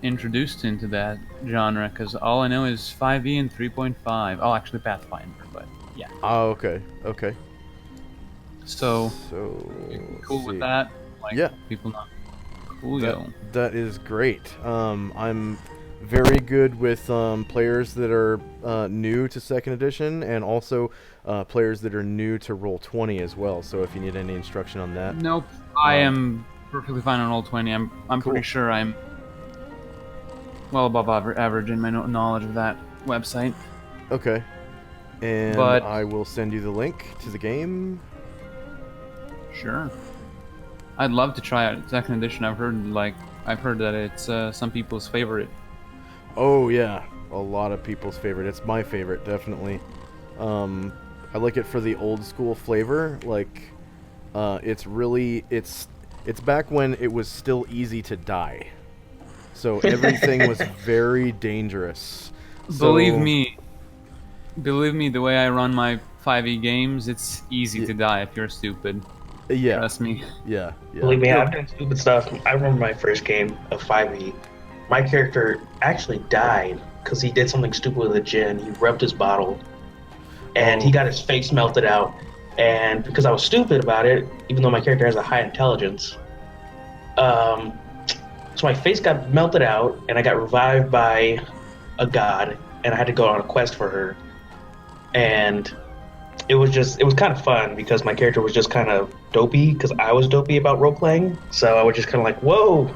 introduced into that genre because all I know is 5e and 3.5. Oh, actually Pathfinder, but yeah. Oh, okay, okay. So So you let's cool with see. that? Like Yeah, people not cool, that yo. that is great. I'm very good with players that are new to second edition, and also players that are new to Roll20 as well. So if you need any instruction on that, Nope. I um, am perfectly fine on all 20. I'm pretty cool. sure I'm well above average in my knowledge of that website. Okay, and But I will send you the link to the game. sure, I'd love to try out second edition. I've heard that it's some people's favorite. Oh yeah, a lot of people's favorite. It's my favorite, definitely. Um, I like it for the old school flavor. Like, it's back when it was still easy to die. So everything was very dangerous. Believe So me, believe me, the way I run my 5e games, it's easy y- to die if you're stupid. yeah, Trust me. yeah, yeah. Believe me, You're I've done stupid stuff. I remember my first game of 5e. My character actually died because he did something stupid with a gin. He rubbed his bottle and he Oh, got his face melted out. And because I was stupid about it, even though my character has a high intelligence, um, so my face got melted out and I got revived by a god and I had to go on a quest for her. And it was kind of fun because my character was just kind of dopey because I was dopey about role playing. So I was just kind of like, whoa,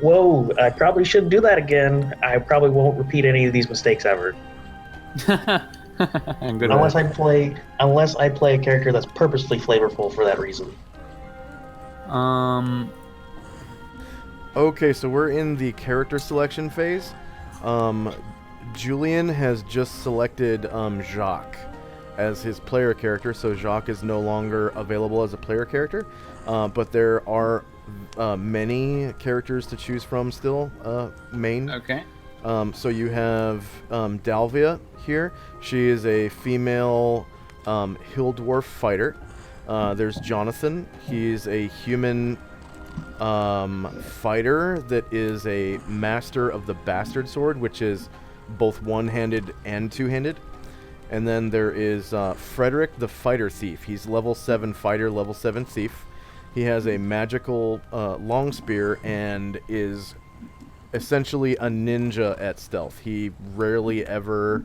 whoa, I probably shouldn't do that again. I probably won't repeat any of these mistakes ever. good right. Unless I play a character that's purposely flavorful for that reason. um, Okay, so we're in the character selection phase. Um, Julian has just selected Jacques as his player character, so Jacques is no longer available as a player character. But there are many characters to choose from still, main. okay. So you have Dalvia here. She is a female hill dwarf fighter. There's Jonathan. He's a human fighter that is a master of the bastard sword, which is both one-handed and two-handed. And then there is Frederick the fighter thief. He's level 7 fighter, level 7 thief. He has a magical long spear and is essentially a ninja at stealth. He rarely ever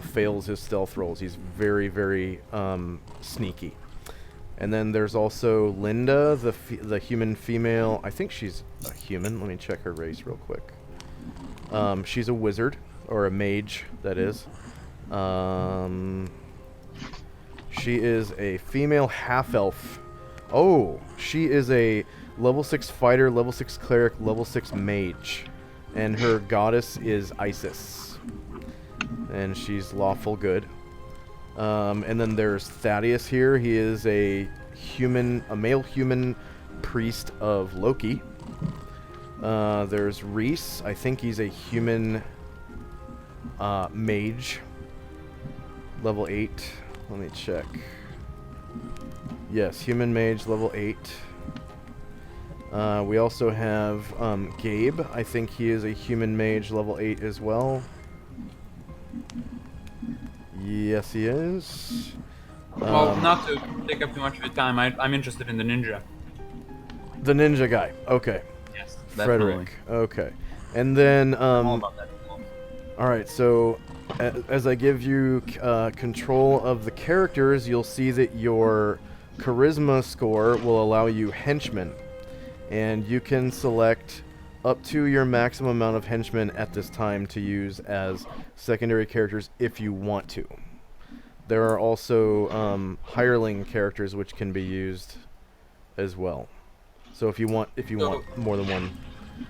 fails his stealth rolls. He's very, very sneaky. And then there's also Linda, the human female. I think she's a human. Let me check her race real quick. She's a wizard, or a mage, that is. She is a female half-elf. Oh, she is a level 6 fighter, level 6 cleric, level 6 mage. And her goddess is Isis. And she's lawful good. And then there's Thaddeus here. He is a male human priest of Loki. There's Reese. I think he's a human mage. Level 8. Let me check. Yes, human mage, level 8. We also have Gabe. I think he is a human mage, level 8 as well. Yes, he is. Well, not to take up too much of your time, I'm interested in the ninja. The ninja guy. Okay. Yes, definitely. Frederick. Okay. And then, I'm all about that. all right, so as I give you control of the characters, you'll see that your charisma score will allow you henchmen. And you can select up to your maximum amount of henchmen at this time to use as secondary characters if you want to. There are also hireling characters which can be used as well. So if you want more than one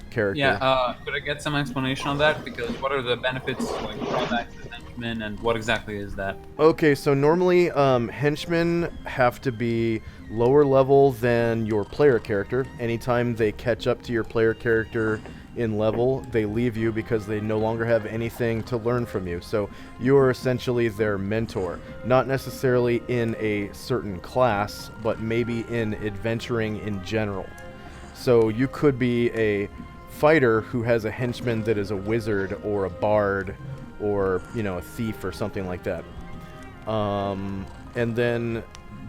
character. Yeah, could I get some explanation on that? Because what are the benefits, like drawbacks to henchmen, and what exactly is that? Okay, so normally henchmen have to be lower level than your player character. Anytime they catch up to your player character in level, they leave you because they no longer have anything to learn from you. So you are essentially their mentor. Not necessarily in a certain class, but maybe in adventuring in general. So you could be a fighter who has a henchman that is a wizard or a bard or, you know, a thief or something like that. And then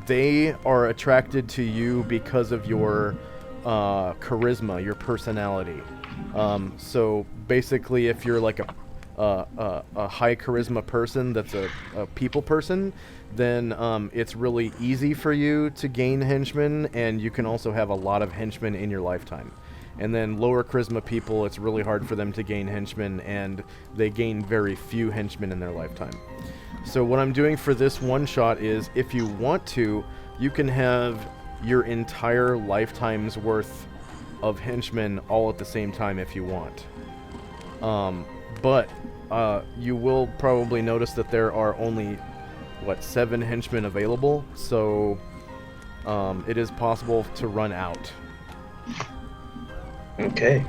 they are attracted to you because of your charisma, your personality. So basically, if you're like a high charisma person that's a people person, then it's really easy for you to gain henchmen, and you can also have a lot of henchmen in your lifetime. And then lower charisma people, it's really hard for them to gain henchmen, and they gain very few henchmen in their lifetime. So what I'm doing for this one shot is, if you want to, you can have your entire lifetime's worth of henchmen all at the same time if you want. But you will probably notice that there are only, 7 henchmen available, so it is possible to run out. Okay.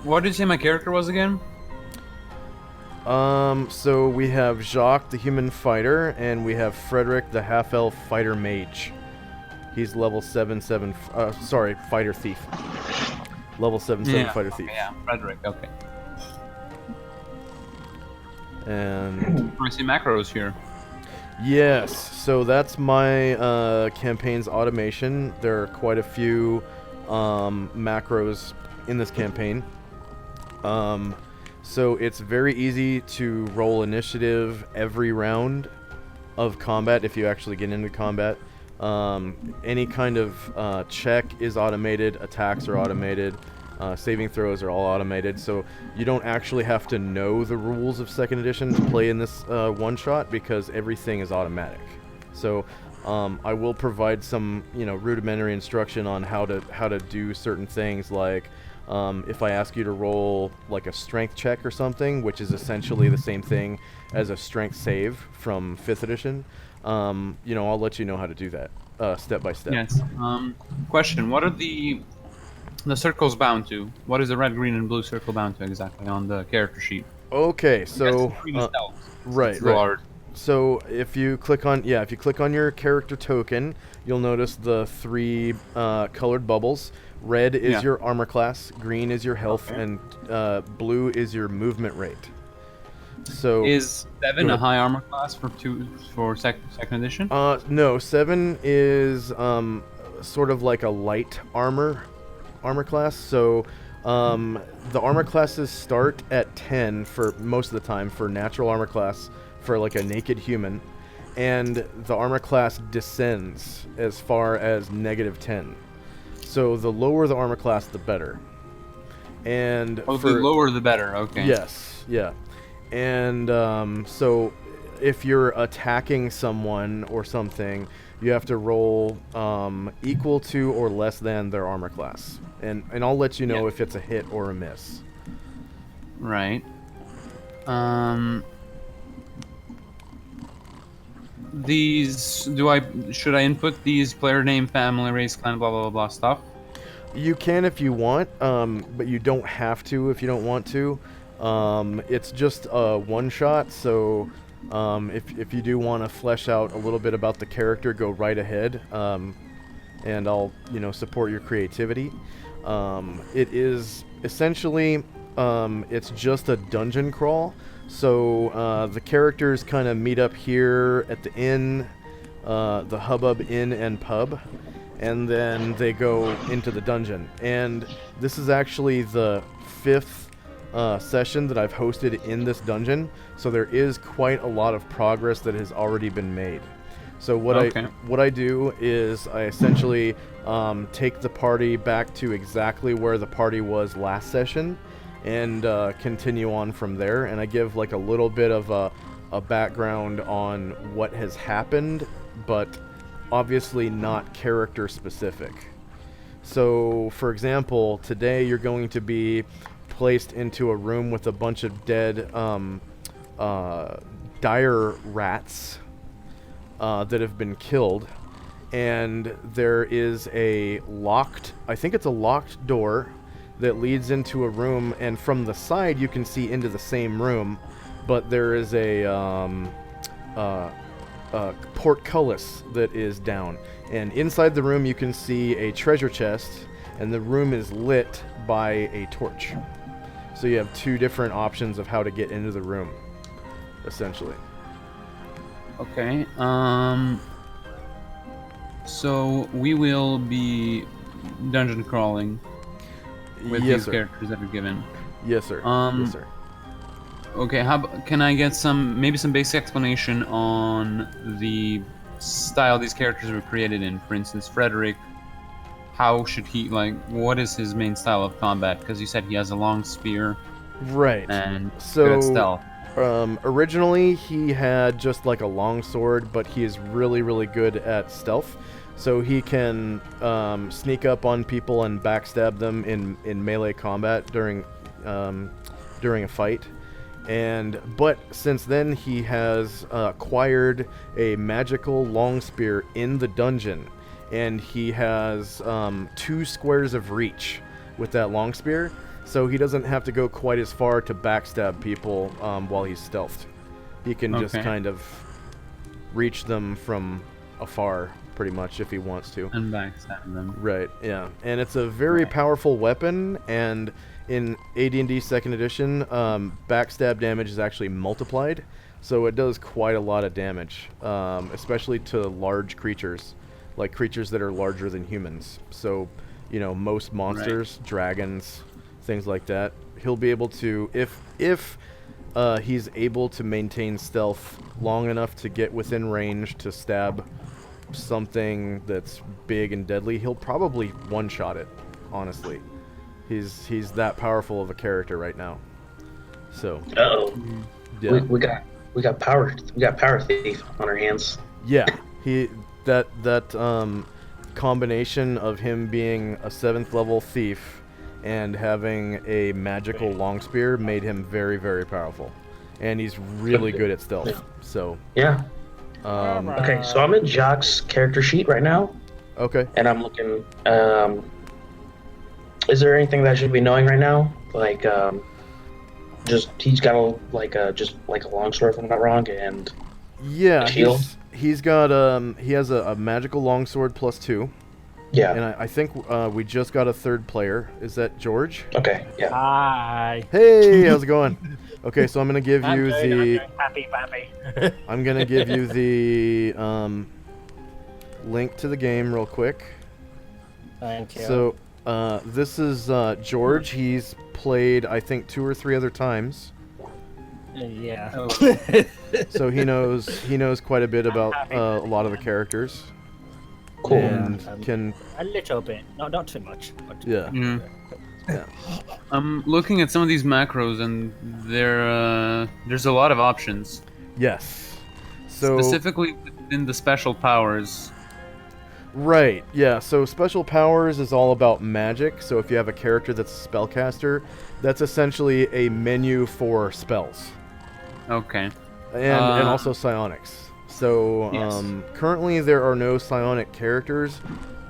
What did you say my character was again? So we have Jacques, the human fighter, and we have Frederick, the half-elf fighter mage. He's level 7, fighter thief. Level 7, fighter thief. Yeah, Frederick, okay. And I see macros here. yes, so that's my campaign's automation. There are quite a few macros in this campaign. So it's very easy to roll initiative every round of combat if you actually get into combat. Any kind of check is automated, attacks are automated, saving throws are all automated, so you don't actually have to know the rules of 2nd edition to play in this one-shot, because everything is automatic. So I will provide some, rudimentary instruction on how to do certain things, like if I ask you to roll like a strength check or something, which is essentially the same thing as a strength save from 5th edition, I'll let you know how to do that step by step. Yes. Question: what are the circles bound to? What is the red, green, and blue circle bound to exactly on the character sheet? Okay, so right. So if you click on your character token, you'll notice the 3 colored bubbles. Red is your armor class, green is your health, and blue is your movement rate. So is 7 a high armor class for second edition? No, 7 is sort of like a light armor class. So the armor classes start at 10 for most of the time for natural armor class for like a naked human, and the armor class descends as far as -10. So the lower the armor class, the better. And the lower the better. Okay. Yes. Yeah. And so if you're attacking someone or something, you have to roll equal to or less than their armor class. And I'll let you know if it's a hit or a miss. Right. Should I input these player name, family, race, clan, blah blah blah blah stuff? You can if you want, but you don't have to if you don't want to. It's just a one shot, so if you do want to flesh out a little bit about the character, go right ahead, and I'll support your creativity. It is essentially it's just a dungeon crawl. So the characters kind of meet up here at the inn, the Hubbub Inn and Pub, and then they go into the dungeon. And this is actually the 5th session that I've hosted in this dungeon, so there is quite a lot of progress that has already been made. So what I do is I essentially take the party back to exactly where the party was last session, and continue on from there, and I give like a little bit of a background on what has happened, but obviously not character specific. So for example, today you're going to be placed into a room with a bunch of dead dire rats that have been killed, and there is I think it's a locked door that leads into a room, and from the side you can see into the same room, but there is a portcullis that is down, and inside the room you can see a treasure chest, and the room is lit by a torch. So you have 2 different options of how to get into the room, essentially. Okay. So we will be dungeon crawling with Yes, these sir. characters that are given. Yes, sir. Yes, sir. Okay. Can I get maybe some basic explanation on the style these characters were created in? For instance, Frederick. How should he what is his main style of combat? Because you said he has a long spear Right. and good at So, stealth. originally he had just like a long sword, but he is really, really good at stealth. So he can sneak up on people and backstab them in melee combat during a fight. But since then he has acquired a magical long spear in the dungeon, and he has 2 squares of reach with that long spear, so he doesn't have to go quite as far to backstab people while he's stealthed. He can just kind of reach them from afar, pretty much, if he wants to. And backstab them. Right, yeah. And it's a very powerful weapon, and in AD&D 2nd Edition, backstab damage is actually multiplied, so it does quite a lot of damage, especially to large creatures, like creatures that are larger than humans. So, most monsters, dragons, things like that, he'll be able to, if he's able to maintain stealth long enough to get within range to stab something that's big and deadly, he'll probably one-shot it, honestly. He's that powerful of a character right now. So. Uh-oh. Yeah. We got power thief on our hands. Yeah. That combination of him being a 7th level thief and having a magical long spear made him very, very powerful. And he's really good at stealth. So. Yeah. Okay, so I'm in Jacques' character sheet right now. Okay. And I'm looking. Is there anything that I should be knowing right now? Like, just he's got just like a longsword, if I'm not wrong, and yeah, a shield. He's got he has a magical longsword +2. Yeah. And I think we just got a 3rd player. Is that George? Okay. Yeah. Hi. Hey, how's it going? Okay, so I'm gonna give you Happy. I'm gonna give you the link to the game real quick. Thank you. So this is George. He's played, I think, 2 or 3 other times. Yeah. So he knows quite a bit about a lot of the characters. Cool. And can a little bit, not too much. But yeah. Yeah. I'm looking at some of these macros, and there's a lot of options. Yes. So Specifically within the special powers. right, yeah. So special powers is all about magic. So if you have a character that's a spellcaster, that's essentially a menu for spells. Okay. And also psionics. So Yes. currently there are no psionic characters,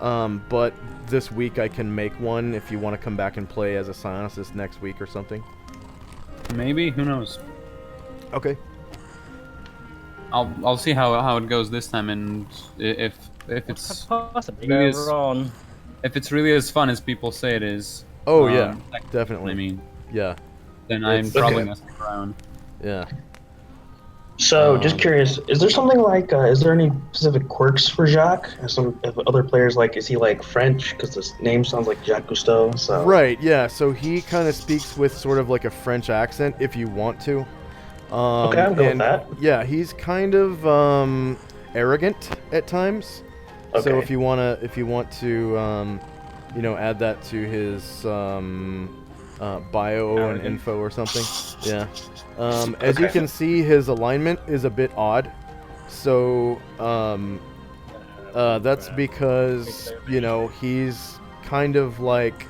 but this week I can make one if you want to come back and play as a psionicist next week or something. Maybe, who knows? Okay. I'll see how it goes this time, and if it's possibly really go wrong. if it's really as fun as people say it is. Oh yeah, like, definitely. I mean, Yeah, then I'm It's- probably Okay. gonna stick around. yeah. So, just curious, is there something like, is there any specific quirks for Jacques? If other players, is he like French? Because his name sounds like Jacques Cousteau. So. Right, yeah. So he kind of speaks with sort of like a French accent if you want to. Okay, I'm good with and, that. Yeah, he's kind of arrogant at times. So Okay. if you want to, add that to his bio and info or something. Yeah. As you Okay. can see, his alignment is a bit odd. So that's because he's kind of like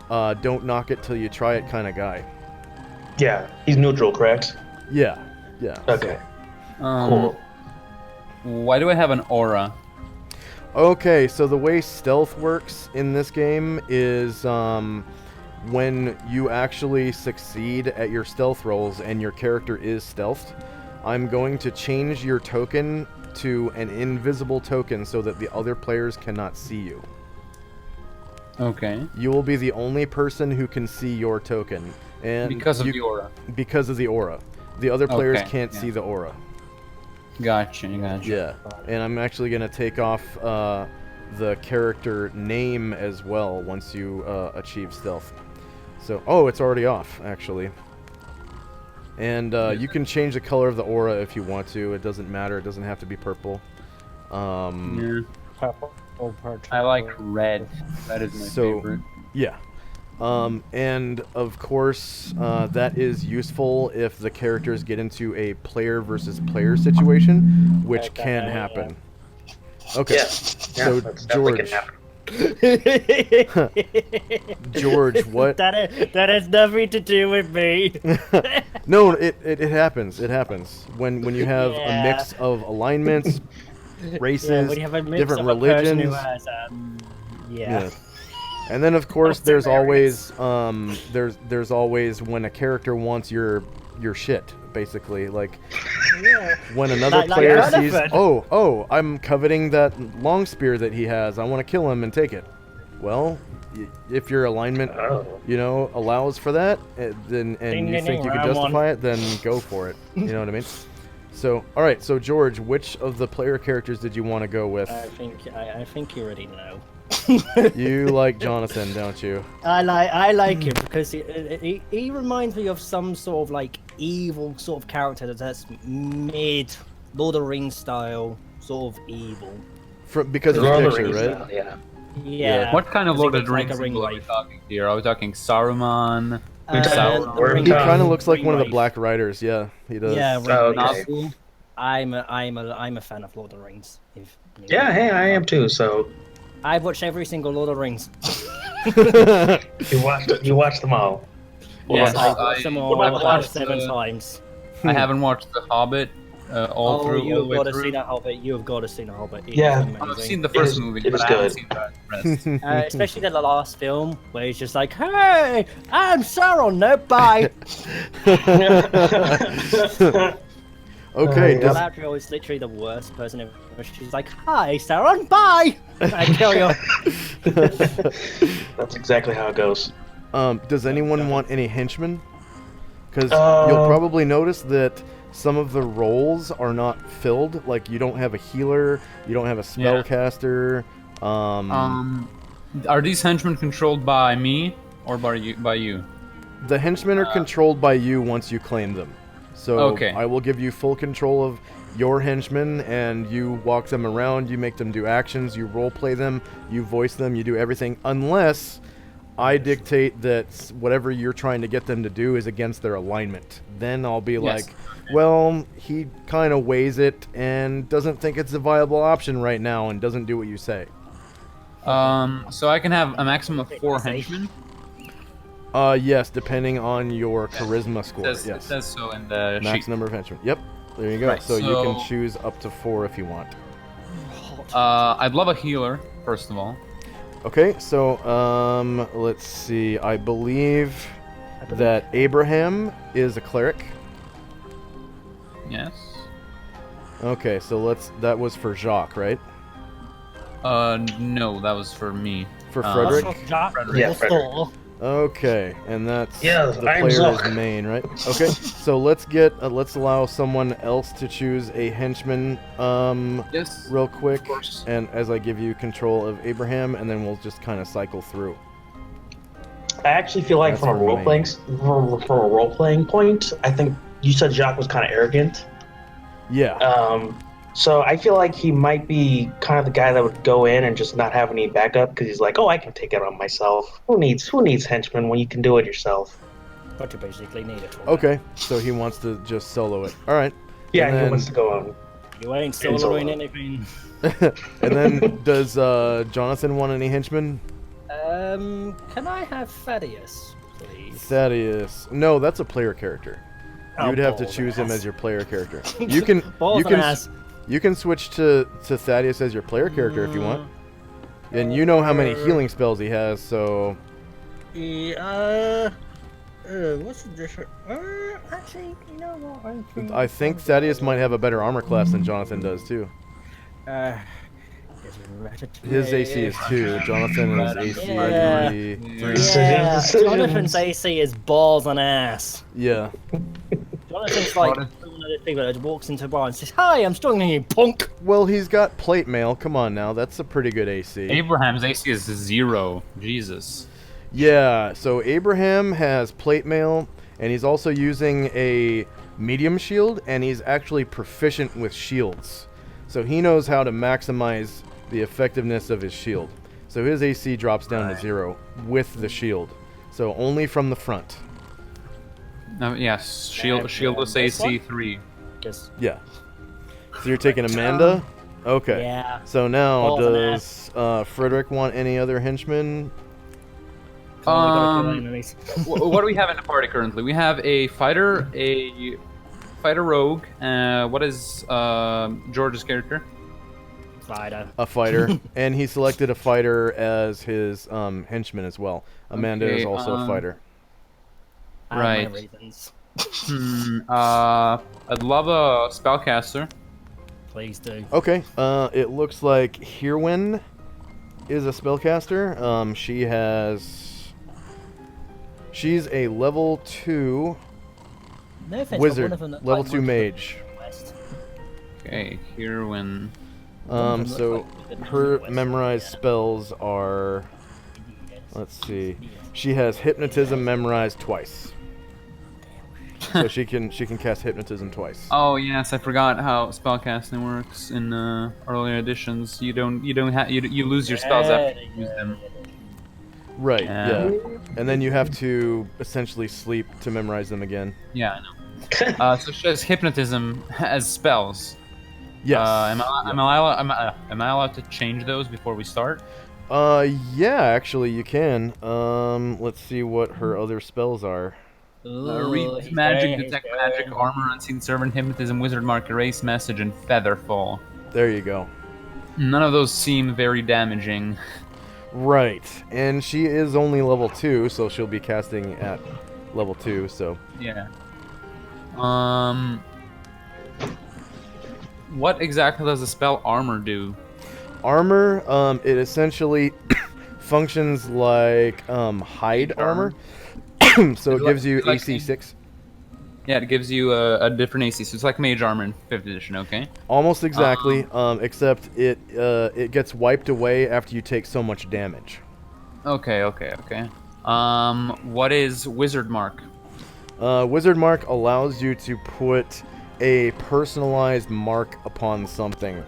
don't knock it till you try it kind of guy. Yeah, he's neutral, correct? Yeah. Yeah. Okay. Cool. Why do I have an aura? Okay, so the way stealth works in this game is when you actually succeed at your stealth rolls and your character is stealthed, I'm going to change your token to an invisible token so that the other players cannot see you. Okay. You will be the only person who can see your token, and Because of the aura. Because of the aura. The other players Okay, can't yeah. see the aura. Gotcha. Yeah, and I'm actually gonna take off the character name as well once you achieve stealth. So, oh, it's already off actually. And you can change the color of the aura if you want to. It doesn't matter. It doesn't have to be purple. Yeah. Purple, purple. I like red. That is my favorite. Yeah. And of course, that is useful if the characters get into a player versus player situation, which can happen. Okay. Yeah. So that's definitely George, can happen. George, what? That has nothing to do with me. No, it happens. It happens when you have a mix of alignments, races, when you have a mix different of a person religions. who has, Yeah. And then of course there's always there's always when a character wants your shit, basically, like when another player sees, oh, I'm coveting that long spear that he has, I want to kill him and take it. Well, if your alignment allows for that, then and you think you can justify it, then go for it. You know what I mean? So, all right. So George, which of the player characters did you want to go with? I think you already know. You like Jonathan, don't you? I like him because he reminds me of some sort of like evil sort of character that's mid Lord of the Rings style sort of evil. Because of the picture, right? Yeah. Yeah. What kind of Lord of the like Rings a ring symbol are we wraith. talking here? Are we talking Saruman? Sauron. He kind of looks like Ring one of the wraith. Black Riders. Yeah, he does. Yeah, Oh, ring okay. wraith. I'm a fan of Lord of the Rings. Yeah, hey, I am too. So I've watched every single Lord of the Rings. you watched them all. Yes, I've watched them all I've about watched 7 times. I haven't watched The Hobbit all the You've way got to through. see that Hobbit. You've got to see the Hobbit. It is Yeah. amazing. I've seen the first movie, it but is I haven't good. seen the rest. Especially the last film, where he's just like, "Hey, I'm Sauron, no bye." Okay, does, Galadriel is literally the worst person ever. She's like, "Hi, Sauron, bye." I kill you. That's exactly how it goes. does anyone want any henchmen? Because you'll probably notice that some of the roles are not filled. Like, you don't have a healer, you don't have a spellcaster. Are these henchmen controlled by me or by you? The henchmen are controlled by you once you claim them. So Okay. I will give you full control of your henchmen, and you walk them around, you make them do actions, you roleplay them, you voice them, you do everything, unless I dictate that whatever you're trying to get them to do is against their alignment. Then I'll be like, well, he kind of weighs it and doesn't think it's a viable option right now and doesn't do what you say. So I can have a maximum of 4 henchmen? Yes, depending on your charisma score. It Yes. says so in the Max sheet. number of henchmen. Yep. There you go. Right, so you can so- choose up to 4 if you want. I'd love a healer, first of all. Okay, so let's see. I believe that Abraham is a cleric. Yes. Okay, so that was for Jacques, right? No, that was for me. For Frederick? Yeah, Frederick. Okay, and that's Yeah, the I'm player Jacques. is main, right? Okay, so let's allow someone else to choose a henchman Yes. real quick, Of course. and as I give you control of Abraham, and then we'll just kind of cycle through. I actually feel like That's from a for role playing point, I think you said Jacques was kind of arrogant. Yeah. So I feel like he might be kind of the guy that would go in and just not have any backup because he's like, oh, I can take it on myself. Who needs henchmen when you can do it yourself? But you basically need it. Okay, so he wants to just solo it. All right. Yeah, And he then- wants to go on. You ain't solo. soloing anything. And then does Jonathan want any henchmen? Can I have Thaddeus, please? Thaddeus. No, that's a player character. Oh, You'd have to balls choose him ass. as your player character. You can Balls you can ass. you can switch to Thaddeus as your player character if you want. And you know how many healing spells he has, so What's the difference? Actually, you know what? I think Thaddeus might have a better armor class than Jonathan does too. Yeah, His AC is 2. Jonathan is AC. Yeah. Yeah, Decisions. Jonathan's AC is balls on ass. Yeah. Jonathan's like one of those people that walks into a bar and says, "Hi, I'm stronger than you, punk." Well, he's got plate mail. Come on now, that's a pretty good AC. Abraham's AC is 0. Jesus. Yeah, so Abraham has plate mail, and he's also using a medium shield, and he's actually proficient with shields. So he knows how to maximize the effectiveness of his shield. So his AC drops down to 0 with the shield. So only from the front. Yes, shieldless AC 3. Just Yeah. So you're taking Amanda? Okay. yeah. So now, Balls and does Frederick want any other henchmen? What do we have in the party currently? We have a fighter rogue. What is George's character? Fighter. A fighter. And he selected a fighter as his henchman as well. Amanda Okay, is also a fighter. I have Right. my reasons. I'd love a spellcaster. Please do. Okay, it looks like Hirwin is a spellcaster. She's a level 2 No offense, but wizard, one of them that, level like, 2 looks mage. like West. Okay, here when. them looks So like her West. memorized spells are, let's see, she has hypnotism memorized twice. So she can cast hypnotism twice. Oh yes, I forgot how spellcasting works in earlier editions. You lose your spells after you use them. Right, Yeah. yeah. And then you have to essentially sleep to memorize them again. Yeah, I know. So she has hypnotism as spells. Yes. Am I allowed to change those before we start? Yeah, actually you can. Let's see what her other spells are. Ooh, Read he's magic, going, he's detect going. magic, armor, unseen servant, hypnotism, wizard mark, erase message, and featherfall. There you go. None of those seem very damaging. Right. And she is only level 2, so she'll be casting at level 2, so. Yeah. What exactly does the spell armor do? Armor, it essentially functions like hide armor. So it gives you like- AC 6. Yeah, it gives you a different AC, so it's like mage armor in 5th edition, okay? Almost exactly, except it gets wiped away after you take so much damage. Okay. What is wizard mark? Wizard Mark allows you to put a personalized mark upon something.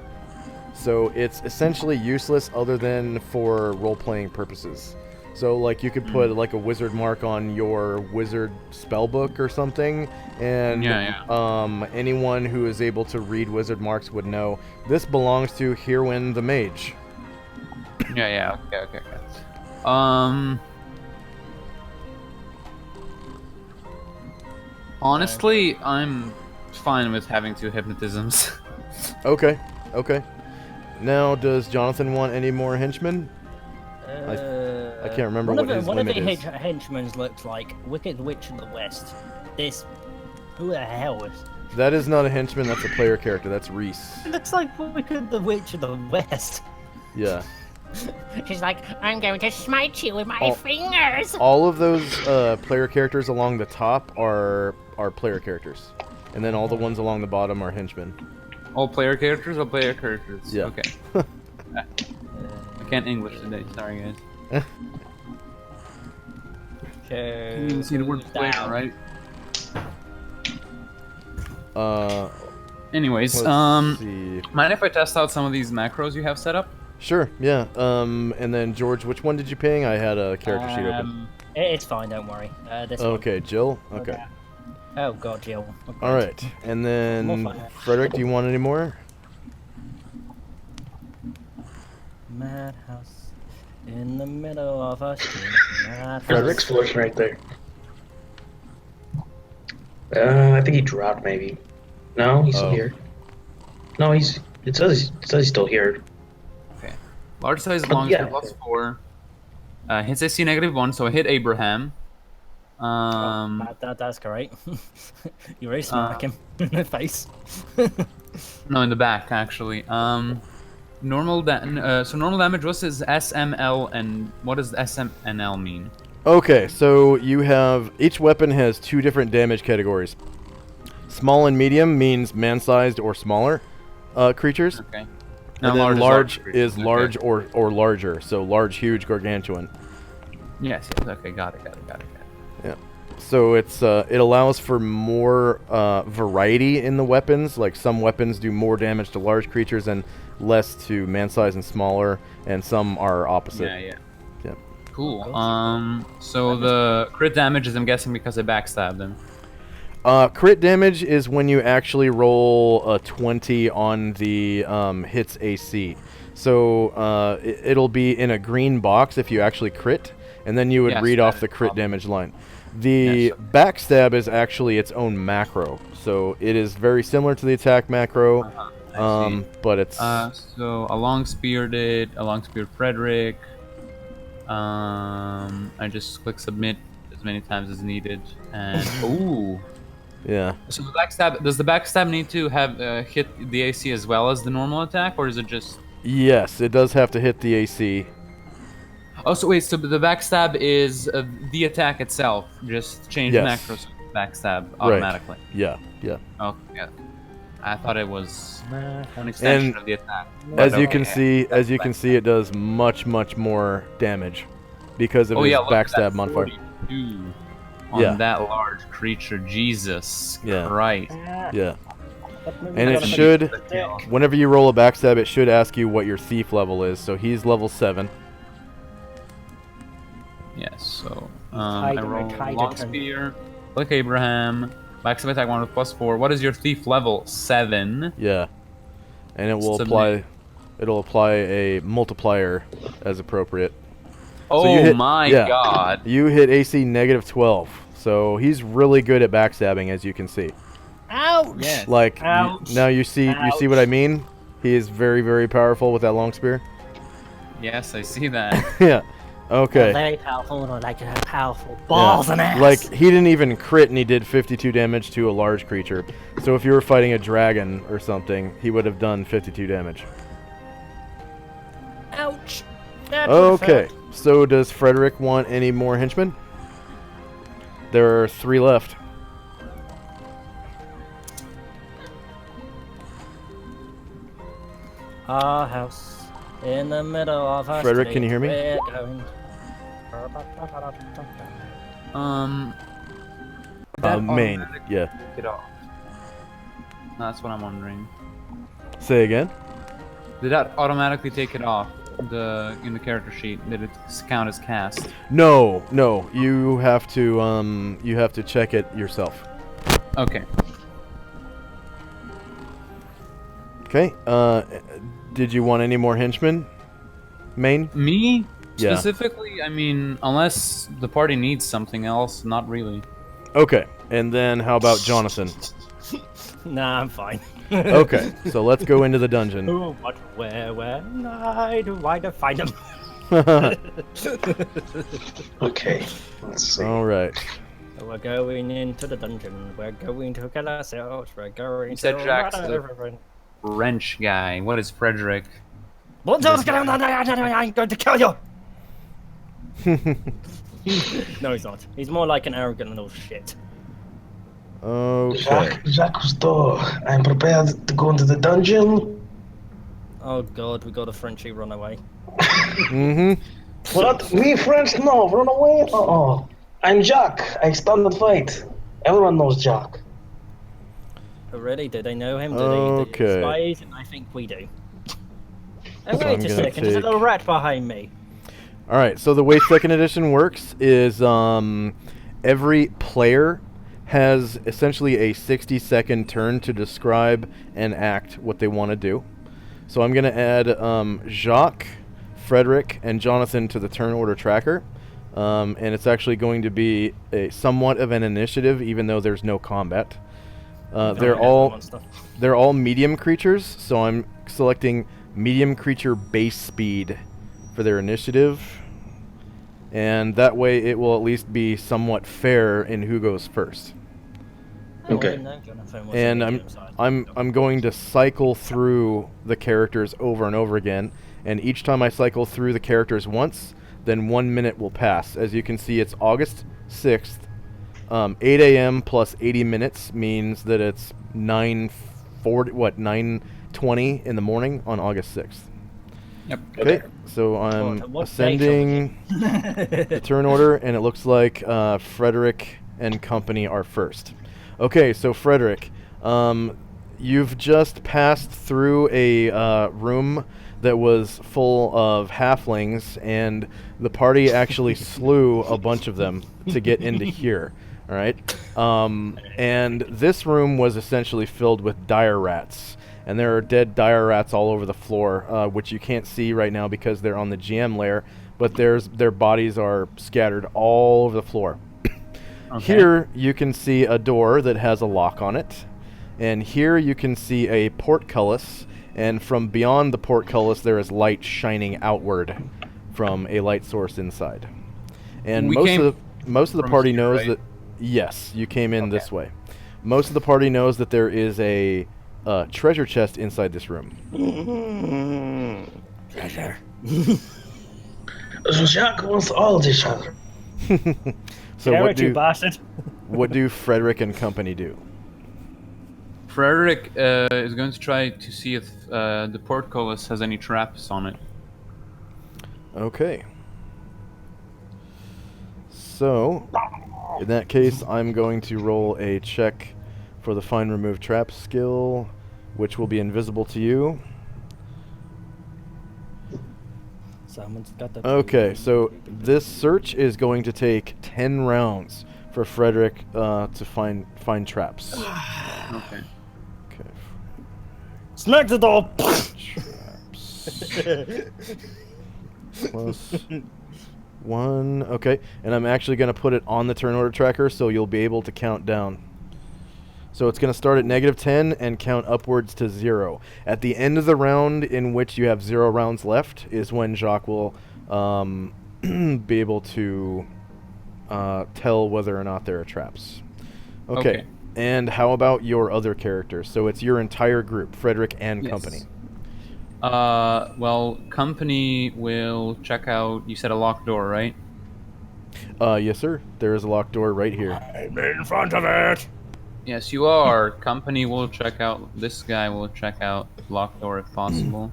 So it's essentially useless other than for role-playing purposes. So like you could put like a wizard mark on your wizard spellbook or something, and anyone who is able to read wizard marks would know this belongs to Hirwin the Mage. Yeah, okay. Honestly, I'm fine with having 2 hypnotisms. Okay. Now, does Jonathan want any more henchmen? I can't remember what his limit is. One of the henchmen looks like Wicked Witch of the West. Who the hell is? That is not a henchman, that's a player character. That's Reese. It looks like Wicked the Witch of the West. Yeah. She's like, I'm going to smite you with my fingers. All of those player characters along the top are player characters. And then all the ones along the bottom are henchmen. All player characters or player characters? Yeah. Okay. I can't English today, sorry guys. Okay. You didn't see the word player, right? Anyways, Let's see. mind if I test out some of these macros you have set up? Sure, yeah. And then George, which one did you ping? I had a character sheet open. It's fine, don't worry. This one. Okay, Jill? Okay. Oh god, Jill. Okay. Alright, and then More fun. Frederick, do you want any more? Madhouse in the middle of a street. Frederick's flourishing right there. I think he dropped maybe. No, he's still here. No, it says he's still here. Okay. Large size long yeah. plus 4. Hits AC -1, so I hit Abraham. That's correct. You race smack him in the face. No, in the back actually. So normal damage. What's his SML and what does SMNL mean? Okay, so you have each weapon has 2 different damage categories. Small and medium means man-sized or smaller creatures, Okay. and then large is creatures, large okay. or larger. So large, huge, gargantuan. Yes. Okay. Got it. Yeah. So it's it allows for more variety in the weapons. Like some weapons do more damage to large creatures and less to man-sized and smaller, and some are opposite. Yeah. Yeah. Cool. So the crit damage is, I'm guessing, because I backstabbed him. Crit damage is when you actually roll a 20 on the hits AC. So it'll be in a green box if you actually crit, and then you would Yes, read that off is the crit probably- damage line. The Yes. backstab is actually its own macro, so it is very similar to the attack macro, I see. but it's So a long spear Frederick. I just click submit as many times as needed, and ooh. yeah. So the backstab, does the backstab need to have hit the AC as well as the normal attack, or is it just? Yes, it does have to hit the AC. Oh, so wait, so the backstab is the attack itself. Just change Yes. macros to backstab automatically. Yeah. Okay, yeah. I thought it was an extension And of the attack. As But you okay, can see, that's it does much more damage because of his look at backstab that, modifier. 42 on Yeah. that large creature. Jesus Yeah. Christ. Yeah. But maybe And we it gotta should, finish the deck. whenever you roll a backstab, it should ask you what your thief level is. So he's level 7. Yes, so Tied I and roll retied long it. spear, like Abraham, backstab attack 1 with +4. What is your thief level? 7. Yeah. And it will Submit. it'll apply a multiplier as appropriate. Oh you hit- my yeah. god. You hit AC -12. So he's really good at backstabbing, as you can see. Ouch! Yes. Like Ouch. now you see what I mean? He is very powerful with that long spear. Yes, I see that. Yeah. Okay. Very powerful, and I like to have powerful balls and ass. Like, he didn't even crit and he did 52 damage to a large creature. So if you were fighting a dragon or something, he would have done 52 damage. ouch. That Okay, so does Frederick want any more henchmen? There are 3 left. Our house in the middle of our Frederick, street. can you hear me? We're going. Main, yeah. Take it off. That's what I'm wondering. Say again? Did that automatically take it off in the character sheet? Did it count as cast? No, you have to check it yourself. Okay. Okay, did you want any more henchmen? Main? Me? Yeah. Specifically, I mean, unless the party needs something else, not really. Okay, and then how about Jonathan? Nah, I'm fine. Okay, so let's go into the dungeon. Who, what, where, when I do I to find them? Okay, let's see. All right. We're going into the dungeon. We're going to get ourselves. We're going You said to. Jack's the wrench guy. What is Frederick? I'm going to kill you. No, he's not. He's more like an arrogant little shit. Okay. Jacques Cousteau, I'm prepared to go into the dungeon. Oh god, we got a Frenchie runaway. Mm-hmm. What? Me, French? No, run away? Uh-oh. I'm Jacques. I stand and fight. Everyone knows Jacques. Oh, really? Do they know him? Do Okay. they spies? And I think we do. Oh, So wait I'm a gonna second. There's a take- little rat behind me. All right. So the way second edition works is every player has essentially a 60-second turn to describe and act what they want to do. So I'm going to add Jacques, Frederick, and Jonathan to the turn order tracker. And it's actually going to be a somewhat of an initiative, even though there's no combat. They're all medium creatures, so I'm selecting medium creature base speed for their initiative. And that way it will at least be somewhat fair in who goes first. Oh, Okay. I didn't know Jonathan was And a I'm medium size. I'm going to cycle through the characters over and over again, and each time I cycle through the characters once, then 1 minute will pass. As you can see, it's August 6th. 8 a.m. plus 80 minutes means that it's 9:20 in the morning on August 6th. Yep. Okay, so I'm God, what day shall we ascending the turn order, and it looks like Frederick and company are first. Okay, so Frederick, you've just passed through a room that was full of halflings, and the party actually slew a bunch of them to get into here. All right, and this room was essentially filled with dire rats. And there are dead dire rats all over the floor, which you can't see right now because they're on the GM layer, but their bodies are scattered all over the floor. Okay. Here you can see a door that has a lock on it, and here you can see a portcullis, and from beyond the portcullis there is light shining outward from a light source inside. And We most came of the from party here, knows right? that yes, you came in Okay. this way. Most of the party knows that there is a treasure chest inside this room. Treasure. Jacques wants all this other. So Get what out, you do bastard. what do Frederick and company do? Frederick is going to try to see if the portcullis has any traps on it. Okay. So, in that case, I'm going to roll a check for the Find Remove Trap skill, which will be invisible to you. Someone's got the. Okay, so this search is going to take 10 rounds for Frederick to find traps. Okay. Okay. Smack the door. Traps. Plus 1. Okay, and I'm actually going to put it on the turn order tracker so you'll be able to count down. So it's going to start at -10 and count upwards to 0. At the end of the round in which you have 0 rounds left is when Jacques will be able to tell whether or not there are traps. Okay. And how about your other characters? So it's your entire group, Frederick and Yes. company. Well, company will check out. You said a locked door, right? Yes, sir. There is a locked door right here. I'm in front of it. Yes, you are. Company will check out. This guy will check out locked door if possible.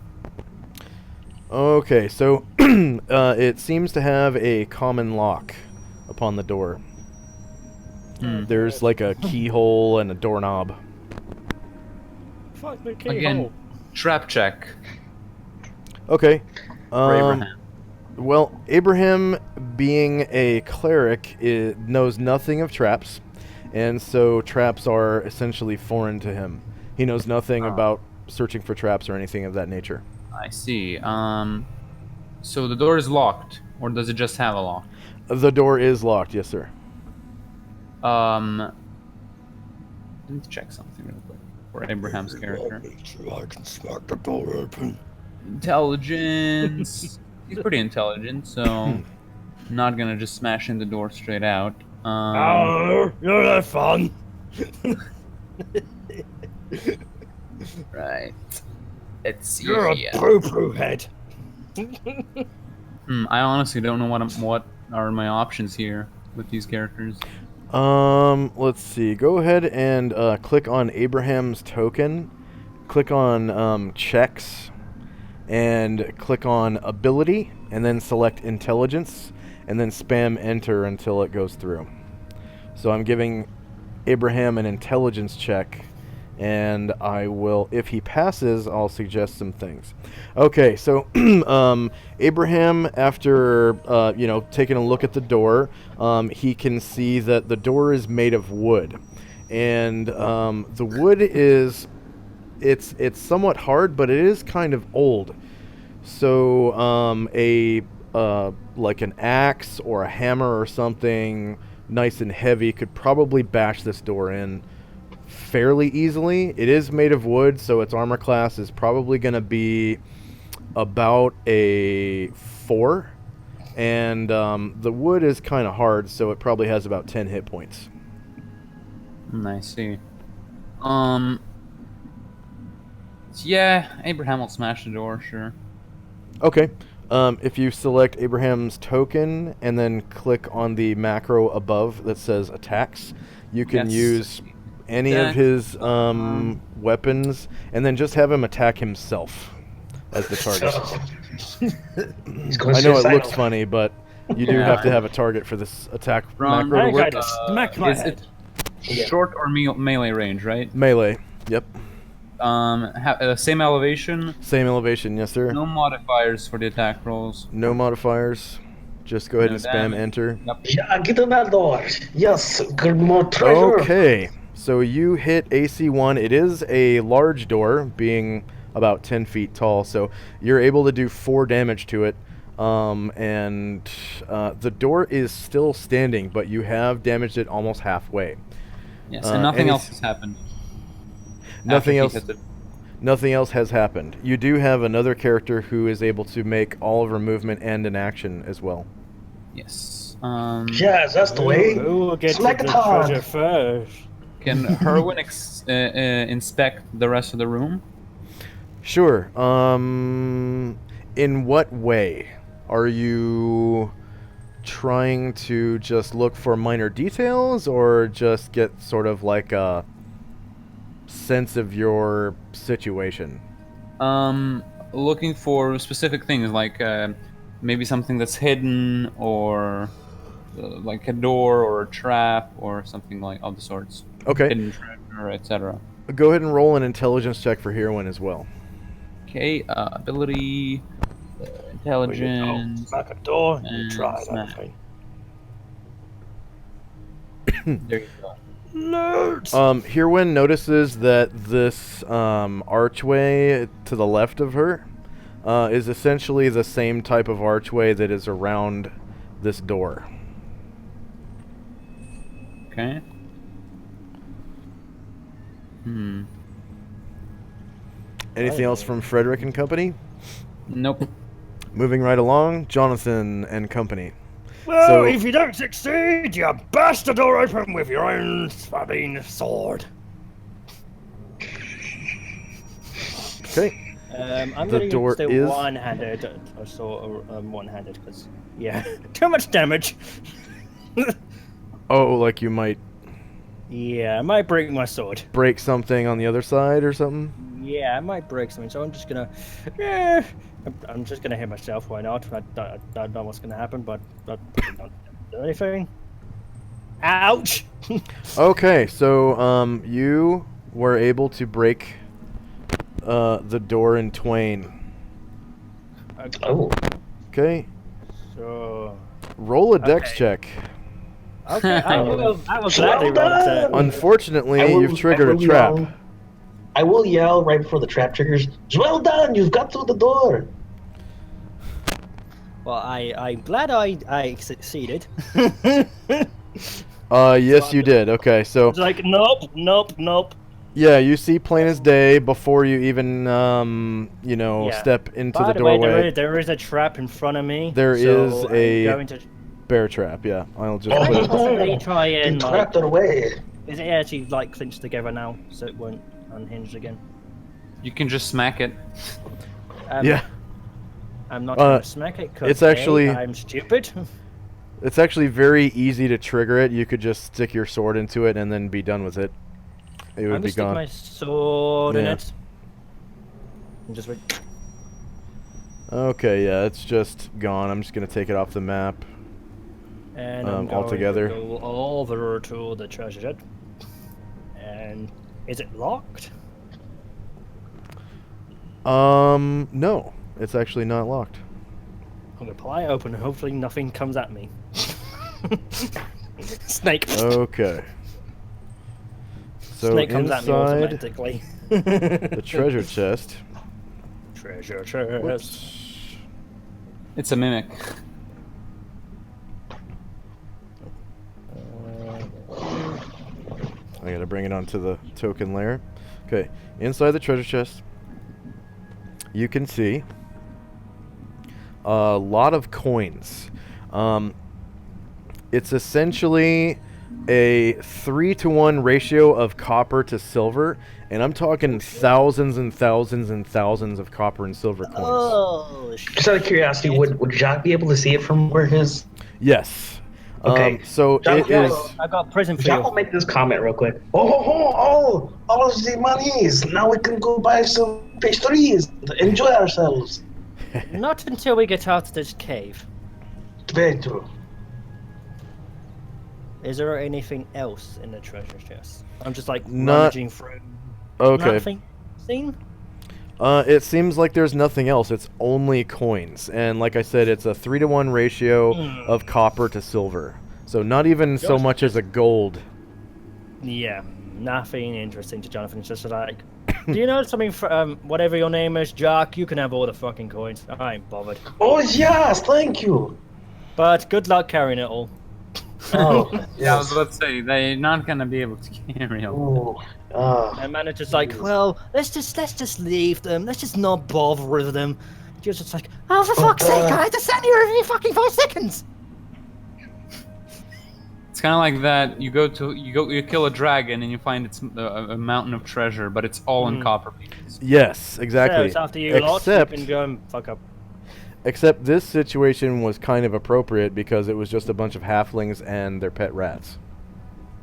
Okay, so it seems to have a common lock upon the door. There's like a keyhole and a doorknob. Fuck the keyhole. Again, trap check. Okay. For Abraham. Well, Abraham, being a cleric, knows nothing of traps, and so traps are essentially foreign to him. He knows nothing about searching for traps or anything of that nature. I see. So the door is locked, or does it just have a lock? The door is locked, yes, sir. Let me check something real quick for Abraham's character. I can smack the door open. Intelligence. He's pretty intelligent, so I'm not gonna just smash in the door straight out. Oh, you're not fun. Right. Let's see You're here. a poo-poo head. I honestly don't know what are my options here with these characters. Let's see. Go ahead and click on Abraham's token. Click on checks, and click on ability, and then select intelligence, and then spam enter until it goes through. So I'm giving Abraham an intelligence check, and I will, if he passes, I'll suggest some things. Okay, so Abraham, after taking a look at the door, he can see that the door is made of wood, and the wood is it's somewhat hard, but it is kind of old. So like an axe or a hammer or something nice and heavy could probably bash this door in fairly easily. It is made of wood, so its armor class is probably going to be about a 4, and the wood is kind of hard, so it probably has about 10 hit points. I see. Um. Yeah, Abraham will smash the door. Sure. Okay. If you select Abraham's token and then click on the macro above that says attacks, you can Yes. use any of Attack. his weapons and then just have him attack himself as the target. He's going I know it suicidal. looks funny, but you do Yeah. have to have a target for this attack Ron, macro to I work. gotta smack my Is head. it short or melee range? Right. Melee. Yep. Same elevation. Same elevation, yes sir. No modifiers for the attack rolls. No modifiers. Just go ahead No and spam damage. enter. Yep. Yeah, get in that door. Yes, good more treasure. Okay, so you hit AC1. It is a large door, being about 10 feet tall, so you're able to do 4 damage to it. And the door is still standing, but you have damaged it almost halfway. Yes, and nothing any- else has happened. Nothing After he else. hit it. Nothing else has happened. You do have another character who is able to make all of her movement and an action as well. Yes. Yes, that's the way. Who will get to Smack the it hard. treasure first? Can Herwin inspect the rest of the room? Sure. In what way? Are you trying to just look for minor details or just get sort of like a sense of your situation? Looking for specific things like maybe something that's hidden or like a door or a trap or something like of the sorts. Okay. Hidden treasure, etc. Go ahead and roll an intelligence check for Heroin as well. Okay, ability, intelligence. Smack a door and and try that smack. thing. There you go. Nerds! Heroin notices that this archway to the left of her is essentially the same type of archway that is around this door. Okay. Anything else from Frederick and company? Nope. Moving right along, Jonathan and company. Well, so- if you don't succeed, you burst the door open with your own stabbing sword. Okay. I'm The going door to stay is- one-handed, one-handed, because, yeah, too much damage. Oh, like you might Yeah, I might break my sword. break something on the other side or something? Yeah, I might break something, so I'm just gonna, I'm just gonna hit myself. Why not? I don't know what's gonna happen, but that don't do anything. Ouch! Okay, so you were able to break the door in twain. Oh, Okay, So, roll a dex Okay. check. okay, I will gladly Well roll done! that. Unfortunately, you've I triggered a will trap. yell- I will yell right before the trap triggers. Well done! You've got through the door. Well, I'm glad I succeeded. Yes, you did. Okay, so It's like nope. yeah, you see plain as day before you even Yeah. step into By the the way, doorway. there is a trap in front of me. There is so a- I'm going to Bear trap. Yeah, I'll just Oh. put it. possibly try You and like, trapped it away. is it actually like clinched together now, so it won't unhinge again? You can just smack it. Yeah, I'm not gonna smack it. 'Cause it's actually- I'm stupid. it's actually very easy to trigger it. You could just stick your sword into it and then be done with it. It I'm would gonna be stick gone. my sword in Yeah. it. And just wait. Okay, yeah, it's just gone. I'm just gonna take it off the map. And I'm going altogether. to go over to the treasure chest. And is it locked? No, it's actually not locked. I'm gonna pry it open and hopefully nothing comes at me. Snake. Okay. So Snake comes at me inside automatically. the treasure chest. Treasure chest. Whoops. It's a mimic. I gotta bring it onto the token layer. Okay, inside the treasure chest, you can see a lot of coins. It's essentially a 3-to-1 ratio of copper to silver, and I'm talking thousands and thousands and thousands of copper and silver coins. Oh, Just out of curiosity, would Jacques be able to see it from where his? Yes. Okay. So Jacques, it is. I got a present for Jacques will you. make this comment real quick. All of the monies. Now we can go buy some pastries, enjoy ourselves. Not until we get out of this cave. Very true. Is there anything else in the treasure chest? I'm just like Not- rummaging through. Okay. Nothing seen? It seems like there's nothing else. It's only coins, and like I said, it's a 3-to-1 ratio of copper to silver. So not even so Just- much as a gold. Yeah, nothing interesting to Jonathan. It's just like, do you know something? Whatever your name is, Jack, you can have all the fucking coins. I ain't bothered. Oh yes, thank you. But good luck carrying it all. Oh Yeah, I was about to say they're not gonna be able to carry all. And manager's like, well, let's just leave them. Let's just not bother with them. You're just like, oh, for fuck's sake, I had to send you every fucking 5 seconds. It's kind of like that. You kill a dragon and you find it's a mountain of treasure, but it's all in copper pieces. Yes, exactly. So it's after you lot, you Except, can go and fuck up. except this situation was kind of appropriate because it was just a bunch of halflings and their pet rats.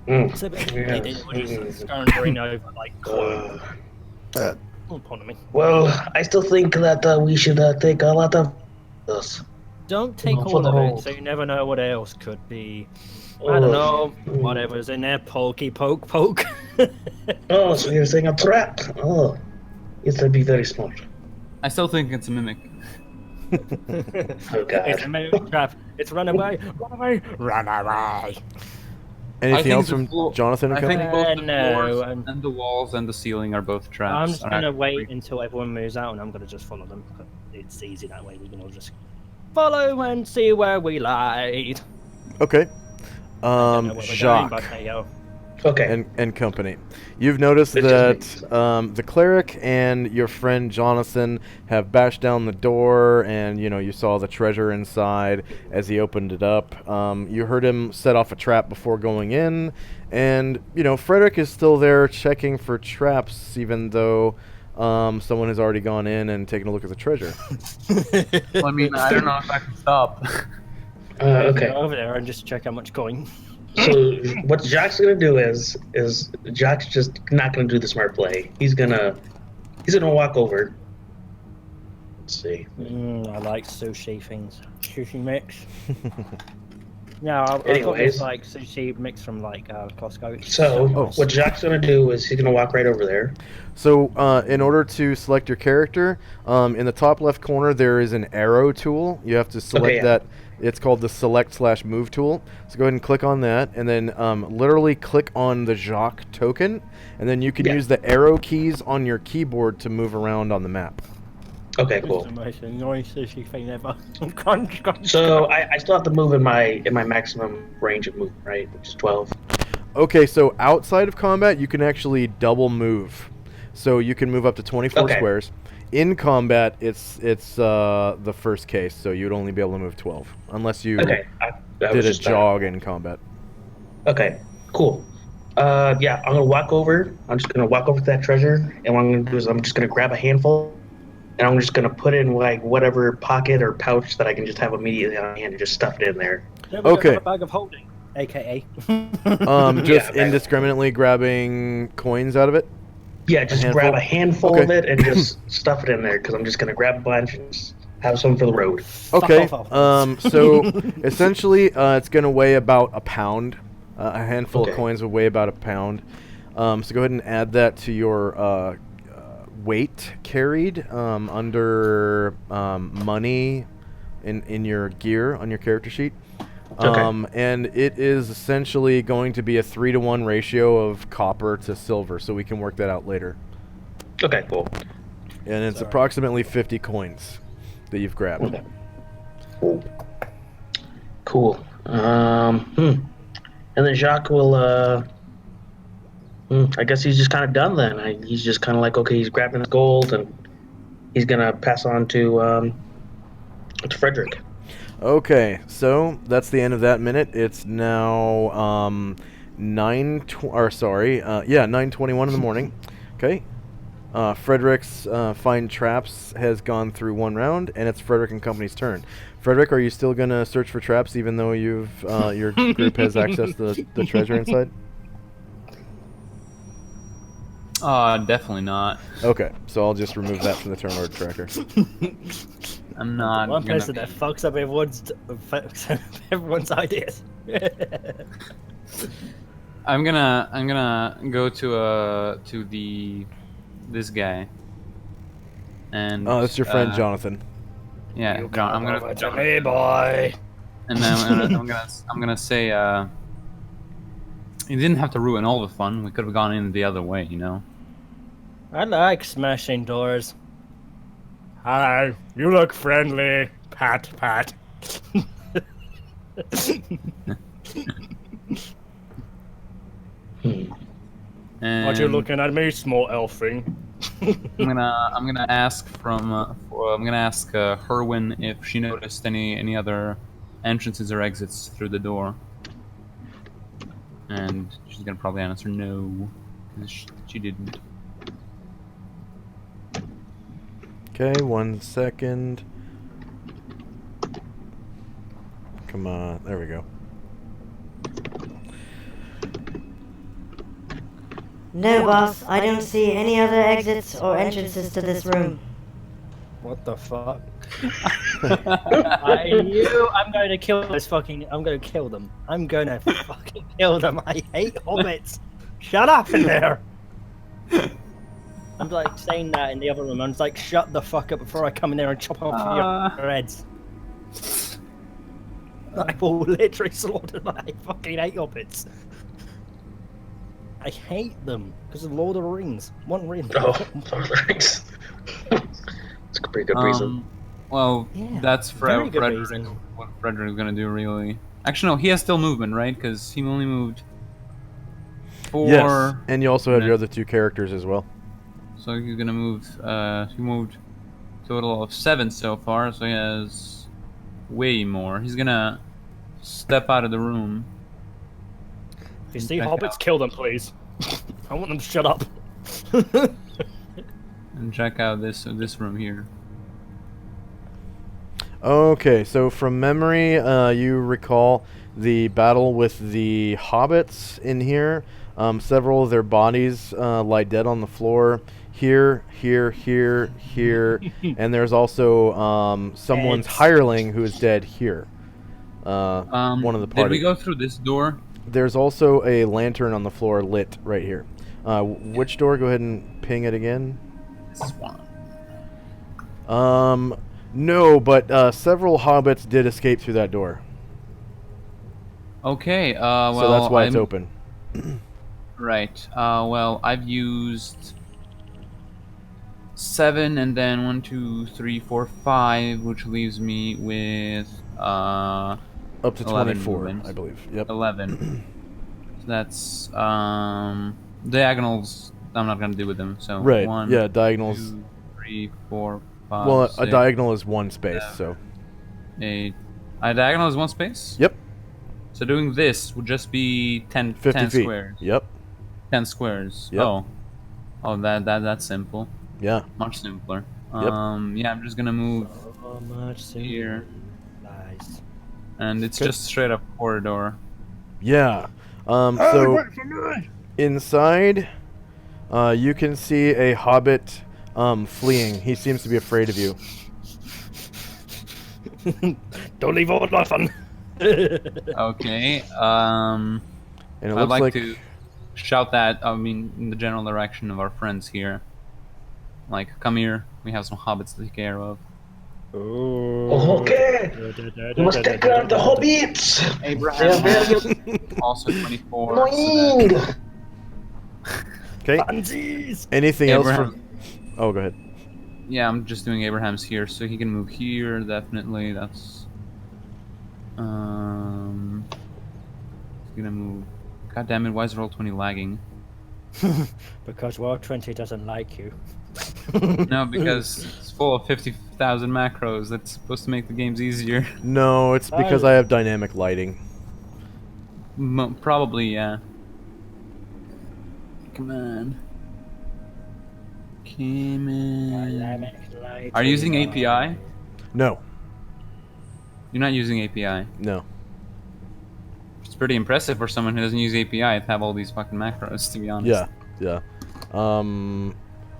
It's a bit they just scurrying over like coin. Oh, pardon me. Well, I still think that we should take a lot of this. Don't take For all the of it, whole- so you never know what else could be. I don't know, whatever's in there, pokey poke poke. Oh, so you're saying a trap? Oh, it's to be very smart. I still think it's a mimic. Oh It's a god. mimic trap. It's run away, run away, run away. Anything think else the from floor- Jonathan and I think company? both the No, floors I'm- and the walls and the ceiling are both traps. I'm just are gonna actually- wait until everyone moves out, and I'm gonna just follow them. It's easy that way. We can all just follow and see where we lied. Okay. Don't know where we're going, Jacques but hey, yo. Okay. and company. You've noticed It that just the cleric and your friend Jonathan have bashed down the door, and you saw the treasure inside as he opened it up. You heard him set off a trap before going in, and Frederick is still there checking for traps, even though someone has already gone in and taken a look at the treasure. Well, I mean, I don't know if I can stop. Okay. Go over there and just check how much coin. So what Jack's gonna do is Jack's just not gonna do the smart play. He's gonna walk over. Let's see. I like sushi things. Sushi mix. No, I've got Anyways. this like sushi mix from like Costco. It's So nice. what Jack's gonna do is he's gonna walk right over there. So, in order to select your character, in the top left corner there is an arrow tool. You have to select yeah. that. It's called the select/move tool. So go ahead and click on that, and then literally click on the Jacques token, and then you can Yeah. use the arrow keys on your keyboard to move around on the map. Okay, It's cool. the most annoying sushi thing ever. Crunch, crunch. So I still have to move in my maximum range of movement, right? Which is 12. Okay, so outside of combat, you can actually double move. So you can move up to 24 Okay. squares. In combat, it's the first case, so you'd only be able to move 12, unless you Okay. I did was a just jog in combat. Okay, cool. Yeah, I'm gonna walk over. I'm just gonna walk over to that treasure, and what I'm gonna do is I'm just gonna grab a handful, and I'm just gonna put it in like whatever pocket or pouch that I can just have immediately on hand and just stuff it in there. Then we Okay. have a bag of holding, aka. Just Yeah, indiscriminately grabbing coins out of it. Yeah, just handful? grab a handful Okay. of it and just stuff it in there because I'm just gonna grab a bunch and just have some for the road. Okay. Fuck off. So essentially, it's gonna weigh about a pound. A handful of Okay. coins would weigh about a pound. So go ahead and add that to your weight carried under money in your gear on your character sheet. Okay. And it is essentially going to be a 3-to-1 ratio of copper to silver, so we can work that out later. Okay, cool. And it's Sorry. approximately 50 coins that you've grabbed. Okay. Cool. And then Jacques will. I guess he's just kind of done then. He's just kind of like, okay, he's grabbing his gold and he's gonna pass on to Frederick. Okay, so that's the end of that minute. It's now 9:21 in the morning. Okay. Frederick's find traps has gone through one round, and it's Frederick and Company's turn. Frederick, are you still gonna search for traps, even though you've your group has access to the treasure inside? Definitely not. Okay, so I'll just remove that from the turn order tracker. I'm not One gonna person that fucks up everyone's ideas. I'm gonna go to this guy. And Oh, that's your friend Jonathan. Yeah, You John. I'm come gonna over to me, boy. and then I'm gonna say you didn't have to ruin all the fun. We could have gone in the other way, you know. I like smashing doors. Hi, you look friendly. Pat, pat. And Aren't you looking at me, small elf thing? I'm gonna ask Herwin if she noticed any other entrances or exits through the door, and she's gonna probably answer no, because she didn't. Okay, 1 second. Come on, there we go. No, boss. I don't see any other exits or entrances to this room. What the fuck? I'm going to kill this fucking. I'm going to kill them. I'm going to fucking kill them. I hate hobbits. Shut up in there. I'm like saying that in the other room. I'm just like, shut the fuck up before I come in there and chop off your heads. I will literally slaughter them. I fucking hate hobbits. I hate them because of Lord of the Rings. One ring. Oh, Lord of the Rings. It's a pretty good reason. Well, Yeah, that's very good Frederick. reason. What Frederick's gonna do, really? Actually, no. He has still movement, right? Because he only moved 4. Yes, and you also have your other 2 characters as well. So he's gonna move. He moved a total of 7 so far. So he has way more. He's gonna step out of the room. If you see Check hobbits, out. kill them, please. I want them to shut up. And check out this room here. Okay, so from memory, you recall the battle with the hobbits in here. Several of their bodies lie dead on the floor. Here, and there's also someone's Heads. hireling who is dead here. One of the party. Did we go through this door? There's also a lantern on the floor lit right here. Which door? Go ahead and ping it again. This one. No, but several hobbits did escape through that door. Okay. Well, So that's why it's open. Right. Well, I've used 7, and then 1, 2, 3, 4, 5, which leaves me with Up to 11 24, movements. I believe. Yep. 11. So that's diagonals. I'm not gonna do with them. So Right. 1, Yeah, diagonals. 2, 3, 4, 5. Well, a 6, diagonal is 1 space, 7, so. 8. A diagonal is 1 space. Yep. So doing this would just be 10 50 10 feet. squares. Yep. 10 squares. Yep. Oh, that's simple. Yeah. Much simpler. Yep. Yeah, I'm just gonna move So much here, Nice. and it's Okay. just straight up corridor. Yeah. So inside, you can see a hobbit fleeing. He seems to be afraid of you. Don't leave all my fun. Okay. And it I'd looks like like to shout that. I mean, in the general direction of our friends here. Like, come here. We have some hobbits to take care of. Okay. We must take care of the hobbits. They are Abraham very also 24. annoying. okay. Pansies! Anything else Abraham. from? Oh, go ahead. Yeah, I'm just doing Abraham's here, so he can move here. Definitely, that's. He's gonna move. God damn it! Why is Roll20 lagging? Because World 20 doesn't like you. No, because it's full of 50,000 macros. That's supposed to make the games easier. No, it's because I have dynamic lighting. Probably, yeah. Come on. Come on. Are you using API? No, You're not using API. no. It's pretty impressive for someone who doesn't use API to have all these fucking macros, to be honest. Yeah.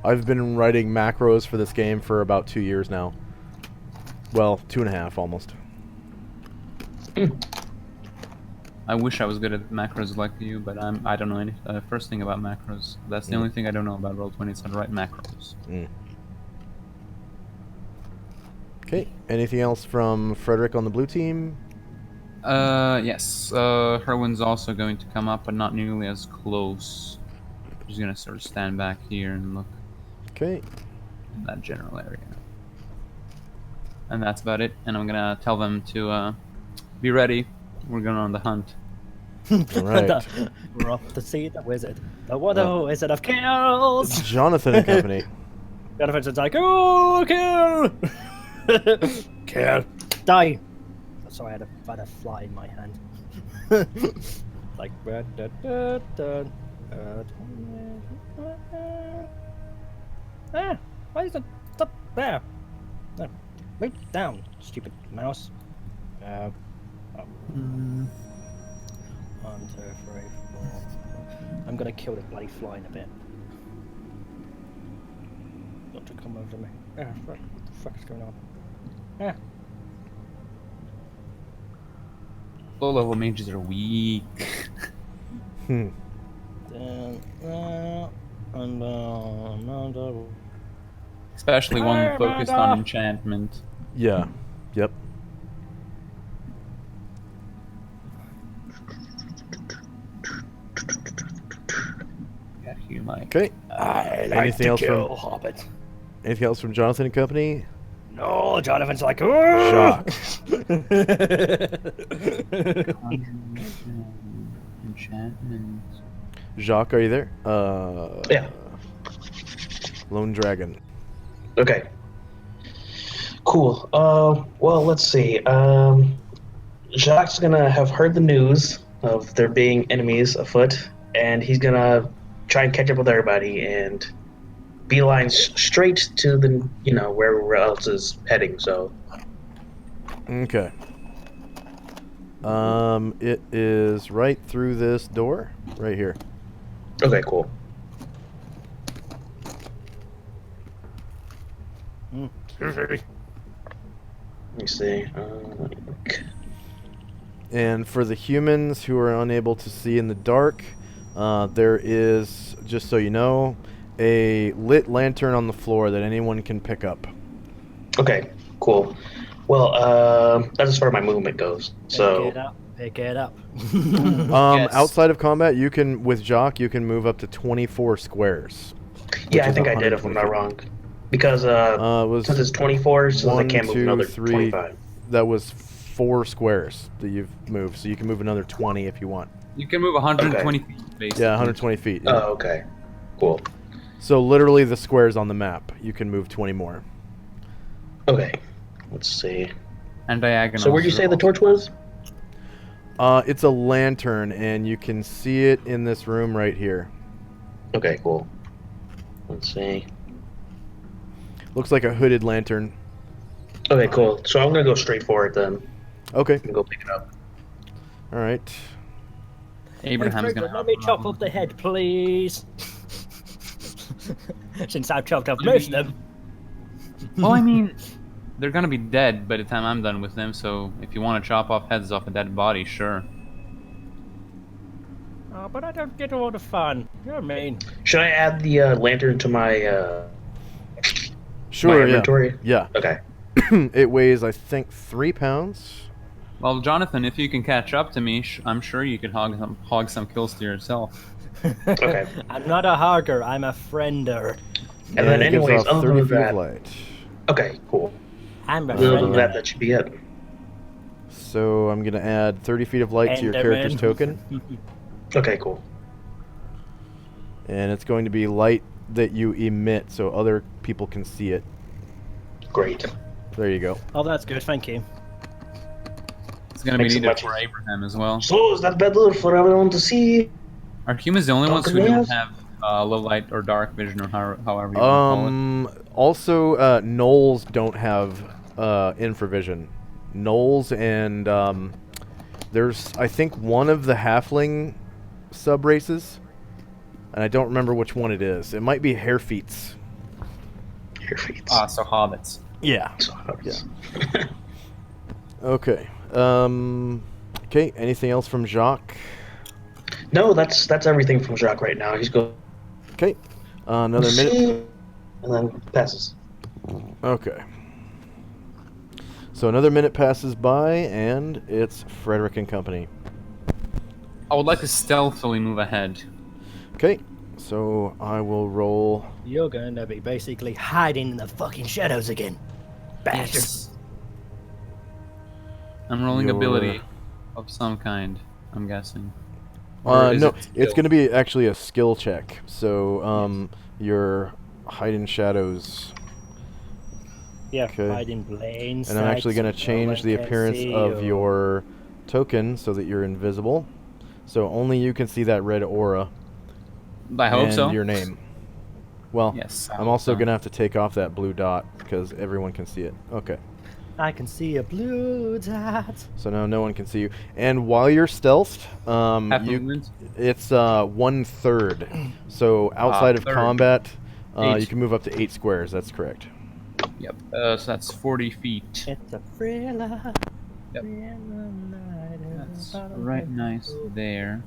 I've been writing macros for this game for about 2 years now. Well, 2.5 almost. I wish I was good at macros like you, but I don't know any first thing about macros. That's the only thing I don't know about Roll20 is how to write macros. Okay. Anything else from Frederick on the blue team? Yes. Herwin's also going to come up, but not nearly as close. He's gonna sort of stand back here and look Okay. in that general area. And that's about it. And I'm gonna tell them to be ready. We're going on the hunt. All right. We're off to see the wizard. The wizard of kills! Jonathan and company. Jonathan's like, oh, kill! Kill! Die! Sorry, I had a fly in my hand. Like, why is it up there? No, move down, stupid mouse. 1, 2, 3, 4. I'm gonna kill the bloody fly in a bit. Not to come over to me. What the fuck is going on? Low level mages are weak. Especially one focused on enchantment. Yeah. Yep. Yeah, you might. Okay. I like Anything to else kill from hobbits. anything else from Jonathan and company? No, Jonathan's like, Jacques. Enchantment. Jacques, are you there? Yeah. Lone Dragon. Okay. Cool. Well, let's see. Jacques' gonna have heard the news of there being enemies afoot, and he's gonna try and catch up with everybody and beeline straight to the, wherever else is heading. So. Okay. It is right through this door, right here. Okay. Cool. Let me see. And for the humans who are unable to see in the dark, there is, just so you know, a lit lantern on the floor that anyone can pick up. Okay. Cool. Well, that's as far as my movement goes. So. Pick it up. Yes. Outside of combat, you can, with Jock, you can move up to 24 squares. Yeah, I is think I did if I'm 120 not feet. wrong. Because was since it's 24, so I 1, can't move 2, another 3. 25. That was 4 squares that you've moved, so you can move another 20 if you want. You can move 120 feet, basically. Yeah, 120 feet. Yeah. Oh, okay. Cool. So literally the squares on the map, you can move 20 more. Okay. Let's see. And diagonal. So where'd you say the torch was? It's a lantern, and you can see it in this room right here. Okay, cool. Let's see. Looks like a hooded lantern. Okay, cool. So I'm gonna go straight for it then. Okay. And go pick it up. All right. Abraham's gonna. Let me chop off the head, please. Since I've chopped off most of them. Well, I mean, they're gonna be dead by the time I'm done with them. So if you want to chop off heads off a dead body, sure. Oh, but I don't get all the fun. You're mean. Should I add the lantern to my Sure. my inventory? Yeah. Okay. It weighs, I think, 3 pounds. Well, Jonathan, if you can catch up to me, I'm sure you could hog some kills to yourself. Okay. I'm not a hogger, I'm a friender. And then it gives anyways, off other 30 than feet that, of light. okay, cool. I'm a Other than friender. that should be it. So I'm gonna add 30 feet of light to your character's Enderman. token, Okay, cool. and it's going to be light that you emit so other people can see it. Great. There you go. Oh, that's good. Thank you. It's gonna be Makes it needed much for easier. Abraham as well. So is that better for everyone to see? Are humans the only ones who Talking don't yes? have low light or dark vision, or however you want to call it? Also, gnolls don't have infravision. Gnolls and there's, I think, one of the halfling sub-races, and I don't remember which one it is. It might be Hairfeets. Your feet. So hobbits. Yeah. Yeah. Okay. Okay, anything else from Jacques? No, that's everything from Jacques right now. He's going. Okay. Another minute. And then passes. Okay. So another minute passes by, and it's Frederick and company. I would like to stealthily move ahead. Okay. So I will roll. You're going to be basically hiding in the fucking shadows again. Bastard. Yes. I'm rolling Your- ability of some kind, I'm guessing. Or is No, it it's skill? going to be actually a skill check. So your hide in shadows. Yeah, Okay. hide in plain sight. And I'm actually going to so change no the one can appearance see of you. your token so that you're invisible. So only you can see that red aura. I hope and so. your name. Well, Yes. I I'm hope also so. going to have to take off that blue dot because everyone can see it. Okay. I can see a blue dot. So now no one can see you. And while you're stealthed, Half movement. it's 1/3. So outside of third. combat, you 8. can move up to 8 squares. That's correct. Yep. So that's 40 feet. It's a thriller. Yep. Thriller night in That's the bottom right of nice the there.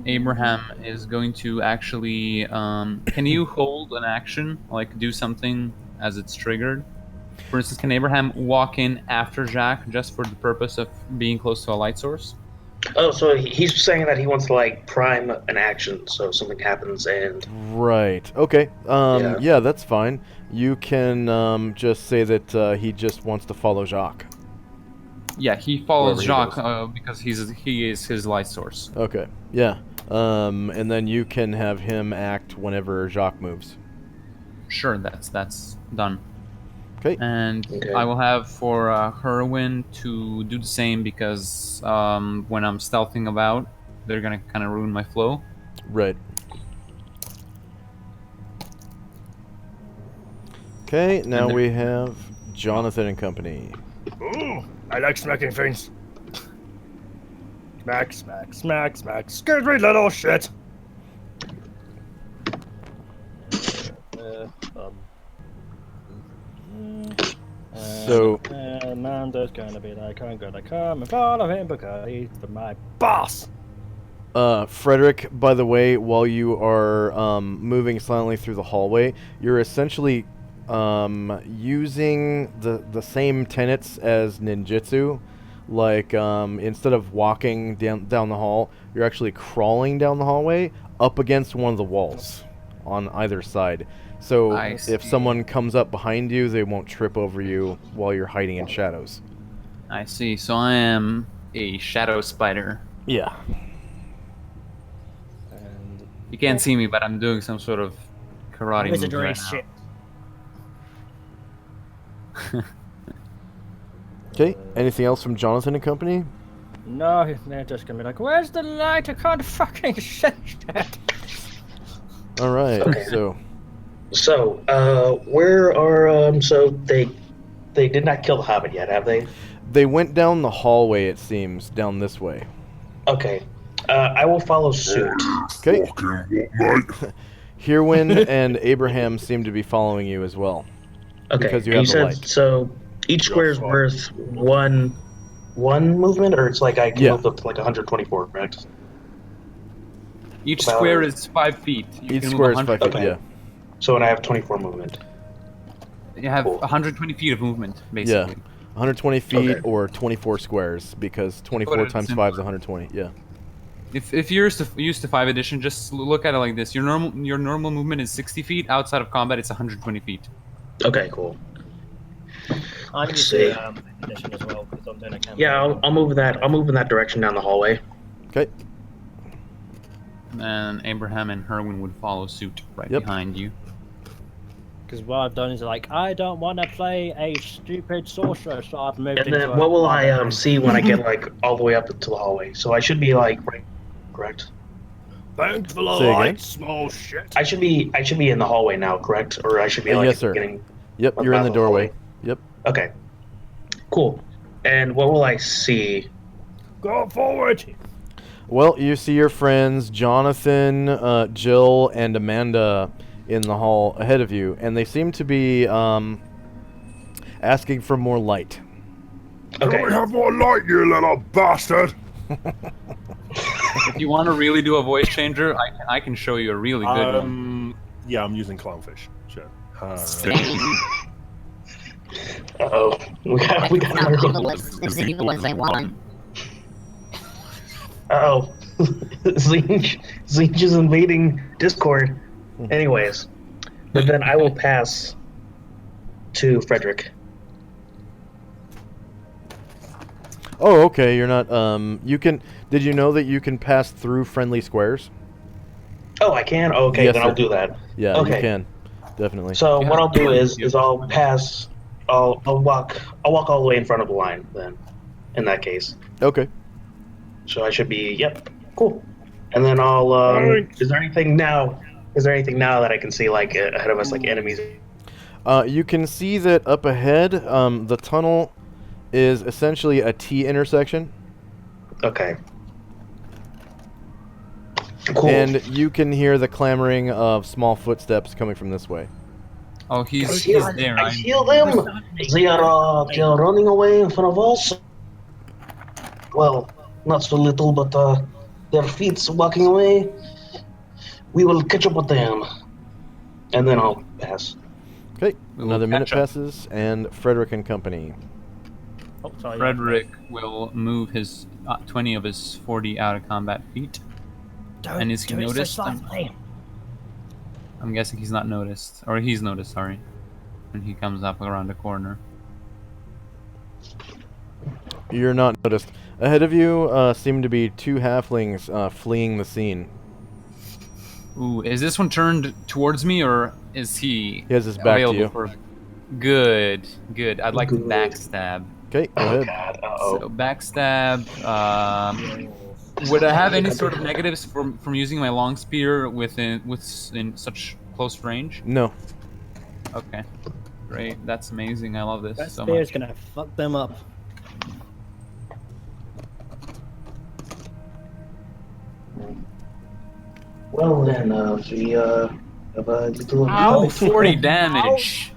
Abraham is going to actually. Can you hold an action, like do something as it's triggered? For instance, can Abraham walk in after Jacques just for the purpose of being close to a light source? Oh, so he's saying that he wants to like prime an action, so something happens and Right. Okay. Yeah. Yeah, that's fine. You can just say that he just wants to follow Jacques. Yeah, he follows Wherever he Jacques because he is his light source. Okay. Yeah. And then you can have him act whenever Jacques moves. Sure, that's done. Okay. And Okay. I will have for Herwin to do the same because when I'm stealthing about, they're gonna kind of ruin my flow. Right. Okay, now there- we have Jonathan and company. Ooh, I like smacking things. Smack, smack, smack, smack. Excuse me, little shit. So- Amanda's gonna be like, I'm gonna come and follow him because he's my boss. Frederick, by the way, while you are moving silently through the hallway, you're essentially using the same tenets as ninjutsu. Like, instead of walking down the hall, you're actually crawling down the hallway up against one of the walls on either side. So I if see. someone comes up behind you, they won't trip over you while you're hiding in shadows. I see. So I am a shadow spider. Yeah. And You can't see me, but I'm doing some sort of karate move wizardry right shit. now. Okay. Anything else from Jonathan and company? No, they're just gonna be like, where's the light? I can't fucking see shit. All right. Okay. So where are so they did not kill the Hobbit yet, have they? they went down the hallway. It seems down this way. Okay. I will follow suit. Okay. Hirwin and Abraham seem to be following you as well. Okay. Because you and have the said light. so each square is worth one movement, or it's like I can Yeah. move up to like 124, correct? Each Well, square is 5 feet. You Each can move square is 100 5 feet. Okay. Yeah. So and I have 24 movement. You have Cool. 120 feet of movement, basically. 120 feet Okay. or 24 squares because 24 Put it times simpler. 5 is 120. Yeah. If you're used to 5 edition, just look at it like this: your normal movement is 60 feet. Outside of combat, it's 120 feet. Okay, cool. I'm Let's used see. to edition as well because I'm doing a campaign. Yeah, I'll move in that direction down the hallway. Okay. And Abraham and Herwin would follow suit right Yep. behind you. Because what I've done is like, I don't want to play a stupid sorcerer, so I've moved And into then a what will I barbarian. see when I get like all the way up into the hallway? So I should be like right, correct? Thanks for the Say again? light, small shit. I should be in the hallway now, correct? Or I should be like yes, at the sir. beginning. Yep, of you're in the hallway. doorway. Yep. Okay. Cool. And what will I see? Go forward. Well, you see your friends Jonathan, Jill, and Amanda in the hall ahead of you, and they seem to be asking for more light. Okay. Can we have more light, you little bastard? If you want to really do a voice changer, I can show you a really good one. Yeah, I'm using clownfish. Sure. Uh-oh. We got Uh-oh. Zinch is invading Discord. Anyways. But then I will pass to Frederick. Oh, okay. You're not. You can. Did you know that you can pass through friendly squares? Oh, I can? Okay, Yes, then sir. I'll do that. Yeah, Okay. you can. Definitely. So Yeah. what I'll do is I'll pass. I'll walk all the way in front of the line then. In that case, Okay. so I should be. Yep. Cool. And then I'll. Thanks. Is there anything now? Is there anything now that I can see like ahead of us, like enemies? You can see that up ahead, the tunnel is essentially a T intersection, Okay. Cool. and you can hear the clamoring of small footsteps coming from this way. Oh, I he's see, there. I see them. They are running away in front of us. Well, not so little, but their feet's walking away. We will catch up with them, and then I'll pass. Okay. We will Another minute catch up. passes, and Frederick and company. Oh, sorry. Frederick will move his 20 of his 40 out of combat feet. Don't And is he do it so noticed? softly. I'm guessing he's not noticed. Or he's noticed, sorry. When he comes up around the corner. You're not noticed. Ahead of you seem to be two halflings fleeing the scene. Ooh, is this one turned towards me, or is he He has his back to available you. for... Good, good. I'd like to Good. backstab. Okay, go Oh ahead. God. Uh-oh. So backstab. Would I have any sort of negatives from using my long spear in such close range? No. Okay, great. That's amazing. I love this That so spear's much. gonna fuck them up. Well then, we have a little. Oh, 40 damage.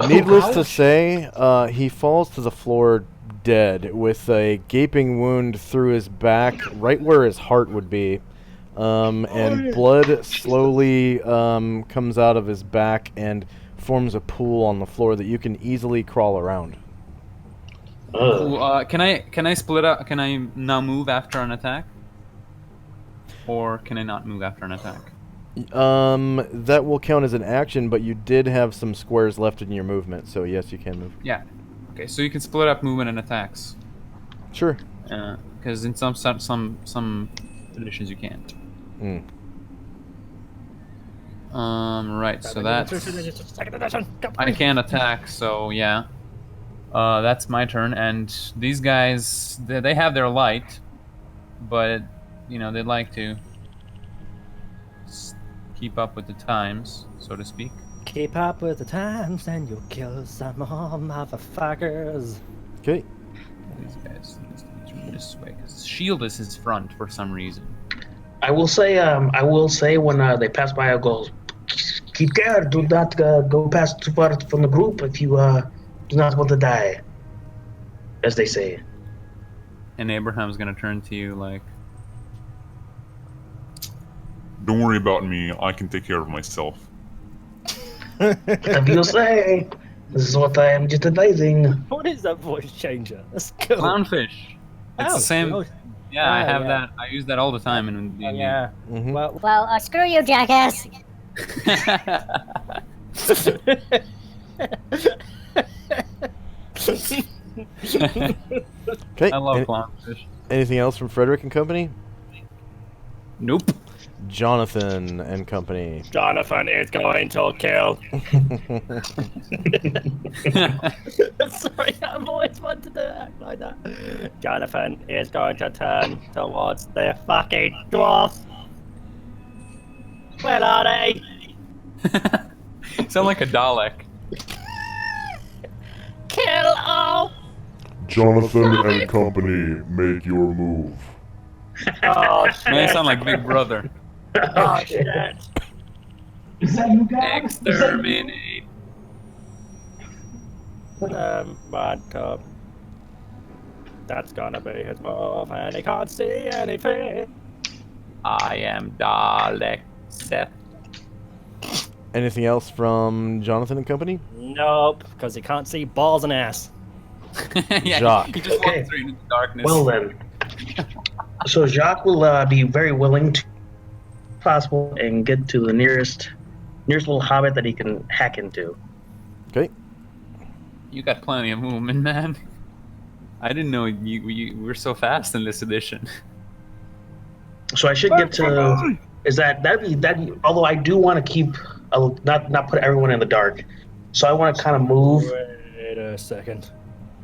Needless to ouch. say, he falls to the floor dead with a gaping wound through his back, right where his heart would be. And blood slowly comes out of his back and forms a pool on the floor that you can easily crawl around. Ooh, can I split up? Can I now move after an attack? Or can I not move after an attack? That will count as an action, but you did have some squares left in your movement, so yes, you can move. Yeah. Okay, so you can split up movement and attacks. Sure. Because in some editions you can't. Mm. Right. So that's I can't attack. So yeah. That's my turn, and these guys they have their light, but you know they'd like to keep up with the times, so to speak. Keep up with the times and you'll kill some more motherfuckers. Okay. These guys need to turn this way because shield is his front for some reason. I will say when they pass by, I'll go. Keep care. Do not go past too far from the group if you do not want to die, as they say. And Abraham's gonna turn to you like, Don't worry about me. I can take care of myself. Whatever you say. This is what I am just advising. What is that voice changer? That's cool. clownfish. It's Oh, the same. oh, Yeah, I Ah, have yeah. that. I use that all the time in oh, yeah. Mhm. Well, Well, screw you, jackass. Okay. I love clownfish. Anything else from Frederick and company? Nope. Jonathan and company. Jonathan is going to kill. Sorry, I've always wanted to act like that. Jonathan is going to turn towards the fucking dwarf. Where are they? Sound like a Dalek. Kill all. Jonathan and company, make your move. Oh Man, shit! sound like Big Brother. Oh shit! Is that you guys? Exterminate. But that's gonna be his move, and he can't see anything. I am Dalek Seth. Anything else from Jonathan and company? Nope, because he can't see balls and ass. Yeah, Jacques. he just Okay. walked straight into the darkness. Well then. So Jacques will be very willing to, if possible, and get to the nearest little hobbit that he can hack into. Okay. You got plenty of movement, man. I didn't know you were so fast in this edition. So I should get to. Is that'd be? Although I do want to keep, not put everyone in the dark. So I want to kind of move. Wait a second.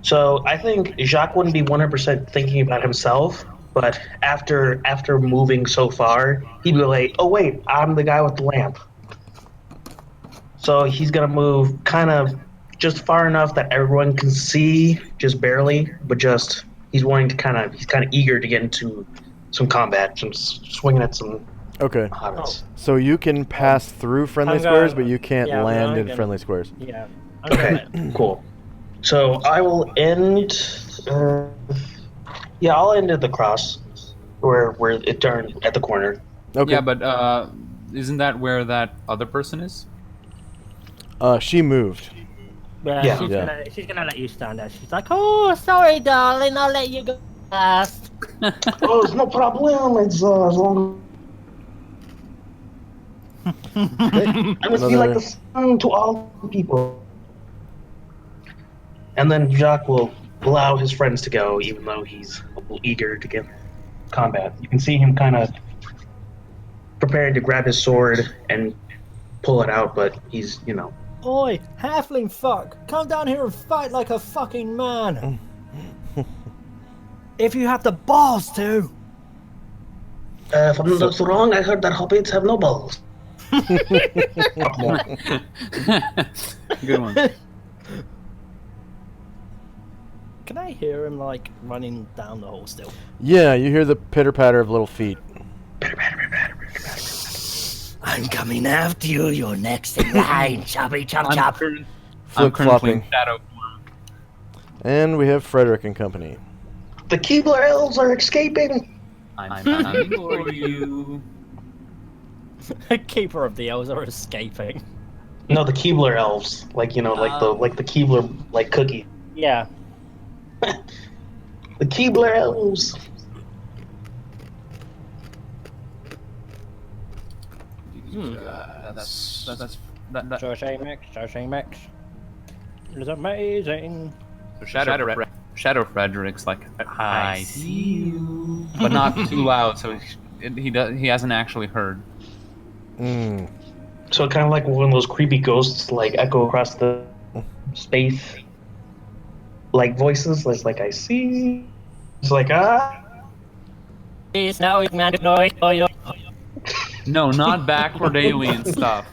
So I think Jacques wouldn't be 100% thinking about himself, but after moving so far, he'd be like, "Oh wait, I'm the guy with the lamp." So he's gonna move kind of just far enough that everyone can see, just barely, but just he's kind of eager to get into some combat, some swinging at some Okay. hobbits. So you can pass through friendly I'm squares, gonna- but you can't yeah, land I'm in gonna- friendly squares. Yeah. I'm Okay, cool. So I will end. I'll end at the cross, where it turned at the corner. Okay. Yeah, but isn't that where that other person is? She moved. Yeah, Yeah. she's gonna let you stand there. She's like, "Oh, sorry, darling, I'll let you go first." Oh, it's no problem. It's as long. I must be like the sun to all people. And then Jacques will allow his friends to go, even though he's a little eager to get combat. You can see him kind of preparing to grab his sword and pull it out, but he's, Oi, halfling fuck, come down here and fight like a fucking man. If you have the balls to. If I'm not wrong, I heard that hobbits have no balls. Good one. Can I hear him like running down the hall still? Yeah, you hear the pitter patter of little feet. I'm coming after you. You're next in line. Choppy chop chop. Flip I'm currently flopping. in shadow form. And we have Frederick and company. The Keebler elves are escaping. I'm coming for you. Keeper of the elves are escaping. No, the Keebler elves, like the Keebler cookie. Yeah. The Keebler elves. That. Shawshank Mix. It is amazing. So Shadow Frederick's like, I see you, but not too loud, so he hasn't actually heard. Mm. So kind of like one of those creepy ghosts, like echo across the space, like voices, like I see. It's like Please now, man, no. No, not backward alien stuff.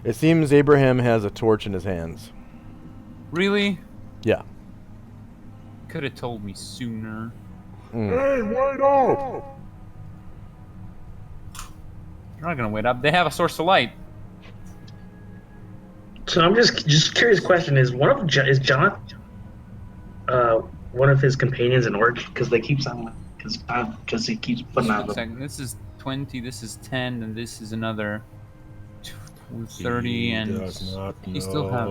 It seems Abraham has a torch in his hands. Really? Yeah. Could have told me sooner. Mm. Hey, wait up! They're not gonna wait up. They have a source of light. So I'm just curious. Question is is John, one of his companions an orc? Because they keep sounding because he keeps putting out. This is 20. This is 10, and this is another 30, and he still have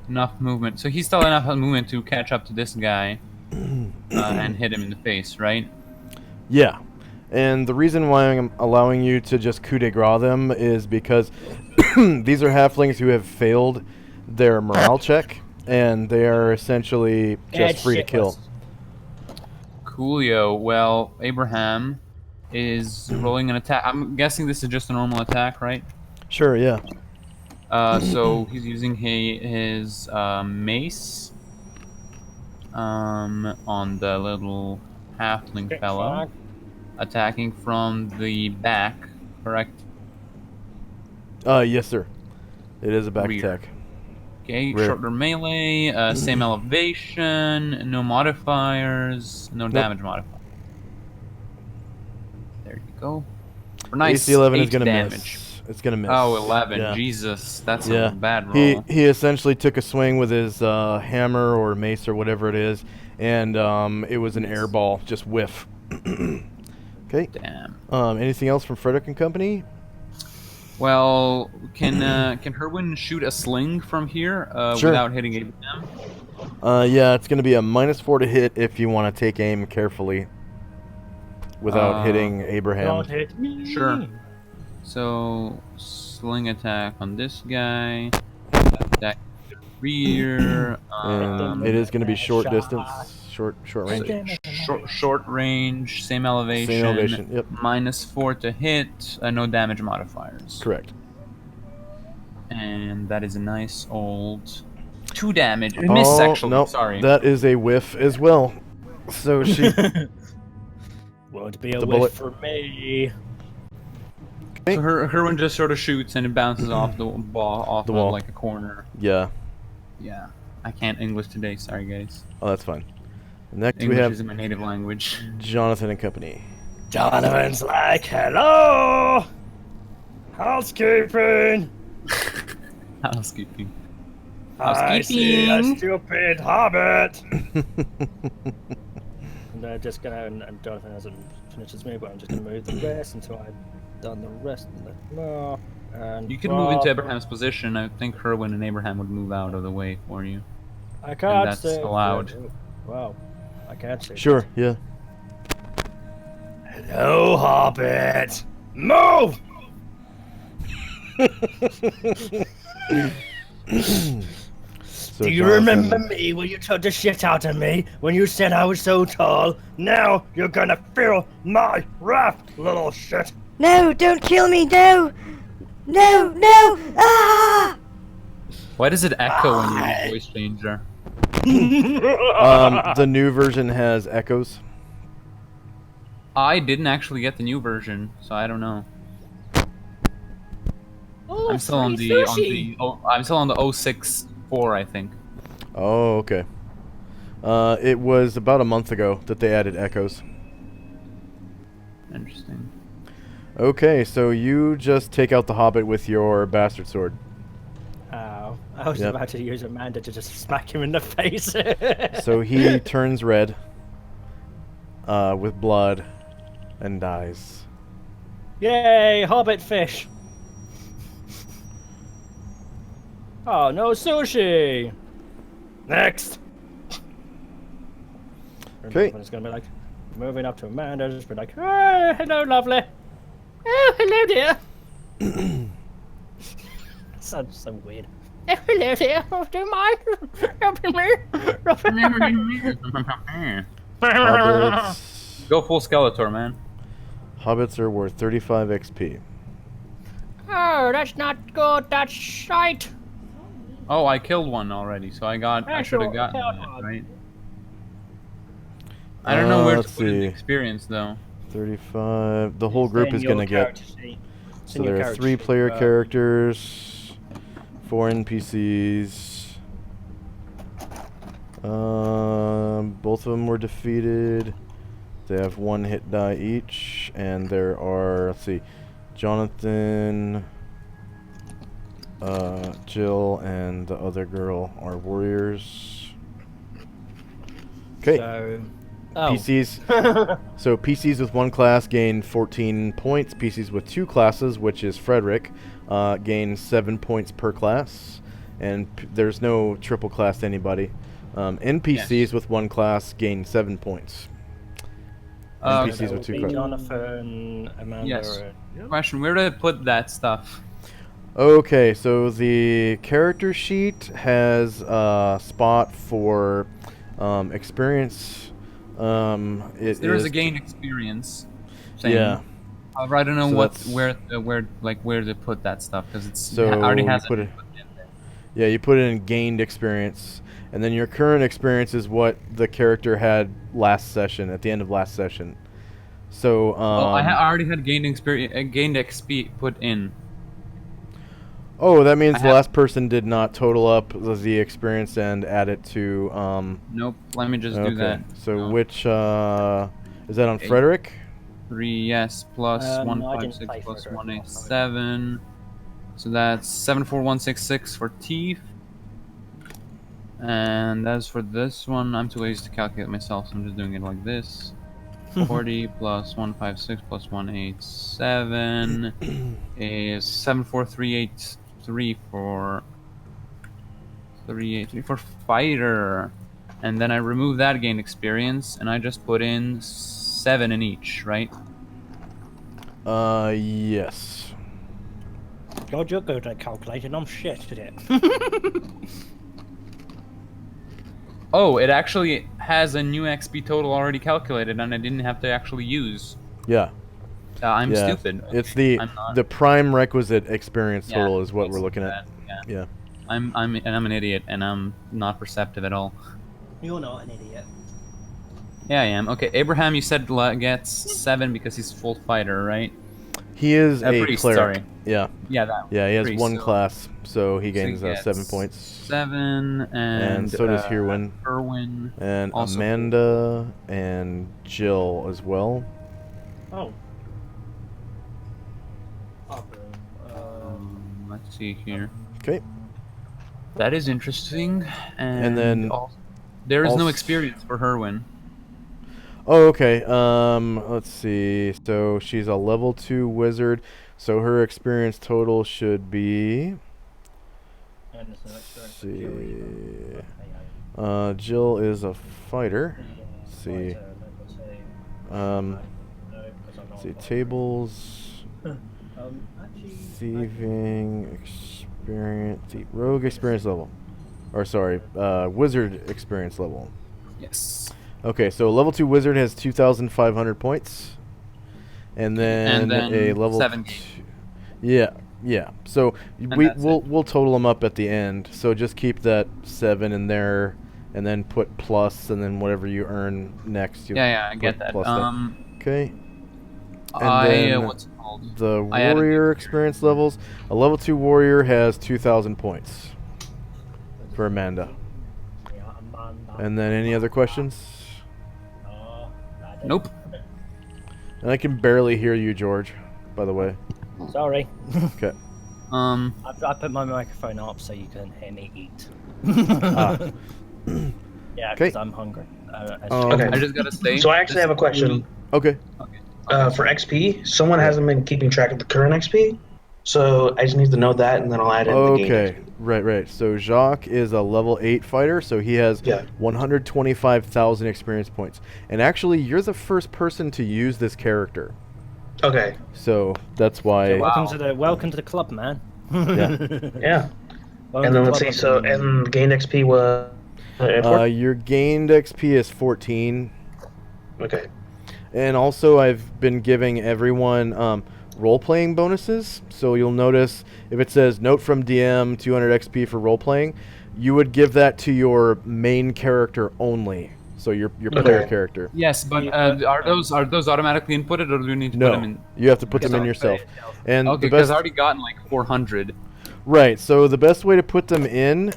enough movement. So he still have enough movement to catch up to this guy and hit him in the face, right? Yeah. And the reason why I'm allowing you to just coup de grace them is because these are halflings who have failed their morale check, and they are essentially just free to kill. Coolio. Well, Abraham is rolling an attack. I'm guessing this is just a normal attack, right? Sure, yeah. So he's using his mace on the little halfling fellow, attacking from the back, correct? Yes, sir. It is a back Rear. attack. Okay, Rear. shorter melee, same elevation, no modifiers, no damage modifier. There you go. Nice. AC 11 is 8 gonna damage. miss. It's gonna miss. Oh, 11. Yeah. Jesus, that's Yeah. a bad roll. He essentially took a swing with his hammer or mace or whatever it is, and it was an air ball, just whiff. Okay. Damn. Anything else from Frederick and Company? Well, can Herwin shoot a sling from here Sure. without hitting Abraham? Yeah, it's gonna be a -4 to hit if you want to take aim carefully, without hitting Abraham. Don't hit me. Sure. So, sling attack on this guy. Attack rear. And it is gonna be short distance, short range. Short range, same elevation. Same elevation. Yep. -4 to hit. No damage modifiers. Correct. And that is a nice old 2 damage. Miss, Oh, actually. no, Sorry. that is a whiff as well. So she. Won't be a The whiff bullet. for me. So Herwin just sort of shoots and it bounces off the wall, The wall. like a corner. Yeah. Yeah. I can't English today. Sorry, guys. Oh, that's fine. Next English we have isn't my native language. Jonathan and Company. Donovan's like, hello! Housekeeping! Housekeeping. I see a Housekeeping. stupid hobbit! And I'm just gonna, and Jonathan hasn't finished his move, but I'm just gonna move the rest until I've done the rest of the no. And You can move into Abraham's position. I think Herwin and Abraham would move out of the way for you. I can't that's see. allowed. Wow. I can't see. Sure, yeah. Hello, hobbit! Move! So Do you Jonathan- remember me when you took the shit out of me when you said I was so tall? Now you're gonna feel my wrath, little shit. No, don't kill me, no! No, no! Ah! Why does it echo when you use voice changer? The new version has echoes. I didn't actually get the new version, so I don't know. Oh, I'm still on I'm still on the 064, I think. Oh, okay. It was about a month ago that they added echoes. Interesting. Okay, so you just take out the Hobbit with your bastard sword. Ow. I was Yep. about to use Amanda to just smack him in the face. So he turns red with blood and dies. Yay, hobbit fish. Oh, no sushi. Next. Okay. It's gonna be like moving up to Amanda, just be like, oh, hello, lovely. Oh, hello, dear. Sounds so weird. Oh, hello, dear. Oh, do you mind helping me? Hobbits, Go full Skeletor, man. Hobbits are worth 35 XP. Oh, that's not good. That's shite. Oh, I killed one already, so I should have gotten that, right? I don't know where to let's put in the see. experience, though. 35. The whole group is going to get... So there are 3 player characters, 4 NPCs. Both of them were defeated. They have 1 hit die each, and there are, let's see, Jonathan, Jill, and the other girl are warriors. Okay. So, PCs. So PCs with 1 class gain 14 points. PCs with 2 classes, which is Frederick, gain 7 points per class. And there's no triple class to anybody. NPCs with 1 class gain 7 points. NPCs with 2 classes. Jonathan, Amanda. Yes. Question: where do I put that stuff? Okay, so the character sheet has a spot for experience It There is is a gained experience thing. Yeah. I don't know So what that's- where to put that stuff because So already you has put it it. put in there. Yeah, you put it in gained experience, and then your current experience is what the character had last session, at the end of last session. So, Well, I already had gained experience, gained XP put in. oh, that means I the have- last person did not total up the experience and add it to, Nope. Let me just okay. do that. So No. which, is that on Okay. Frederick? 3, yes, plus No, I didn't 156 play plus Frederick last night. 187. So that's 74166 for teeth. And as for this one, I'm too lazy to calculate myself, so I'm just doing it like this. 40 plus 156 plus 187 is 74383 for 383 for fighter. And then I remove that gain experience, and I just put in 7 in each, right? Yes. God, you're good at calculating. I'm shit at it. Oh, it actually has a new XP total already calculated, and I didn't have to actually use. Yeah. I'm Yeah. stupid. It's Okay, the I'm not. the prime requisite experience Yeah, total is what we're looking that, at. Yeah. Yeah. I'm an idiot, and I'm not perceptive at all. You're not an idiot. Yeah, I am. Okay, Abraham, you said gets 7 because he's full fighter, right? He is a priest, cleric. sorry. Yeah. Yeah, that. Yeah, he has priest, one so- class, so he so gains 7 gets points. 7, and so does Hirwin. Irwin. And also Amanda and Jill as well. Oh. Let's see here. Okay. That is interesting. And then there is no also- experience for Herwin. Oh, okay. Let's see. So she's a level 2 wizard, so her experience total should be. Let's see. Jill is a fighter. Let's see. Let's see. Tables. Thieving experience. Rogue experience level. Or sorry, wizard experience level. Yes. Okay, so a level 2 wizard has 2,500 points. And then a level 7 2. Yeah, yeah. So we'll total them up at the end. So just keep that 7 in there, and then put plus, and then whatever you earn next. Yeah, I get that. Okay. And I then what's it called? the I added warrior experience levels. A level 2 warrior has 2,000 points for Amanda. And then any other questions? Nope. And I can barely hear you, George, by the way. Sorry. Okay. I put my microphone up so you can hear me eat. Yeah, because I'm hungry. Okay. I just gotta say. So I actually have a question. Okay. For XP, someone hasn't been keeping track of the current XP, so I just need to know that, and then I'll add in the game. Okay. Right. So Jacques is a level 8 fighter, so he has 125,000 experience points. And actually, you're the first person to use this character. Okay. So that's why. So welcome to the club, man. Yeah. And then let's see. So and gained XP was. Your gained XP is 14. Okay. And also, I've been giving everyone role-playing bonuses. So you'll notice if it says note from DM 200 XP for role-playing, you would give that to your main character only. So your player character. Yes, but are those automatically inputted, or do we need to put them in? No, you have to put them in yourself. And Okay, the because best, I already gotten like 400. right. So the best way to put them in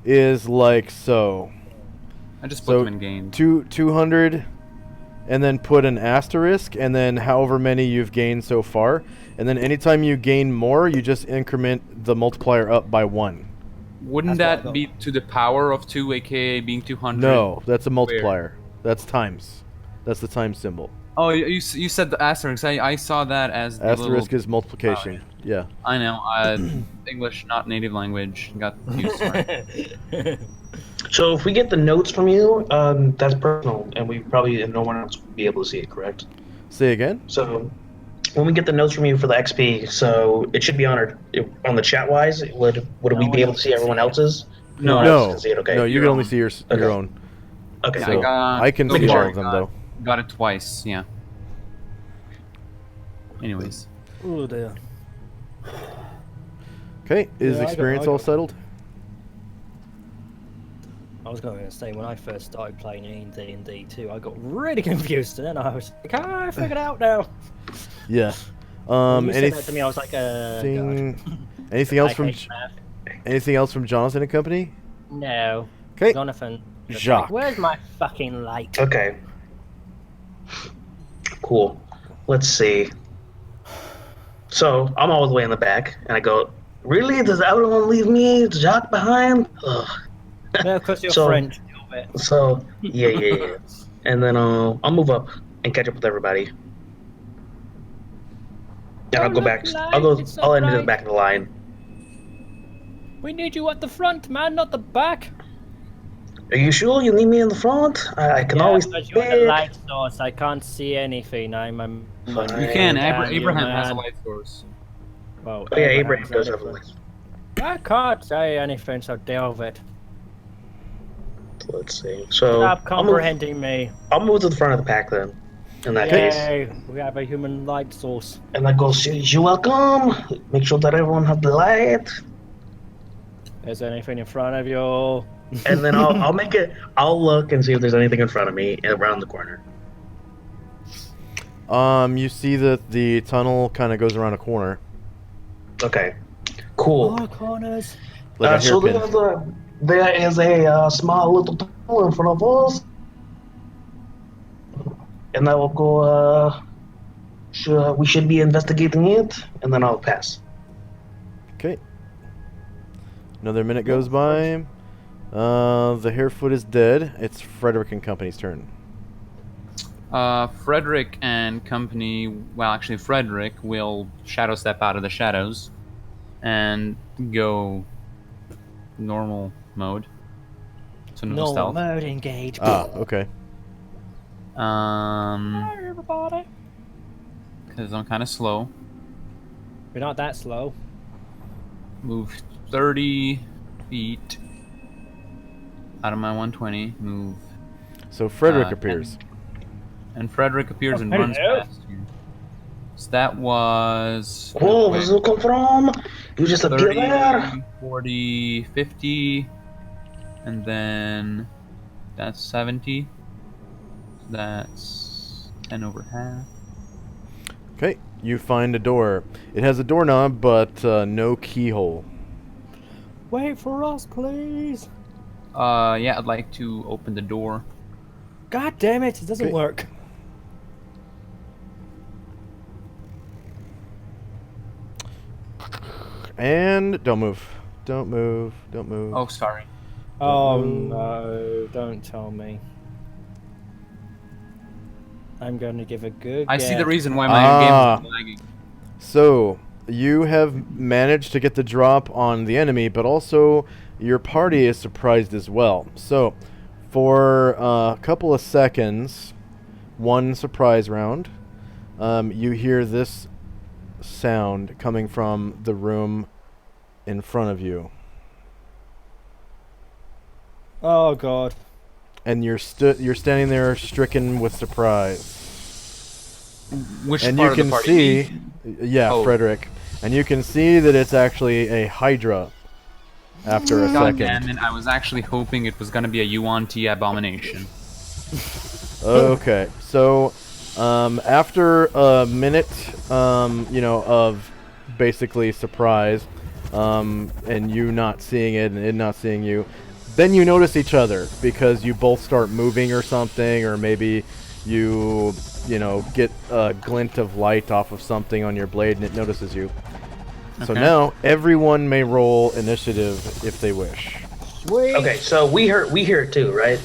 is like so. I just put them in game. 200, and then put an asterisk, and then however many you've gained so far, and then anytime you gain more, you just increment the multiplier up by 1. Wouldn't that be to the power of 2, aka being 200? No, that's a multiplier. That's times. That's the times symbol. Oh, you said the asterisk. I saw that as the Asterisk little... is multiplication. Yeah. I know. English, not native language. Got confused. Sorry. So if we get the notes from you, that's personal, and we probably no one else will be able to see it, correct? Say again? So when we get the notes from you for the XP, so it should be on the chat wise. Would we be able to see everyone else's? No. one else can see it, okay. No, you can only see your own. Okay, So cool. I can so see far all of them, though. Got it twice, yeah. Anyways. Oh dear. Okay, is Yeah, I experience got- all settled? I was going to say, when I first started playing AD&D2, I got really confused, and then I was like, I figured it out now. Yeah. When you said that to me, I was like, God. Anything else I from hate math. anything else from Jonathan and company? No. Okay. Jonathan. was Jacques. Like, where's my fucking light? Okay. Cool. Let's see. So I'm all the way in the back, and I go, "Really? Does everyone leave me, Jacques, behind?" Ugh. No, because you're So- French. So yeah. And then I'll move up and catch up with everybody. And I'll go back. I'll end to the back of the line. We need you at the front, man, not the back. Are you sure you need me in the front? I can always because you're the pick. light source. I can't see anything. I'm a Fine. You can. Can you, Abraham has a man? light source. Well, Oh, yeah, Abraham Abraham's does have a elephant. light. I can't say anything, so deal with it. Let's see. So Stop comprehending me. I'll move to the front of the pack then. In that case. Yay, we have a human light source. And I go, "You're welcome. Make sure that everyone have the light." Is there anything in front of you? And then I'll make it. I'll look and see if there's anything in front of me around the corner. You see that the tunnel kind of goes around a corner. Okay. Cool. Oh, corners. Like a So hairpin. there is a small little tunnel in front of us, and I will go. Sure, we should be investigating it, and then I'll pass. Okay. Another minute goes by. The Harefoot is dead. It's Frederick and company's turn. Frederick and company, well, actually, Frederick will shadow step out of the shadows and go normal mode. So no Normal stealth. mode engage. Ah, okay. Hi, everybody. Because I'm kind of slow. We're not that slow. Move 30 feet out of my 120. Move. So Frederick 10. appears. And Frederick appears and hello. runs past you. So that was... Whoa, where's it come from? You just appear 30, there. 40, 50, and then that's 70. That's 10 over half. Okay, you find a door. It has a doorknob, but no keyhole. Wait for us, please. Yeah, I'd like to open the door. God damn it, it doesn't Okay. work. And don't move. Don't move. Don't move. Oh, sorry. Oh no, don't tell me. I'm going to give a good I see the guess. reason why my game is lagging. So, you have managed to get the drop on the enemy, but also your party is surprised as well. So, for a couple of seconds, one surprise round, you hear this sound coming from the room in front of you. Oh god. And you're standing there stricken with surprise. Which And part you of can the party? see, Me? yeah, Oh. Frederick, and you can see that it's actually a Hydra after a God second. damn it, I was actually hoping it was gonna be a Yuan-Ti abomination. Okay, so after a minute, of basically surprise, and you not seeing it and it not seeing you, then you notice each other because you both start moving or something, or maybe you get a glint of light off of something on your blade and it notices you. So Okay. now everyone may roll initiative if they wish. Sweet. Okay, so we hear it too, right?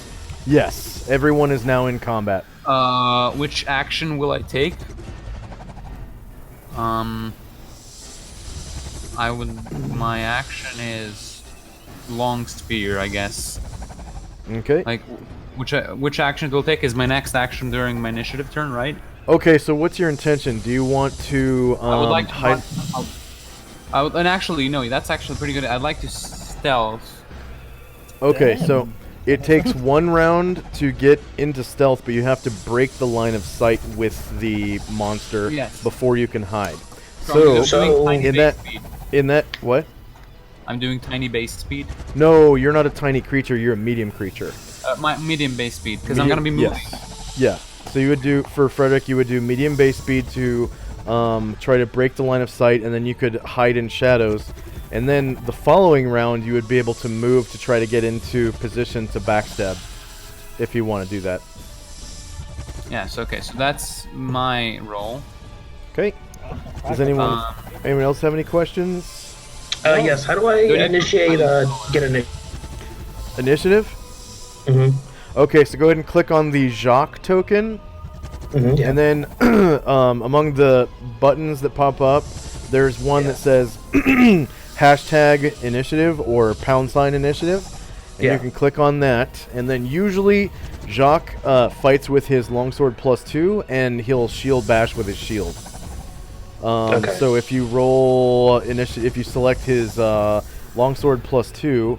Yes, everyone is now in combat. Which action will I take? My action is long spear, I guess. Okay. Like, which action it will take is my next action during my initiative turn, right? Okay, so what's your intention? Do you want to I would like to hide? and actually, no, that's actually pretty good. I'd like to stealth. Okay, so It takes 1 round to get into stealth, but you have to break the line of sight with the monster before you can hide. So, in that what? I'm doing tiny base speed. No, you're not a tiny creature. You're a medium creature. My medium base speed, because I'm gonna be moving. Yes. Yeah. So you would do for Frederick. You would do medium base speed to try to break the line of sight, and then you could hide in shadows. And then the following round, you would be able to move to try to get into position to backstab, if you want to do that. Yes. Okay. So that's my roll. Okay. Does anyone else have any questions? Yes. How do I initiate? Get an initiative? Mm-hmm. Okay, so go ahead and click on the Jacques token, and then among the buttons that pop up, there's one that says hashtag initiative or # initiative, and you can click on that, and then usually Jacques fights with his longsword +2, and he'll shield bash with his shield. So if you roll if you select his longsword +2,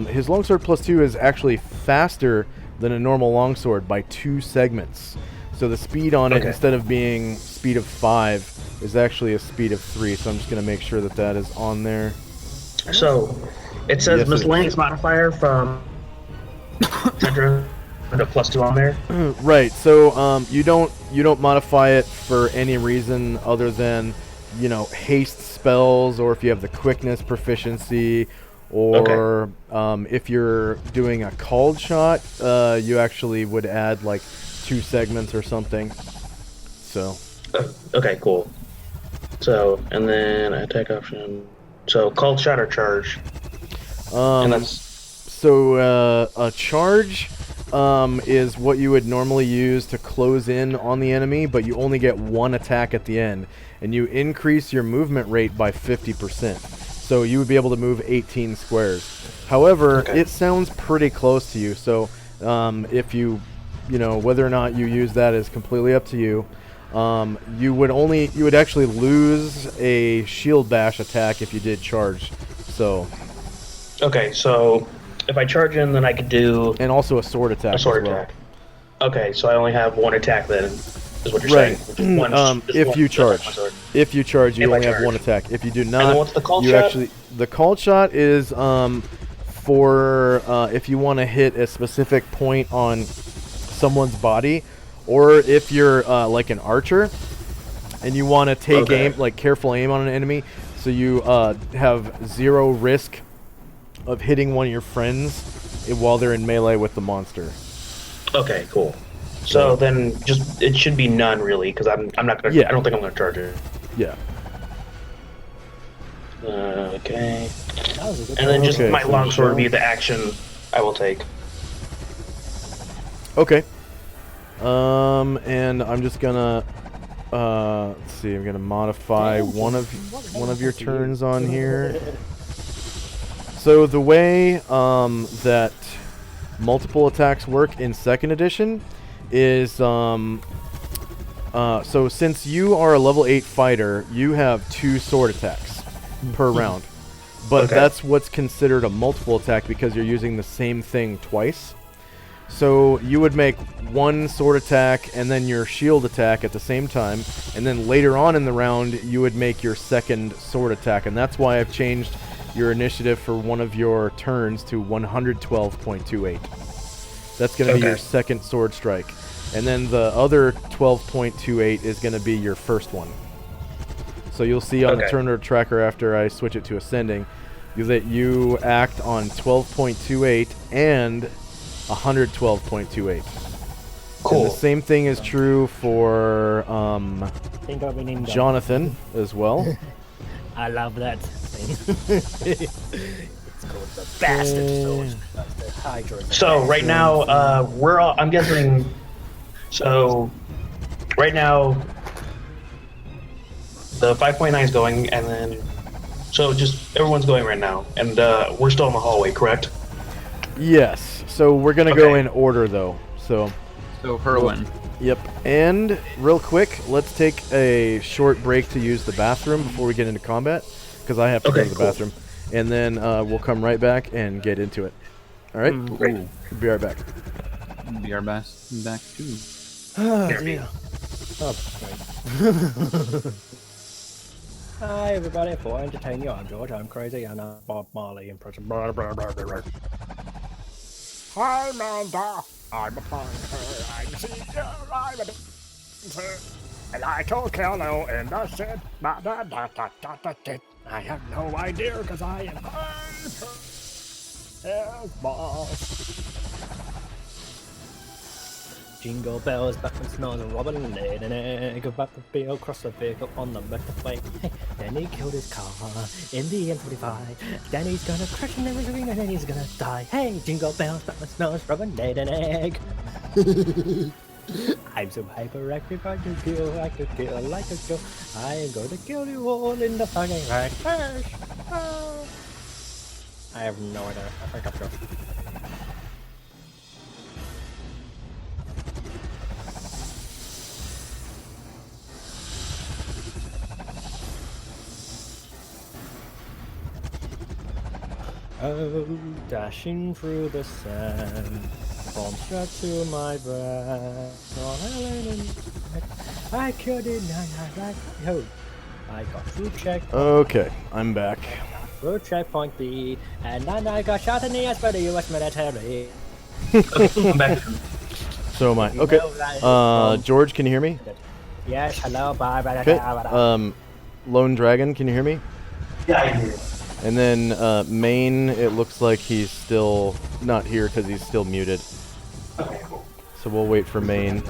his longsword +2 is actually faster than a normal longsword by 2 segments. So the speed on it, instead of being speed of 5, is actually a speed of 3. So I'm just going to make sure that that is on there. So it says miscellaneous modifier from center with a +2 on there. Right. So you don't modify it for any reason other than, you know, haste spells, or if you have the quickness proficiency, or if you're doing a called shot, you actually would add like 2 segments or something. So. Okay, cool. So, and then attack option. So called shot or charge. And that's so a charge is what you would normally use to close in on the enemy, but you only get 1 attack at the end, and you increase your movement rate by 50%. So you would be able to move 18 squares. However, it sounds pretty close to you. So if you know, whether or not you use that is completely up to you. You would actually lose a shield bash attack if you did charge. So. Okay, so if I charge in, then I could do. And also a sword attack. A sword attack. Okay, so I only have 1 attack then. Is what you're saying. If you charge, you only have 1 attack. If you do not, and then what's the called shot? The called shot is for if you want to hit a specific point on someone's body, or if you're like an archer and you want to take aim, like careful aim on an enemy, so you have 0 risk of hitting one of your friends while they're in melee with the monster. Okay, cool. So then, just it should be none really, because I'm not gonna. I don't think I'm gonna charge it. Yeah. Okay. And then just my longsword would be the action I will take. Okay. And I'm just gonna let's see. I'm gonna modify one of your turns on here. So the way that multiple attacks work in 2nd edition is so since you are a level 8 fighter, you have 2 sword attacks per round. But that's what's considered a multiple attack because you're using the same thing twice. So you would make 1 sword attack and then your shield attack at the same time, and then later on in the round you would make your 2nd sword attack, and that's why I've changed your initiative for one of your turns to 112.28. That's going to be your 2nd sword strike. And then the other 12.28 is going to be your first one. So you'll see on the turn tracker after I switch it to ascending that you act on 12.28 and 112.28. Cool. And the same thing is true for Jonathan as well. I love that thing. It's called the Bastard Sword. That's the Hydra. So right now, I'm guessing. So right now, the 5.9 is going, and then so just everyone's going right now, and we're still in the hallway, correct? Yes. So we're gonna go in order though. So Herwin. Yep. And real quick, let's take a short break to use the bathroom before we get into combat, because I have to go to the bathroom, and then we'll come right back and get into it. All right. Ooh. Be right back. Be our best back too. Oh dear. Oh, great. Hi everybody, for entertain you, I'm George, I'm crazy, and I'm Bob Marley impression. Hi Amanda, I'm a punker, I'm a senior, I'm a dancer, and I told Kello in the shit, I have no idea because I am his boss. Jingle bells, Batman smells and Robin laid an egg about the bill, cross the vehicle on the motorway. Then he killed his car in the M25. Then he's gonna crash in the ring and then he's gonna die. Hey, jingle bells, Batman smells, Robin laid an egg. I'm so hyperactive, I could kill like a kill. I am going to kill you all in the fucking right. I have no idea. I think I've got. Oh, dashing through the sand, bomb strapped to my breast. I killed it, I got through checkpoint. Okay, I'm back. Through checkpoint B, and then I got shot in the ass by the U.S. military. I'm back. So am I. Okay. George, can you hear me? Yes, hello, bye, bye, Okay. bye. Lone Dragon, can you hear me? Yeah, I hear you. And then Main, it looks like he's still not here because he's still muted. Okay, cool. So we'll wait for Main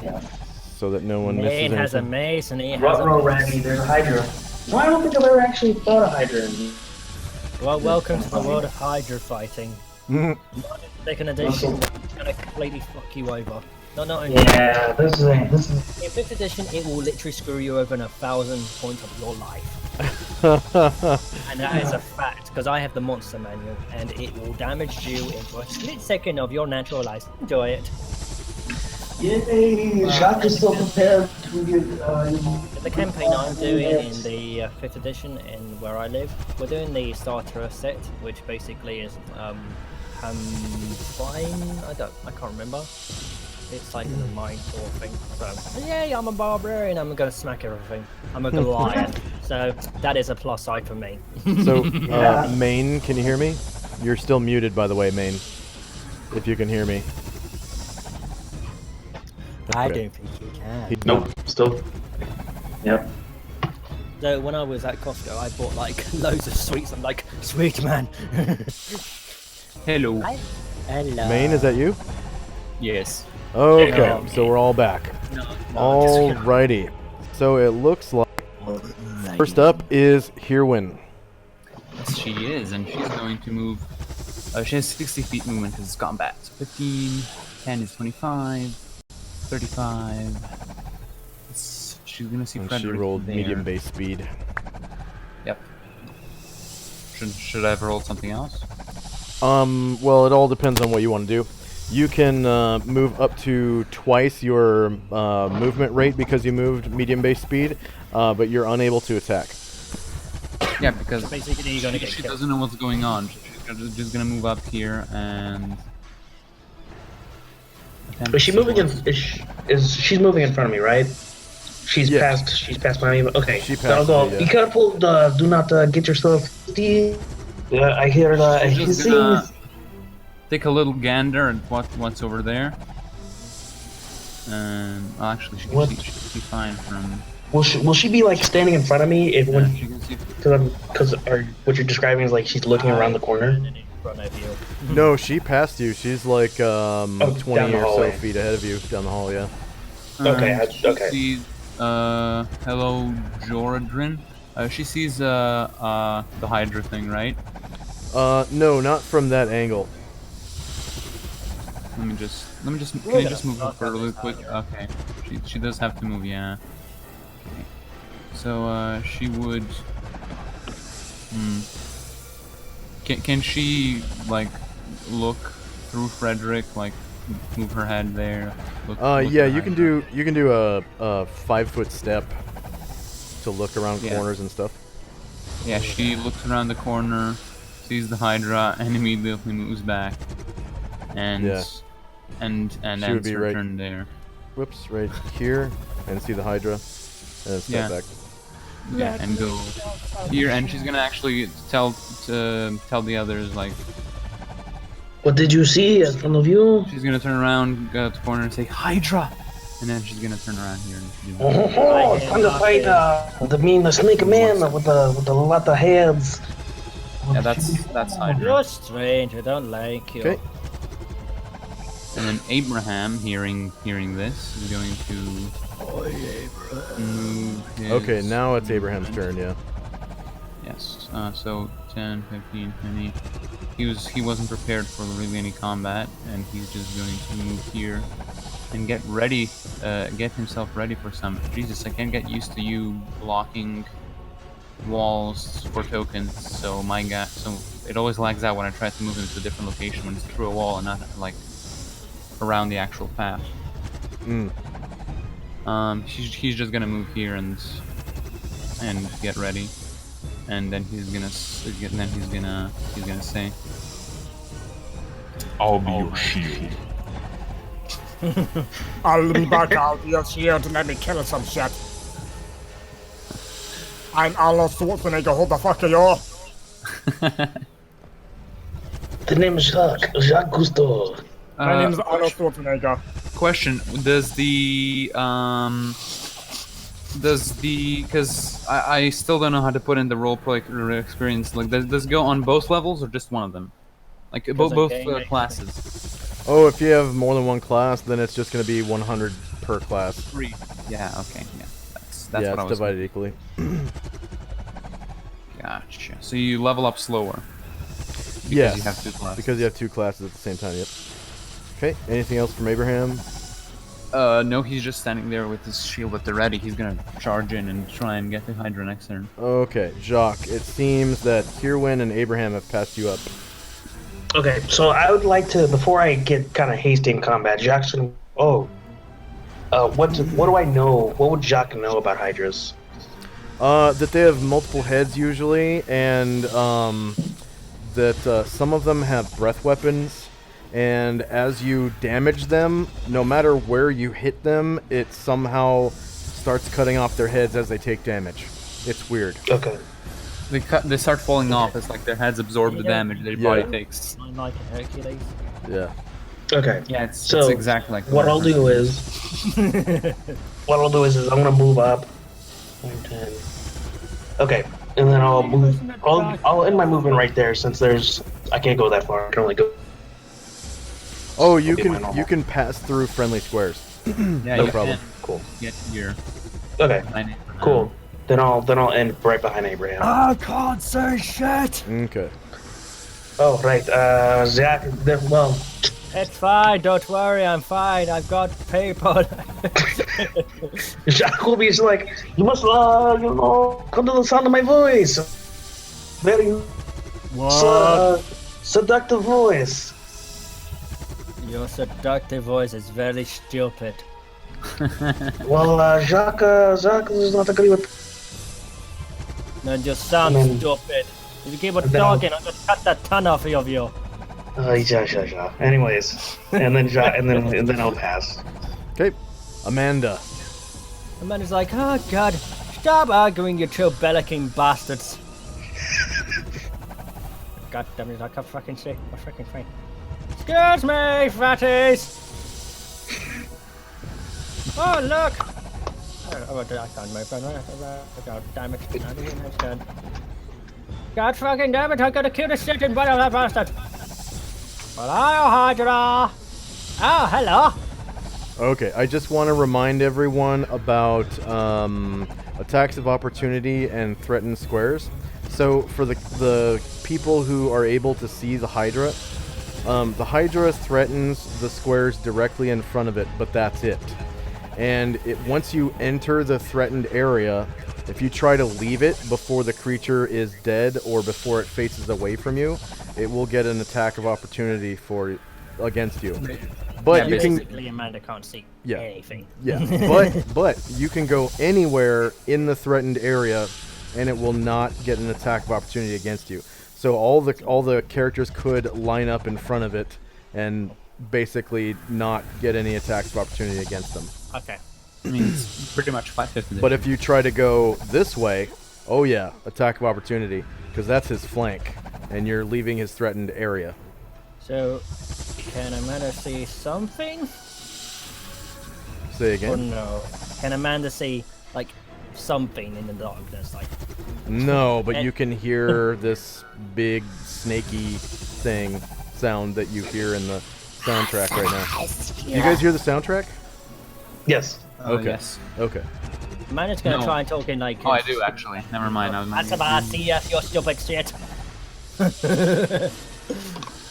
Yeah. so that no one misses Maine anything. has a mace and he has Ruh-roh, a Randy, there's a Hydra. No, I don't think I've ever actually fought a Hydra. Well, welcome to the world of Hydra fighting. Second edition, it's gonna completely fuck you over. Not only Yeah, this is in 5th edition, it will literally screw you over in 1,000 points of your life. And that is a fact, because I have the monster manual, and it will damage you into a split second of your natural life. Enjoy it. Yay! Shock is so prepared to get. The campaign I'm doing in the 5th edition, in where I live, we're doing the starter set, which basically is I can't remember. It's like a mine sort of thing. So, yay, I'm a barbarian, I'm gonna smack everything. I'm a Goliath. So, that is a plus side for me. So, Main, can you hear me? You're still muted, by the way, Main. If you can hear me. I Okay. don't think you can. He's Nope, not. still. Yep. So, when I was at Costco, I bought like loads of sweets. I'm like, sweet man. Hello. Hello. Main, is that you? Yes. Okay, No. so we're all back. No, Alrighty. So it looks like first up is Hirwin. Yes, she is, and she's going to move. She has 60 feet movement because it's combat. So 15, 10 is 25, 35. She's gonna see And she Frederick rolled there. medium base speed. Yep. Should I have rolled something else? Well, it all depends on what you want to do. You can move up to twice your movement rate because you moved medium base speed, but you're unable to attack. Yeah, because Basically, you're gonna get she killed. doesn't know what's going on. She's just gonna move up here and. Is she moving in? She's moving in front of me, right? She's Yeah. past. She's past my. Okay. She So I'll passed go. you, yeah. Be careful. Do not get yourself. I hear She's just hissing. gonna take a little gander at what's over there. And actually, she can see fine from. Will she be like standing in front of me if Yeah, when she can see. because what you're describing is like she's looking around the corner? In front of you. No, she passed you. She's like 20 down the or so hallway. feet ahead of you down the hall, yeah. Okay, She okay. sees, hello, Joradrin. She sees the Hydra thing, right? No, not from that angle. Let me just. Can you just move her for really quick? Okay. She does have to move, yeah. Okay. So she would. Can she like look through Frederick, like move her head there? Look Yeah, you behind can her? do a 5-foot step to look around Yeah. corners and stuff. Yeah, she looks around the corner, sees the Hydra, and immediately moves back. And Yeah. and She would ends be her right- turn there. Whoops, right here, and see the Hydra, and then step Yeah. back. Yeah, and go here, and she's gonna actually tell the others, like, What did you see in front of you? she's gonna turn around, go to the corner, and say Hydra, and then she's gonna turn around here and do that. Oh, it's time to fight the snake man with the lot of heads. Yeah, that's Hydra. You're strange. I don't like you. Okay. And then Abraham, hearing this, is going to move his Okay, now it's Abraham's turn. Yeah. Yes. So 10, 15, 20. He wasn't prepared for really any combat, and he's just going to move here and get ready, get himself ready for some. Jesus, I can't get used to you blocking walls for tokens. So it always lags out when I try to move into a different location when it's through a wall and not like around the actual path. Mm. He's just gonna move here and get ready, and then he's gonna say, I'll be your shield. I'll be back out your shield and let me kill some shit. I'm Arnold Schwarzenegger, who the fuck are you? The name is Jacques Cousteau. My name is Arnold Schwarzenegger. Question: because I still don't know how to put in the roleplay experience. Like, does it go on both levels or just one of them? Like both classes. Oh, if you have more than one class, then it's just gonna be 100 per class. 3. Yeah. Okay. Yeah. That's Yeah, what I it's was. divided equally. Gotcha. So you level up slower. Yes, You have 2 classes. because you have 2 classes at the same time. Yep. Okay. Anything else from Abraham? No, he's just standing there with his shield at the ready. He's gonna charge in and try and get the Hydra next turn. Okay, Jacques. It seems that Kirwin and Abraham have passed you up. Okay, so I would like to, before I get kind of hasty in combat, Jackson. What do I know? What would Jacques know about Hydras? That they have multiple heads usually, and that some of them have breath weapons, and as you damage them, no matter where you hit them, it somehow starts cutting off their heads as they take damage. It's weird. Okay. They start falling off. It's like their heads absorb the damage their body takes. I'm like a Hercules. Yeah. Okay. Yeah, it's So, exactly like What I'll do is, I'm gonna move up. 10. Okay, and then I'll move. I'll end my movement right there since I can't go that far. I can only go. Oh, you Okay, my normal. can pass through friendly squares. Yeah, No you problem. can Cool. get here. Okay. behind it. Cool. Then I'll end right behind Abraham. I can't say shit. Okay. Oh right. Zach. Well. It's fine. Don't worry. I'm fine. I've got paper. Jacques will be just like, you must, come to the sound of my voice. Very seductive voice. Your seductive voice is very stupid. Well, Jacques does not agree with. No, you sound And then- stupid. If you keep on then I'll- talking, I'm gonna cut that ton off of you. Yeah. Anyways, and then I'll pass. Okay. Amanda. The man is like, oh god, stop arguing, you two bellacking bastards. God damn it, I can't fucking say. I'm fucking fine. Excuse me, fatties! Oh, look! I can't move, God damn it. That's good. God fucking damn it, I got the cutest shit in butt of that bastard! Hello, Hydra! Oh, hello! Okay, I just want to remind everyone about attacks of opportunity and threatened squares. So for the people who are able to see the Hydra threatens the squares directly in front of it, but that's it. And once you enter the threatened area, if you try to leave it before the creature is dead or before it faces away from you, it will get an attack of opportunity against you. But you can basically Amanda can't see anything. Yeah, but you can go anywhere in the threatened area, and it will not get an attack of opportunity against you. So all the characters could line up in front of it and basically not get any attacks of opportunity against them. Okay. I mean, it's pretty much 5/5. But if you try to go this way, oh yeah, attack of opportunity, because that's his flank, and you're leaving his threatened area. So, can Amanda see something? Say Or again? no? Can Amanda see, like, something in the darkness? Like, No, but you can hear this big snaky thing sound that you hear in the soundtrack right now. You guys hear the soundtrack? Yes. Okay. Yes. Okay. Amanda's gonna No. try and talk in, like... Oh, I do actually. Never mind. That's about CS, your stupid shit.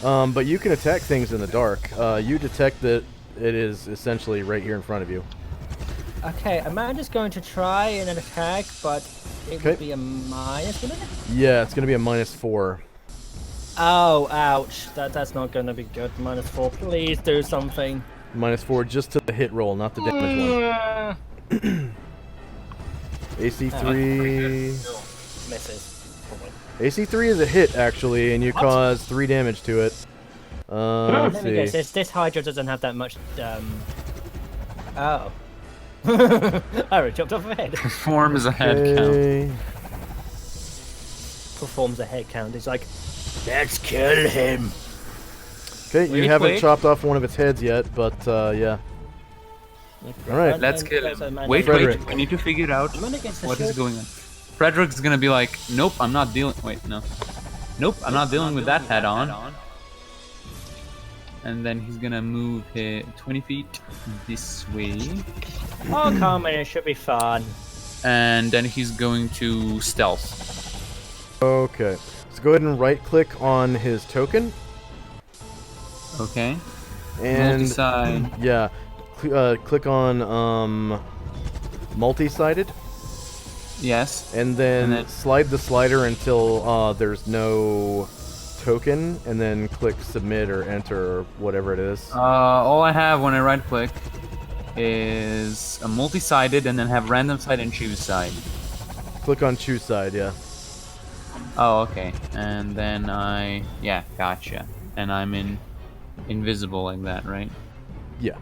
But you can attack things in the dark. You detect that it is essentially right here in front of you. Okay, Amanda's going to try an attack, but it would be a minus, wouldn't it? Yeah, it's going to be a -4. Oh, ouch. That's not gonna be good. -4, please do something. -4 just to the hit roll, not the damage one. AC3... Misses. AC3 is a hit, actually, and you cause 3 damage to it. Let's Let me guess, see. this Hydra doesn't have that much, Oh. I already jumped off my head. Performs a head count. Okay. Performs a head count. It's like, Let's kill him. Okay, you Wait, haven't wait. chopped off one of its heads yet, but yeah. Alright. Let's kill him. Amanda- Wait, Frederick. we need to figure out Amanda gets the what is shield. going on. Frederick's gonna be like, nope, I'm not dealing. Wait, no. Nope, I'm not dealing with that head on. And then he's gonna move it 20 feet this way. Oh, come on, it should be fun. And then he's going to stealth. Okay. So go ahead and right-click on his token. Okay. And Multi-side. yeah, click on multi-sided, Yes. and then And then- slide the slider until there's no token, and then click submit or enter or whatever it is. All I have when I right click is a multi-sided and then have random side and choose side. Click on choose side, yeah. Oh, okay. And then yeah, gotcha. And I'm invisible like that, right? Yeah.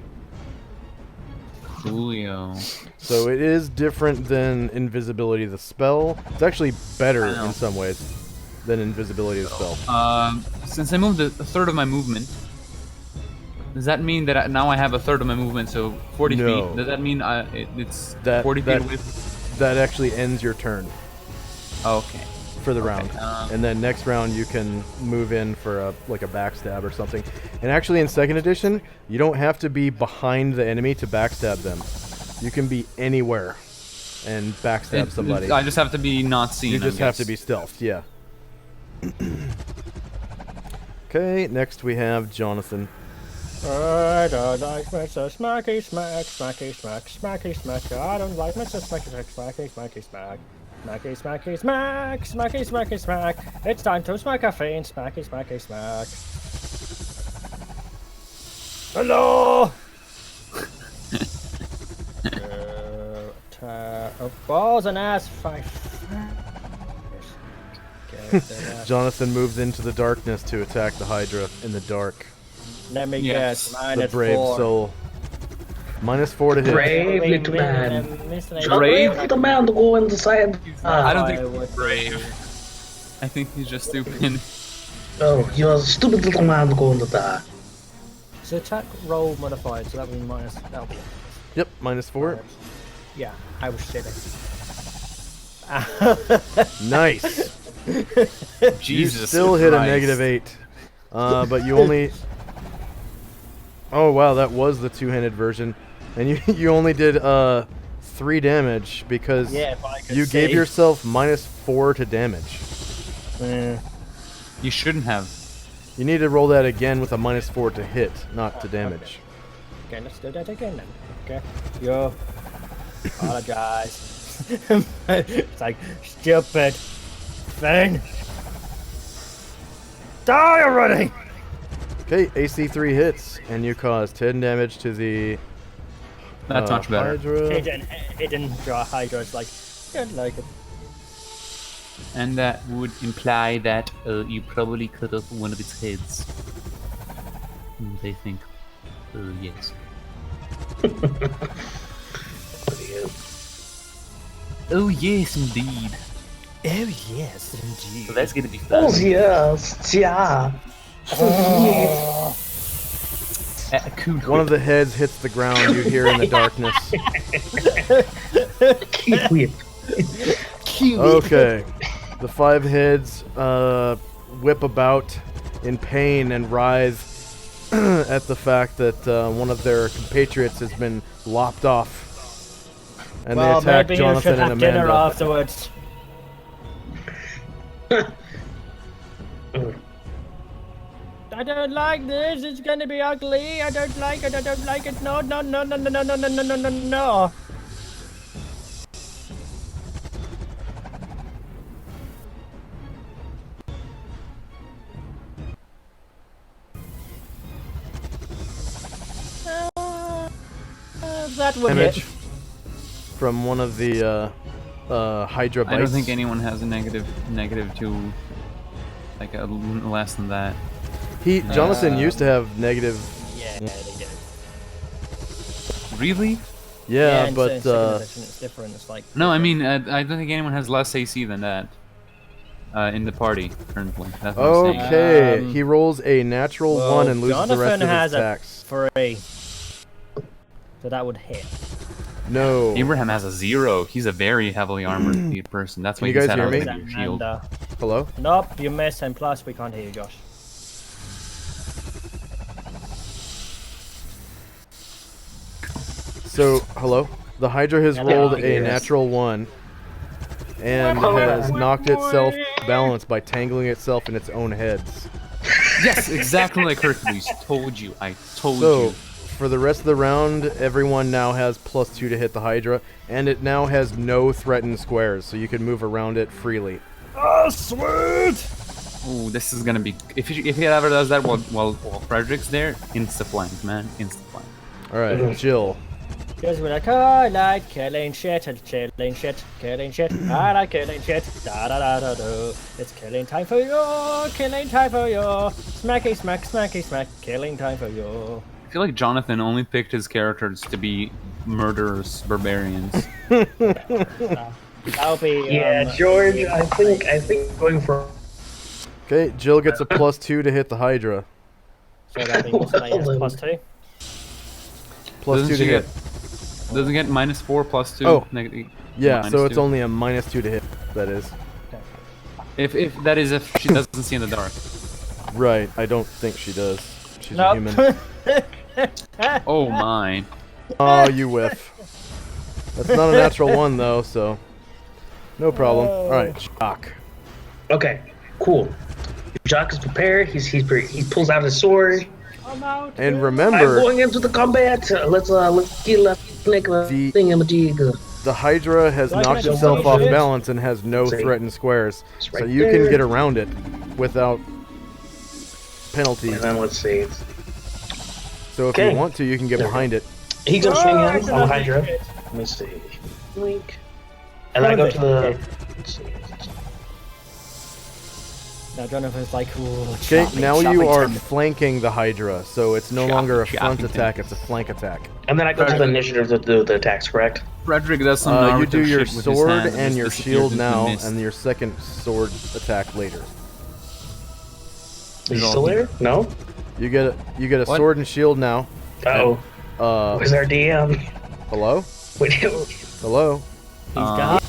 Coolio. So it is different than invisibility the spell. It's actually better I know. in some ways than invisibility the spell. Since I moved a third of my movement, does that mean that now I have a third of my movement, so 40 No. feet? Does that mean it's That 40 feet that, away? that actually ends your turn Okay. for the round. And then next round you can move in for a backstab or something. And actually in second edition, you don't have to be behind the enemy to backstab them. You can be anywhere and backstab somebody. I just have to be not seen. You I just have to guess. be stealthed, yeah. Okay, next we have Jonathan. I don't like Mr. Smacky Smack, Smacky Smack, Smacky Smack. I don't like Mr. Smacky Smack, Smacky Smacky Smack. Smacky Smacky Smack, Smacky Smacky Smack. It's time to smack a fiend, Smacky Smacky Smack. Hello! Balls and ass fight. Jonathan moves into the darkness to attack the Hydra in the dark. Let me Yes. guess, The minus brave 4. soul. -4 to hit. Brave little man. Brave Brave little man to go inside. I don't think I he's would brave. I think he's just stupid. Oh, you're a stupid little man to go into that. So attack roll modified, so that'll be minus. That'll be. Yep, -4. Yeah, I was shitting. Nice. Jesus. You still hit a Christ. -8. But you only... Oh wow, that was the two-handed version. And you only did 3 damage because Yeah, if I could you gave see. yourself -4 to damage. You shouldn't have. You need to roll that again with a -4 to hit, not to damage. Okay, let's do that again then. Okay. Yo. Apologize. It's like, stupid thing. Die already! Okay, AC3 hits, and you cause 10 damage to the That's much better. Hydra. Hidden draw Hydra is like, don't like it. And that would imply that you probably cut off one of its heads. They think, yes. Oh yes, indeed. Oh, yes, indeed. So that's gonna be fun. Oh yes, yeah. One of the heads hits the ground. You hear in the darkness. Kiwi. Okay. The 5 heads whip about in pain and writhe at the fact that one of their compatriots has been lopped off. And Well, they attack maybe you should Jonathan and have dinner Amanda. afterwards. I don't like this. It's gonna be ugly. I don't like it. I don't like it. No, no, no, no, no, no, no, no, no, no, no, no. That would Damage hit. from one of the Hydra bites. I don't think anyone has a negative to like a less than that. Jonathan used to have negative. Yeah, they did. Really? Yeah, in but second edition it's different. It's like No, I mean I don't think anyone has less AC than that in the party currently. That's what I'm saying. okay. He rolls a natural well, 1 and loses Jonathan the rest of his has attacks. a 3, so that would hit. No. Abraham has a 0. He's a very heavily armored person. That's why you he's guys had hear a me? bigger shield. Hello? Nope, you miss, and plus we can't hear you, Josh. So, hello? The Hydra has Hello. rolled a Yes. natural 1 and has knocked itself balanced by tangling itself in its own heads. Yes, exactly like Hercules told you. I told So, you. for the rest of the round, everyone now has +2 to hit the Hydra, and it now has no threatened squares, so you can move around it freely. Oh, sweet! Ooh, this is gonna be. If he ever does that while Frederick's there, insta flank, man, insta flank. Alright, Jill. Because we're like, I like killing shit and killing shit, killing shit. I like killing shit. Da da da da da. It's killing time for you, killing time for you. Smacky smack, smacky smack, killing time for you. I feel like Jonathan only picked his characters to be murderous barbarians. That'll be. Yeah, George. I think going for. Okay, Jill gets a +2 to hit the Hydra. So that means +2. +2 to hit. Doesn't get -4 +2. Oh. Negative. Yeah, so it's -2. only a -2 to hit, that is. If that is if she doesn't see in the dark. Right, I don't think she does. She's a Nope. human. Oh my. Oh, you whiff. That's not a natural 1 though, so no problem. Alright, Shock. Okay, cool. Jock is prepared. He pulls out his sword. I'm out. And I'm remember, going into the combat. Let's get The- thingamajig. the Hydra has Like knocked I itself said, off shit. balance and has no See. threatened squares. It's So right you there. can get around it without penalties. And then let's see. So if Okay. you want to, you can get There. behind it. He's gonna swing Ah, in on the Hydra. Let me see. Link. And then I go to the. Let's see. Now Jonathan's like, ooh, Okay, choppy, now choppy, you are choppy. flanking the Hydra, so it's no longer a front choppy. attack, it's a flank attack. And then I go to the initiative to do the attacks, correct? Frederick does some You Naruto do your shit with his sword hands and just your disappears shield into the now, mist. and your second sword attack later. Is he still there? No? You get a What? sword and shield now. Oh. Where's our DM? Hello? Wait, Hello? He's got.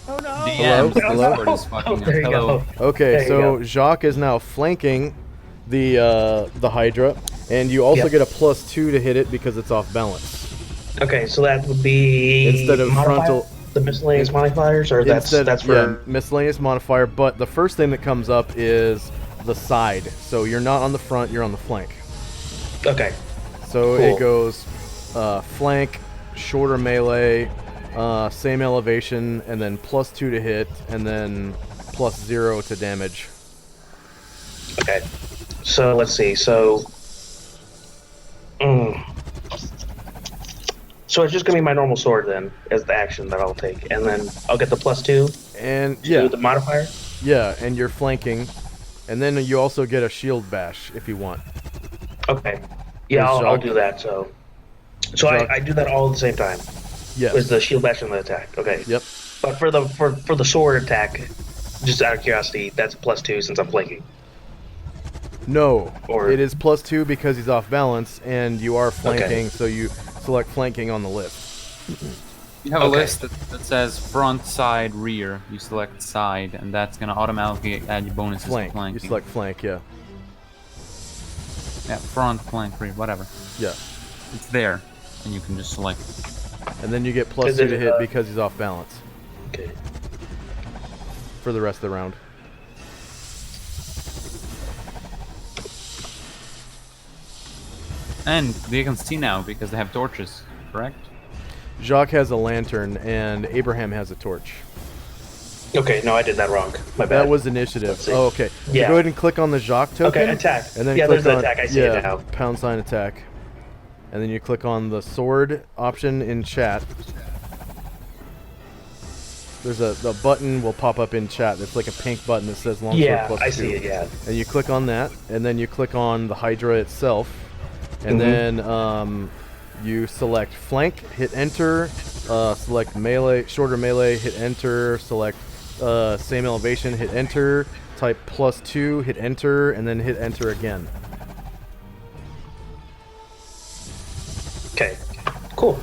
Oh no! Hello? DM, Hello? Discord is fucking up. there you Hello. go. Okay, There you so go. Jacques is now flanking the Hydra, and you also Yep. get a +2 to hit it because it's off balance. Okay, so that would be Instead of frontal- the miscellaneous modifiers, or that's for yeah, miscellaneous modifier, but the first thing that comes up is the side. So you're not on the front, you're on the flank. okay. So Cool. it goes flank, shorter melee, same elevation, and then +2 to hit, and then +0 to damage. Okay. So let's see. So So it's just gonna be my normal sword then, as the action that I'll take, and then I'll get the +2 And to the modifier. yeah, and you're flanking, and then you also get a shield bash if you want. Okay. Yeah, I'll Jacques. do that. So Jacques. I do that all at the same time. Yes. With the shield bash and the attack. Okay. Yep. But for the sword attack, just out of curiosity, that's +2 since I'm flanking. No, Or- it is +2 because he's off balance, and you are flanking, Okay. so you select flanking on the list. You have a Okay. list that says front, side, rear. You select side, and that's gonna automatically add your bonuses Flank. to flanking. You select flank, yeah. Yeah, front, flank, rear, whatever. Yeah. It's there, and you can just select. And then you get +2 Is it, to hit because he's off balance Okay. for the rest of the round. And they can see now because they have torches, correct? Jacques has a lantern, and Abraham has a torch. Okay, no, I did that wrong. My bad. That was initiative. Let's see. Oh, okay. So Yeah. go ahead and click on the Jacques token. Okay, attack. And then Yeah, click there's the on, attack. I see it now. # attack. And then you click on the sword option in chat. There's the button will pop up in chat. It's like a pink button that says longsword Yeah, +2. I see it. Yeah. And you click on that, and then you click on the Hydra itself, and then you select flank, hit enter, select melee, shorter melee, hit enter, select same elevation, hit enter, type +2, hit enter, and then hit enter again. Okay. Cool.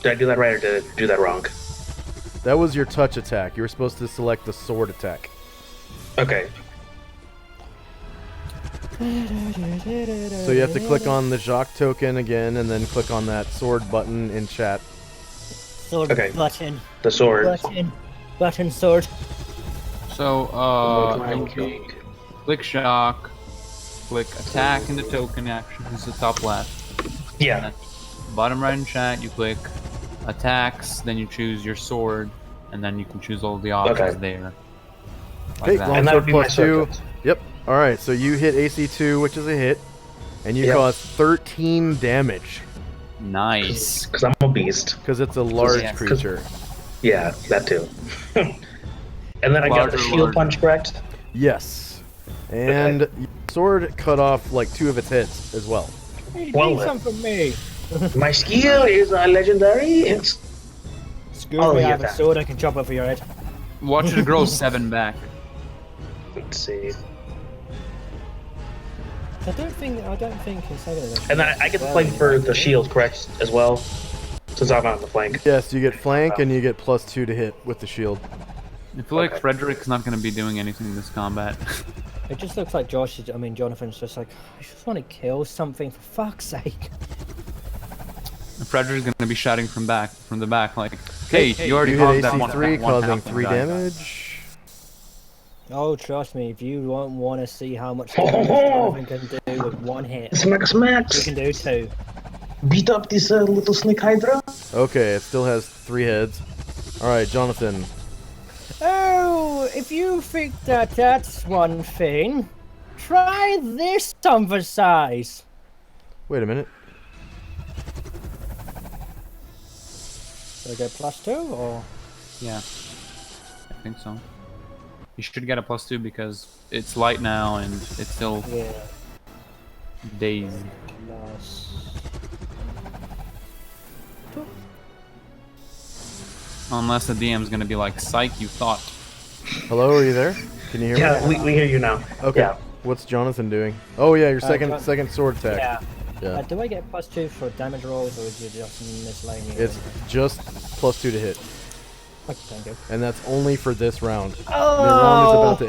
Did I do that right or did I do that wrong? That was your touch attack. You were supposed to select the sword attack. Okay. So you have to click on the Jacques token again, and then click on that sword button in chat. Sword Okay. button. The sword. Button sword. So, Okay. click shock, click attack in the token action, is the top left. Yeah. Bottom right in chat, you click attacks, then you choose your sword, and then you can choose all the options Okay. there. Okay, that. And that would be my +2. sword. Yep. All right. So you hit AC2, which is a hit, and you Yep. cause 13 damage Nice. Because I'm a beast. because it's a large Yeah. creature. Yeah, that too. And then I got the Larger, shield larger. punch, correct? Yes. And your sword cut off like 2 of its heads as well. Hey, Well need then. some from me. My skill is legendary. It's Excuse Oh, me, I yeah, have a that. sword I can chop over your head. Watch it grow 7 back. let's see. I don't think inside of this. And then I get the flank for the shield, correct, as well? Since I'm on the flank. Yes, you get flank and you get +2 to hit with the shield. I feel like Okay. Frederick's not going to be doing anything in this combat. It just looks like Jonathan's just like, I just want to kill something for fuck's sake. Frederick's going to be shouting from the back, like, hey, you already You caused hit that one, AC3, one causing half 3 die. damage. Oh, trust me, if you don't want to see how much damage Jonathan can do with one hit, Smack smacks. you can do 2. Beat up this little snake hydra. Okay, it still has 3 heads. All right, Jonathan. Oh, if you think that that's one thing, try this on for size. Wait a minute. Do I get +2 or? Yeah, I think so. You should get a +2 because it's light now and it's still Yeah. dazed. Unless the DM's gonna be like, psych, you thought. Hello, are you there? Can you hear me? Yeah, we hear you now. Okay. Yeah. What's Jonathan doing? Oh yeah, your second Jon- second sword attack. Yeah. Yeah. Do I get +2 for damage rolls or is it just miscellaneous? It's just +2 to hit, Okay, thank you. and that's only for this round. Oh! The round is about to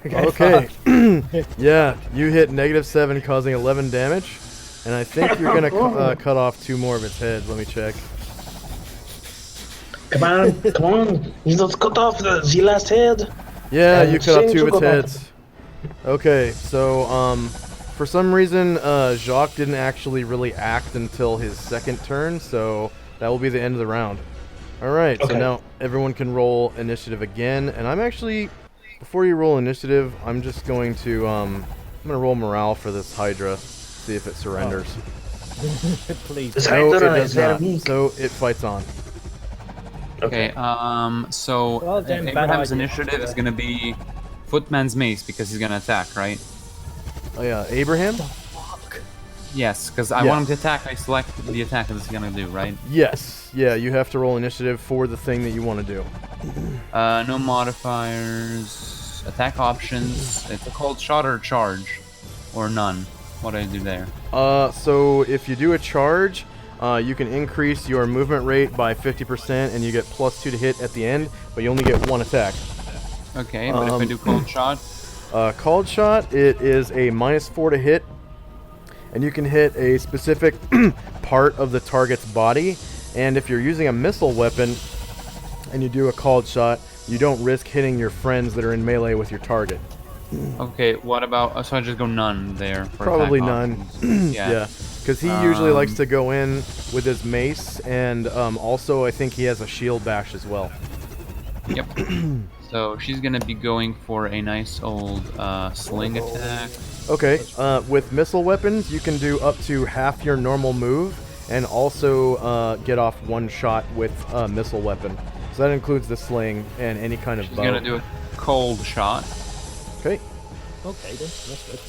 Okay. Okay. Yeah, you hit -7, causing 11 damage, and I think you're gonna cut off 2 more of its heads. Let me check. Come on, come on. You just cut off the last head. Yeah, And you cut off sing 2 of its to go heads. Okay, so for some reason Jacques didn't actually really act until his second turn, so that will be the end of the round. All right, so Okay. now everyone can roll initiative again, and I'm actually, before you roll initiative, I'm just going to I'm gonna roll morale for this Hydra. see if it surrenders. Please. No, it does not. So it fights on. Okay. So Well, then, bad Abraham's idea. initiative is gonna be Footman's Mace because he's gonna attack, right? Oh yeah, Abraham? Yes, because I want him to attack. I select the attack that he's gonna do, right? Yes. Yeah, you have to roll initiative for the thing that you want to do. No modifiers. Attack options. It's a cold shot or a charge, or none. What do I do there? So if you do a charge, you can increase your movement rate by 50%, and you get +2 to hit at the end, but you only get one attack. Okay, but if I do cold shot, Called shot, it is a -4 to hit, and you can hit a specific part of the target's body. And if you're using a missile weapon and you do a called shot, you don't risk hitting your friends that are in melee with your target. okay. What about? So I just go none there. For Probably attack none. options. Yeah, because he usually likes to go in with his mace, and also I think he has a shield bash as well. Yep. So she's gonna be going for a nice old sling attack. Okay, with missile weapons, you can do up to half your normal move, and also get off one shot with a missile weapon. So that includes the sling and any kind of She's bow. gonna do a cold shot, Okay. Okay, then. That's good.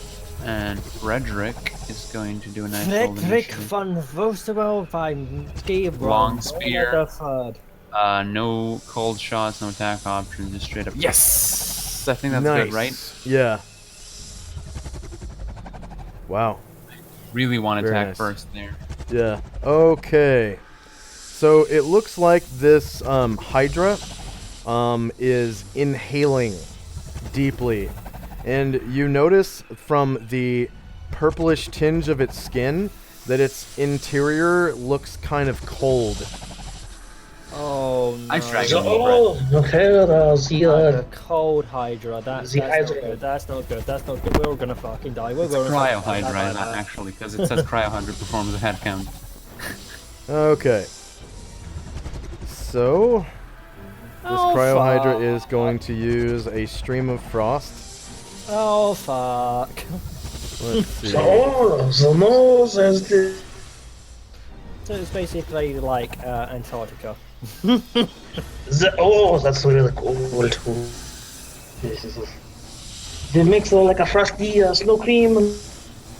and Frederick is going to do a nice old Frederick initiative. von Roosevelt by Gabriel. Long spear. Third. No cold shots, no attack options, just straight up. Yes, I think that's Nice. good, right? Yeah. Wow. Really want to Very attack nice. first there. Yeah. Okay. So it looks like this Hydra is inhaling deeply. And you notice from the purplish tinge of its skin that its interior looks kind of cold. Oh no. Ice dragon. The cold Hydra. That's The not Hydra. good. That's not good. That's not good. We're all gonna fucking die. We're It's gonna Cryo fucking die. Hydra, actually, because it says Cryo Hydra performs a head count. Okay. So this Oh, Cryo Hydra fuck. is going to use a stream of frost. Oh fuck. Let's see. So it's basically like Antarctica. That's really cool too. They mix like a frosty snow cream.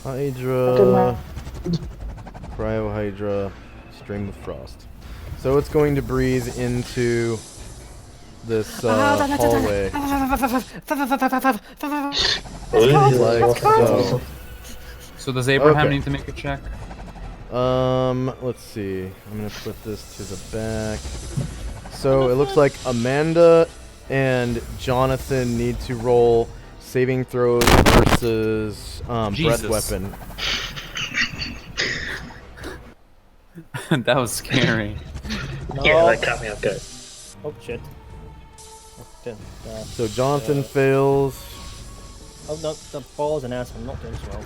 Hydra. Cryo Hydra. Stream of frost. So it's going to breathe into this hallway. Like so. So does Abraham Okay. need to make a check? Let's see. I'm gonna put this to the back. So it looks like Amanda and Jonathan need to roll saving throws versus breath Jesus. weapon. That was scary. No. Yeah, that caught me off guard. Oh shit. Okay, So Jonathan fails. oh no, the ball's an ass. I'm not doing so well.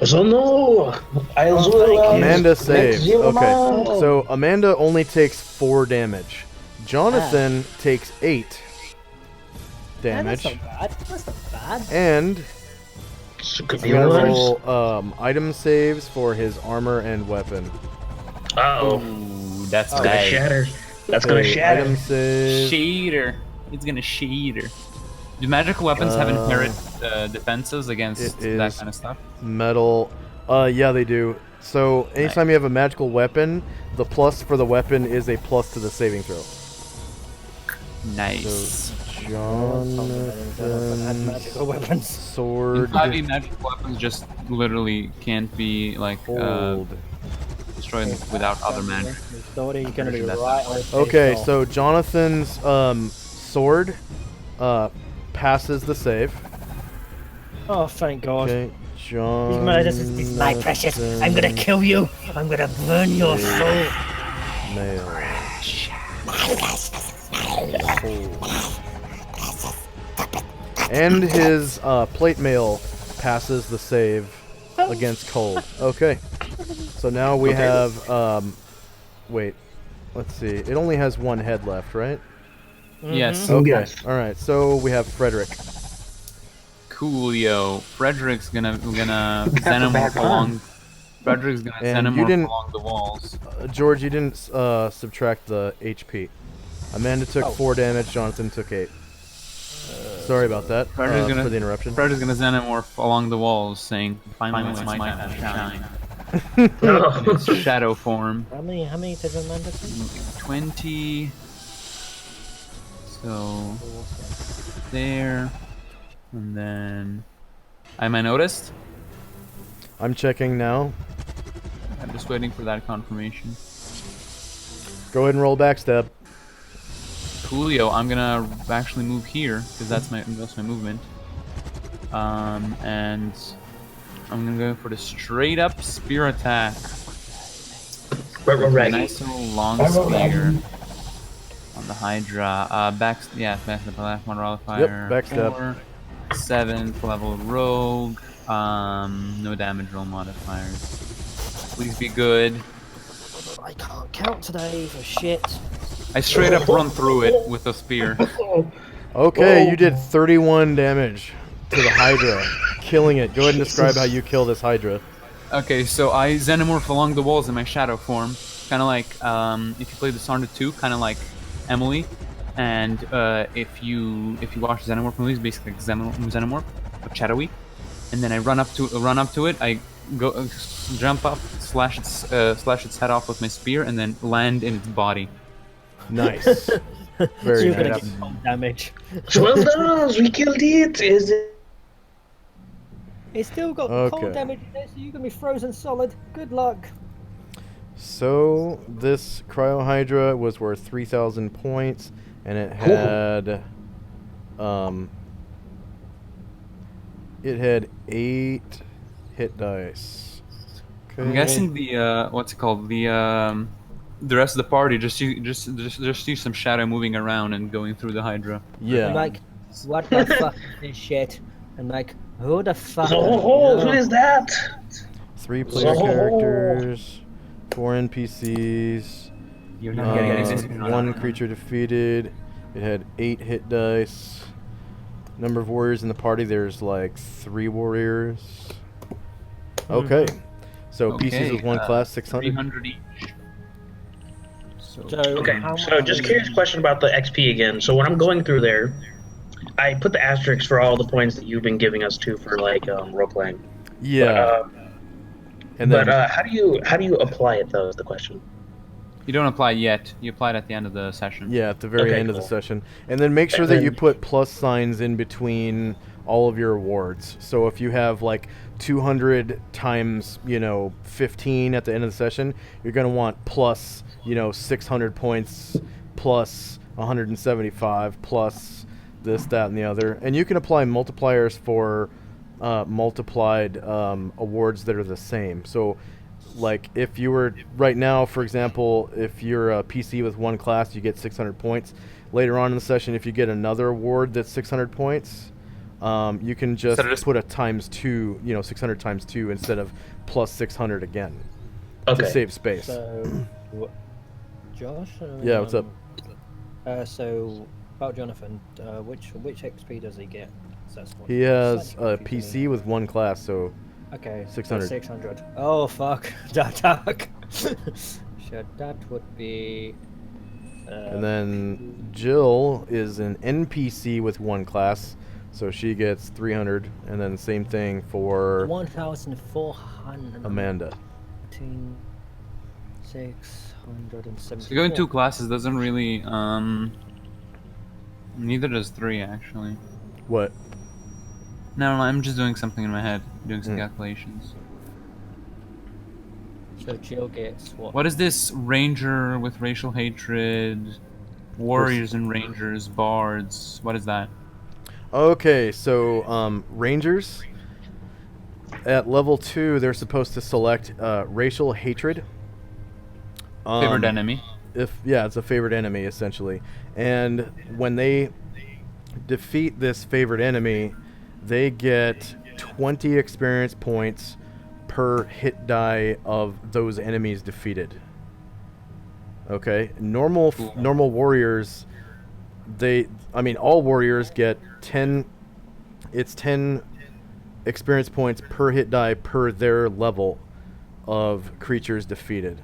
So no, Amanda saves. Okay. So Amanda only takes 4 damage. Jonathan takes 8 damage. That's not bad. That's not bad. And could he's gonna roll item saves for his armor and weapon. Oh, Ooh, that's it's gonna bad. shatter. That's gonna Okay, shatter. item save. Cheater. It's gonna cheater. Do magical weapons have inherent defenses against it that is- kind of stuff? Metal. Yeah, they do. So anytime you have a magical weapon, the plus for the weapon is a plus to the saving throw. Nice. So And magical weapons. sword, 5e magical weapons just literally can't be like hold. destroyed without other magic. Thought he's gonna be That's right on his Okay, face, so Jonathan's sword passes the save. Oh, thank God. Okay, John. This is my precious. I'm gonna kill you. I'm gonna burn your soul. Nail. And his plate mail passes the save against cold. Okay. So now we have wait. Let's see. It only has 1 head left, right? Yes. Okay. Yes. All right. So we have Frederick. Coolio. Frederick's gonna xenomorph pun. along. Frederick's gonna And you xenomorph didn't- along the walls. George, you didn't subtract the HP. Amanda took 4 damage. Jonathan took 8. Sorry about that for the interruption. Frederick's gonna xenomorph along the walls, saying, "Finally, it's my time to shine." Oh. In its shadow form. How many did Amanda take? 20. So there, and then am I noticed? I'm checking now. I'm just waiting for that confirmation. Go ahead and roll backstab. Coolio, I'm gonna actually move here because that's my movement. And I'm gonna go for the straight up spear attack. Right. Nice little long spear on the Hydra. Backstab the last one modifier. Yep, backstab. 4, 7th level rogue. No damage roll modifiers. Please be good. I can't count today for shit. I straight up run through it with a spear. Okay, you did 31 damage to the Hydra, killing it. Go ahead and describe how you kill this Hydra. Okay, so I xenomorph along the walls in my shadow form, kind of like if you play Dishonored 2, kind of like Emily. And if you watch Xenomorph movies, basically like Xenomorph, but shadowy. And then I run up to it. I go jump up, slash its head off with my spear, and then land in its body. Nice. Very You're gonna nice. get cold damage. Well done, we killed it. Is it? It's still got Okay. cold damage in there, so you're gonna be frozen solid. Good luck. So this Cryo Hydra was worth 3,000 points, and it had it had 8 hit dice. Okay. I'm guessing the what's it called? The rest of the party just see some shadow moving around and going through the Hydra. Yeah. I'm like, what the fuck is this shit? I'm like, who the fuck? Oh, who is that? 3 player Oh. characters, 4 NPCs, You're not getting this. 1 creature defeated. It had 8 hit dice. Number of warriors in the party, there's like 3 warriors. Okay. So PCs with 1 class, 600. 300 each. So, Okay, how so just curious question about the XP again. So when I'm going through there, I put the asterisks for all the points that you've been giving us too for like role playing. Yeah. And But then how do you apply it though? Is the question. You don't apply yet. You apply it at the end of the session. yeah, at the very Okay, end of the cool. session. And then make sure And that you then- put plus signs in between all of your awards. So if you have like 200 times, 15 at the end of the session, you're going to want plus, 600 points plus 175 plus this, that, and the other. And you can apply multipliers for multiplied awards that are the same. So like if you were right now, for example, if you're a PC with 1 class, you get 600 points. Later on in the session, if you get another award that's 600 points, you can just put a times 2, 600 times 2 instead of plus 600 again Okay. to save space. So, Josh? Yeah, what's up? So, about Jonathan, which XP does he get? So that's He has slightly a confusing. PC with 1 class, so Okay. 600. 600. Oh, fuck. Dark. So that would be... and then Jill is an NPC with 1 class, so she gets 300, and then same thing for 1,400. Amanda. 670. So going 2 classes doesn't really. Neither does 3 actually. What? No, I'm just doing something in my head, doing some calculations. So Jill gets what? What is this ranger with racial hatred, warriors and rangers, bards? What is that? Okay, so Rangers at level 2, they're supposed to select racial hatred. Favored enemy. It's a favorite enemy essentially, and when they defeat this favorite enemy, they get 20 experience points per hit die of those enemies defeated. Okay, normal warriors, all warriors get 10. It's 10 experience points per hit die per their level of creatures defeated.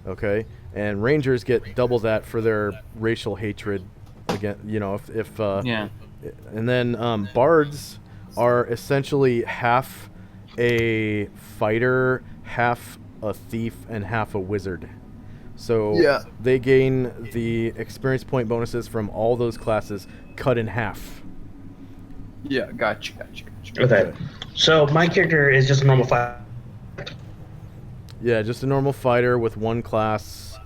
Okay, and Rangers get double that for their racial hatred. Again, you know, if Yeah. and then bards are essentially half a fighter, half a thief, and half a wizard. So they gain the experience point bonuses from all those classes cut in half. Yeah, gotcha. Okay. So my character is just a normal fighter. Yeah, just a normal fighter with one class,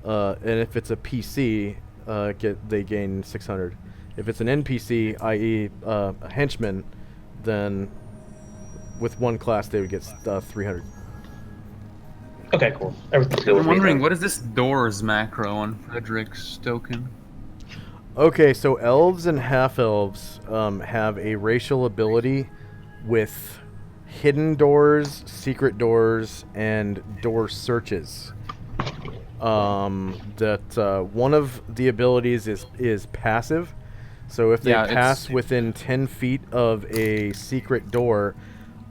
and if it's a PC, they gain 600. If it's an NPC, i.e., a henchman, then with one class they would get 300. Okay, cool. Everything's good I'm with me wondering, then. what is this doors macro on Frederick's token? Okay, so elves and half-elves have a racial ability with hidden doors, secret doors, and door searches. That one of the abilities is passive. So if they pass within 10 feet of a secret door,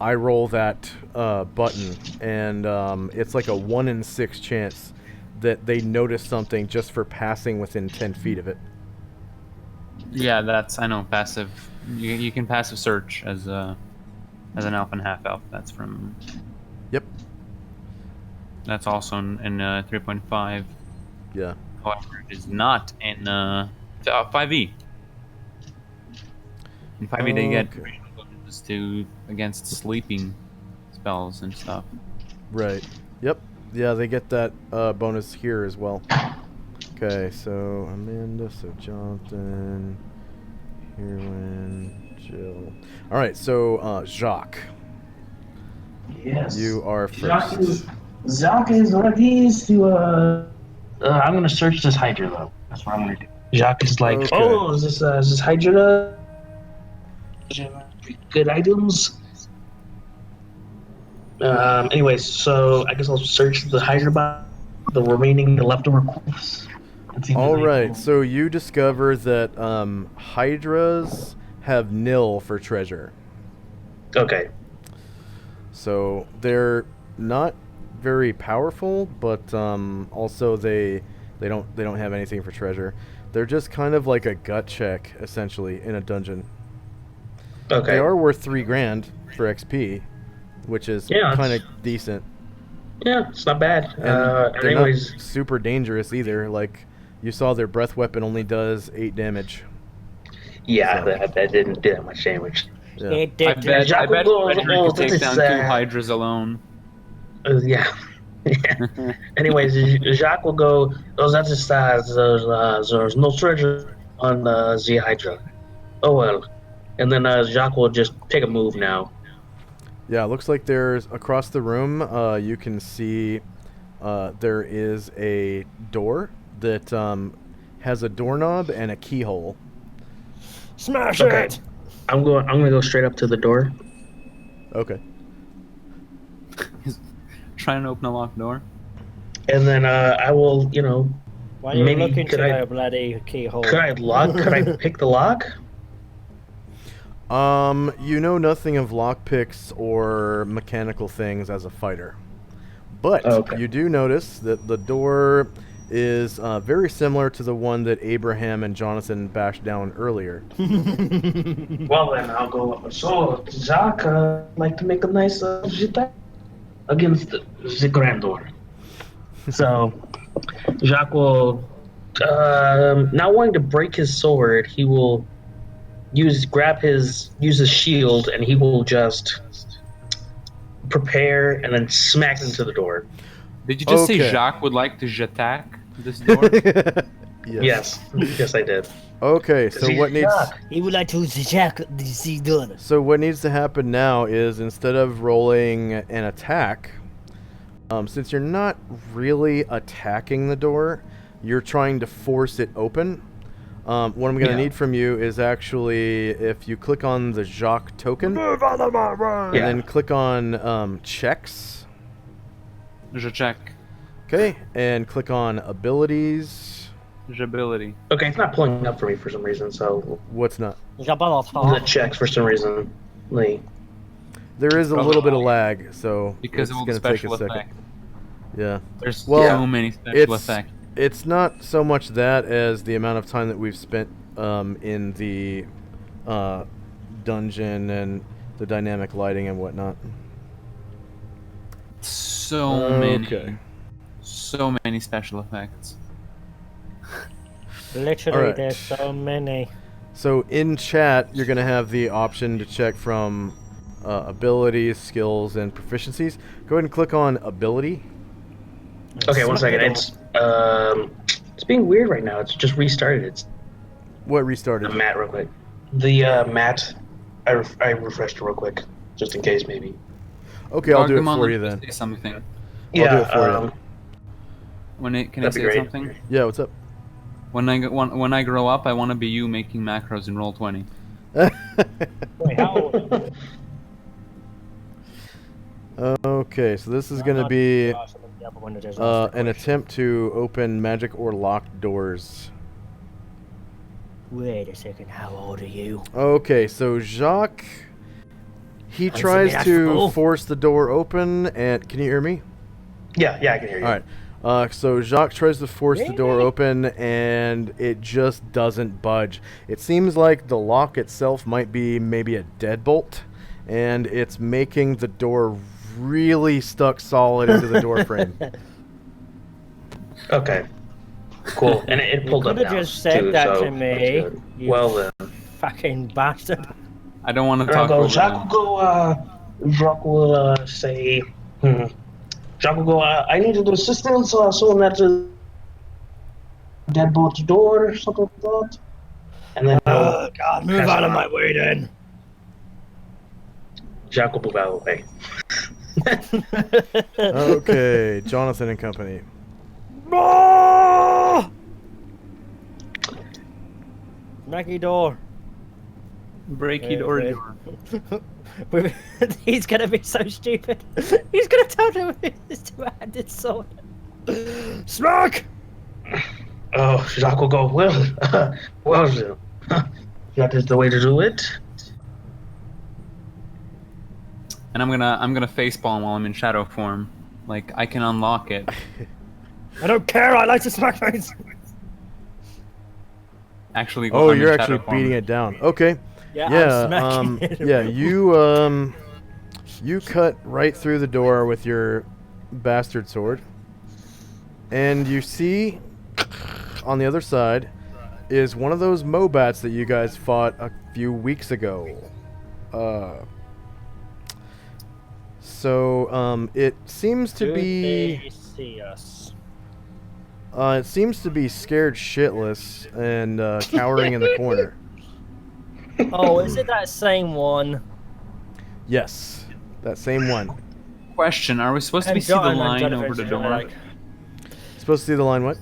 I roll that button, and it's like a 1 in 6 chance that they notice something just for passing within 10 feet of it. Yeah, I know, passive. You can passive search as an elf and half elf. That's from. Yep. That's also in 3.5. Yeah. However, it is not in 5e. In 5e, they get bonuses against sleeping spells and stuff. Right. Yep. Yeah, they get that bonus here as well. Okay, so Amanda, so Jonathan, Heroin, Jill. All right, so Jacques. Yes. You are first. Jacques is ready to. I'm gonna search this Hydra though. That's what I'm gonna do. Jacques is like, Okay. oh, is this Hydra? Good items. Anyways, so I guess I'll search the Hydra box, the leftover corpse. All right, so you discover that Hydras have nil for treasure. Okay. So they're not very powerful, but also they don't have anything for treasure. They're just kind of like a gut check, essentially, in a dungeon. Okay. They are worth $3,000 for XP, which is kind of decent. Yeah, it's not bad. And they're anyways, not super dangerous either. Like, you saw their breath weapon only does 8 damage. yeah, So. that didn't do that much damage. Yeah. I bet Frederick could take down 2 Hydras alone. Yeah. Anyways, Jacques will go. There's no treasure on the Hydra. Oh well. And then Jacques will just take a move now. Yeah, it looks like there's across the room. You can see there is a door that has a doorknob and a keyhole. Smash it! I'm gonna go straight up to the door. Okay. Trying to open a locked door. And then I will, Why are you maybe looking could to I the bloody keyhole? could I pick the lock? You know nothing of lockpicks or mechanical things as a fighter. But you do notice that the door is very similar to the one that Abraham and Jonathan bashed down earlier. Well, then I'll go up. So, Jacques like to make a nice attack against the grand door. So, Jacques will, not wanting to break his sword, he will use his shield, and he will just prepare and then smack into the door. Did you just say Jacques would like to attack this door? Yes, I did. Okay, so what needs? He would like to attack the door. So what needs to happen now is instead of rolling an attack, since you're not really attacking the door, you're trying to force it open. What I'm going to need from you is actually if you click on the Jacques token, Move out of my way! and then click on checks. Je check. Okay, and click on abilities. Ability. Okay, it's not pulling up for me for some reason, so What's not? the checks for some reason. There is a little bit of lag, so Because it's of all the gonna take a special second. effects. Yeah. There's Well, so many special effects. It's not so much that as the amount of time that we've spent in the dungeon and the dynamic lighting and whatnot. So many special effects. Literally, Alright. there's so many. So in chat, you're gonna have the option to check from abilities, skills, and proficiencies. Go ahead and click on ability. Okay, one second. It's being weird right now. It's just restarted. It's What restarted? the mat real quick. The mat. I refreshed it real quick, just in case maybe. Okay, I'll do it Gargamon, for let you me then. Say something. Yeah. I'll do it for you. Can I that'd be say great. something? Yeah, what's up? When I grow up, I want to be you making macros in Roll20. Wait, how old? Okay, so this is gonna be an attempt to open magic or locked doors. Wait a second, how old are you? Okay, so Jacques, he Is it tries to bashful? force the door open, and can you hear me? Yeah, I can hear you. All right. So Jacques tries to force the door open, and it just doesn't budge. It seems like the lock itself might be maybe a deadbolt, and it's making the door really stuck solid into the door frame. Okay. Cool. And it pulled You up could have now, just said too, that so to me. that's good. You Well then. fucking bastard. I don't want to And I'll talk go. over Jacques will say. Jacques will go. I need your assistance. Someone at the deadbolt door or something like that. And then Oh, God, move pass out it of on. my way then. Jacques will move out of the way. Okay, Jonathan and company. Maggie door. breaky door door. He's gonna be so stupid. He's gonna tell him his two-handed sword. Smack! Oh, Jacques will go. Well, that is the way to do it. And I'm gonna facepalm while I'm in shadow form. Like I can unlock it. I don't care. I like to smack things. Actually, Oh, I'm in you're shadow actually form. beating it down. Okay. Yeah, Yeah, I'm smacking it. yeah, you cut right through the door with your bastard sword. And you see on the other side is one of those Mobats that you guys fought a few weeks ago. So it seems to Do be they see us? it seems to be scared shitless and cowering in the corner. Oh, is it that same one? Yes, that same one. Question: are we supposed to be see the line over the door? Supposed to see the line what?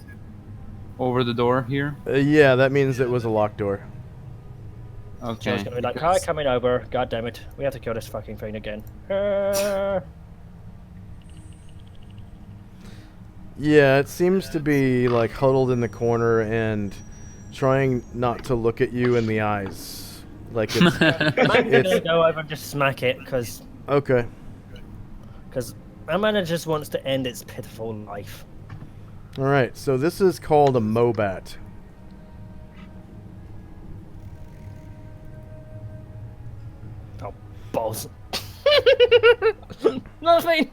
Over the door here? Yeah, that means it was a locked door. Okay. Joe's gonna be like, "Hi, coming over. God damn it, we have to kill this fucking thing again." Yeah, it seems to be like huddled in the corner and trying not to look at you in the eyes. Like it's I'm gonna go over and just smack it, because okay. Amanda just wants to end its pitiful life. All right, so this is called a Mobat. Oh, balls. Nothing.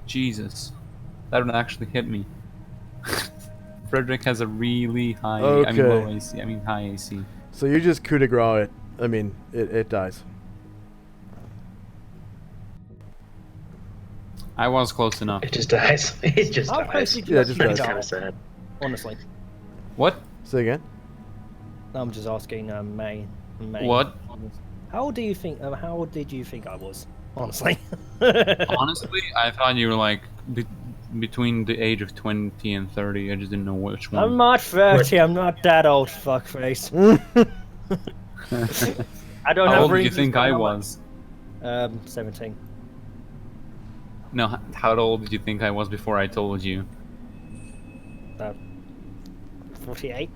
Jesus, that would actually hit me. Frederick has a really high, I mean Okay. low AC, I mean high AC. So you just coup de grace it. I mean, it dies. I was close enough. It just dies. It just How dies. close did you Yeah, it just actually dies. That's die? kind of sad. Honestly, What? Say again. I'm just asking. May. What? How old do you think? How old did you think I was? Honestly. Honestly, I thought you were like between the age of 20 and 30. I just didn't know which one. I'm not 30. I'm not that old, fuckface. I don't How have old do you reasons think for I how was? 17. No, how old did you think I was before I told you? 48.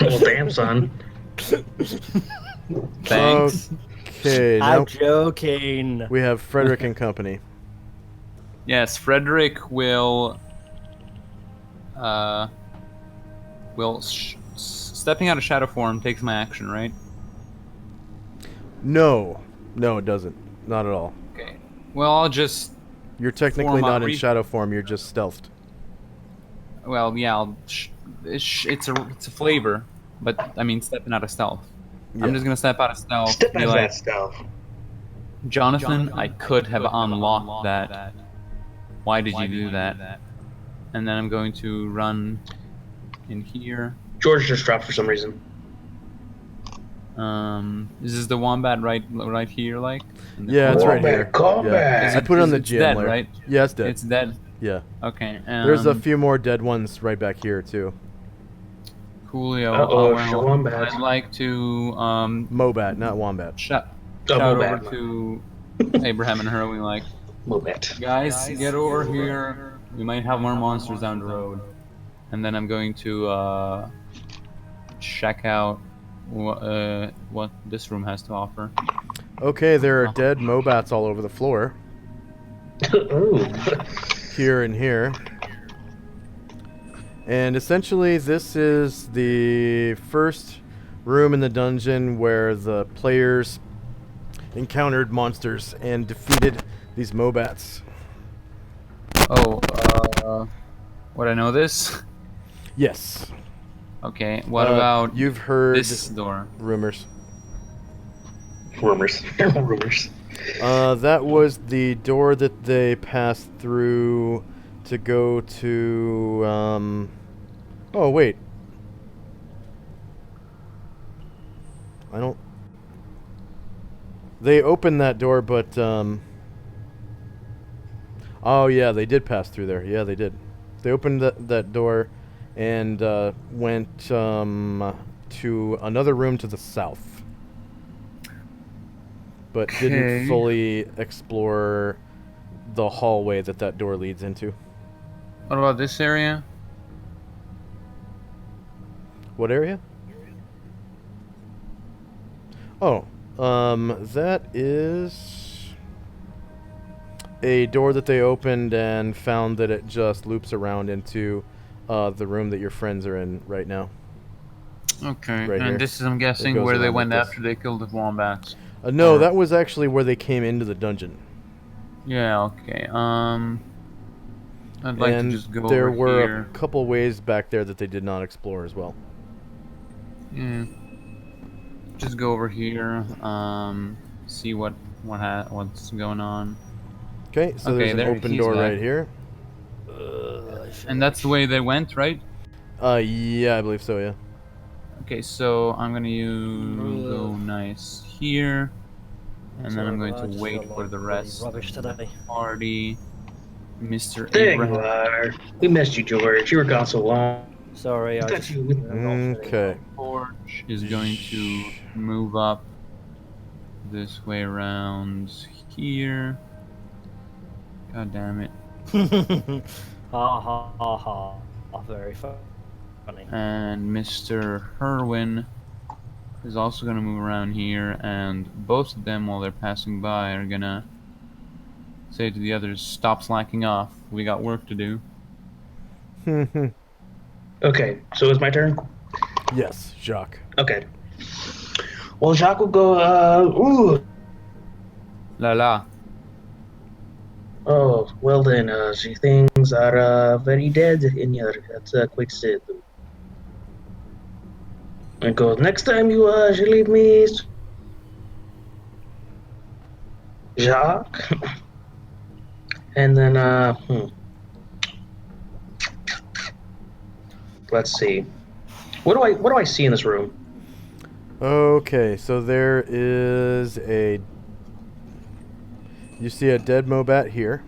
Well, damn, son. Thanks. Okay, now I'm joking. we have Frederick and company. Yes, Frederick will stepping out of shadow form takes my action, right? No, it doesn't. Not at all. Okay. Well, I'll just You're technically Form up, not in shadow form. You're just stealthed. well, yeah, it's a flavor, but I mean stepping out of stealth. Yeah. I'm just gonna step out of stealth. Step be out of like, that stealth. Jonathan, I could have unlocked that. Why did you do that? And then I'm going to run in here. George just dropped for some reason. Is this the wombat right here, like? Yeah, it's right here. Wombat combat! Yeah. I put it on the It's GM dead, layer. right? Yeah, it's dead. It's dead. Yeah. Okay. There's a few more dead ones right back here too. Coolio. Uh-oh, wombat. I'd like to Mobat, not wombat. shout Mobat. over to Abraham and Hurley, like, Mobat. guys, get over here. We might have more monsters down the road. And then I'm going to check out what this room has to offer. Okay, there are dead Mobats all over the floor. Ooh. Here and here. And essentially, this is the first room in the dungeon where the players encountered monsters and defeated these Mobats. Oh, would I know this? Yes. Okay, what about you've heard this door? rumors? Rumors. Rumors. That was the door that they passed through to go to, oh, wait. They opened that door, but, oh, yeah, they did pass through there. Yeah, they did. They opened that door and, went, to another room to the south. But didn't fully explore the hallway that door leads into. What about this area? What area? Oh, that is a door that they opened and found that it just loops around into the room that your friends are in right now. Okay, Right and here. this is, I'm guessing, It goes where they around went like this. after they killed the wombats. No, that was actually where they came into the dungeon. Yeah, okay. I'd like and to just go there over were here. a couple ways back there that they did not explore as well. Yeah. Just go over here. See what's going on. Okay, so Okay, there's an there, open he's door back. right here. And that's the way they went, right? Yeah, I believe so, yeah. Okay, so I'm gonna go nice here, and then I'm going to wait for the rest of Rubbish the today. party. Mr. There you Abraham. are. We missed you, George. You were gone so long. Sorry, I Got just... you. Okay. Torch is going to move up this way around here. God damn it. ha ha ha ha. Very funny. And Mr. Herwin is also going to move around here, and both of them, while they're passing by, are going to say to the others, stop slacking off. We got work to do. Okay, so it's my turn? Yes, Jacques. Okay. Well, Jacques will go, ooh. La la. Oh, well then, the things are, very dead in here. That's, quite sad. And go, next time you, leave me, Jacques. And then, let's see. What do I see in this room? Okay, so there is you see a dead Mobat here.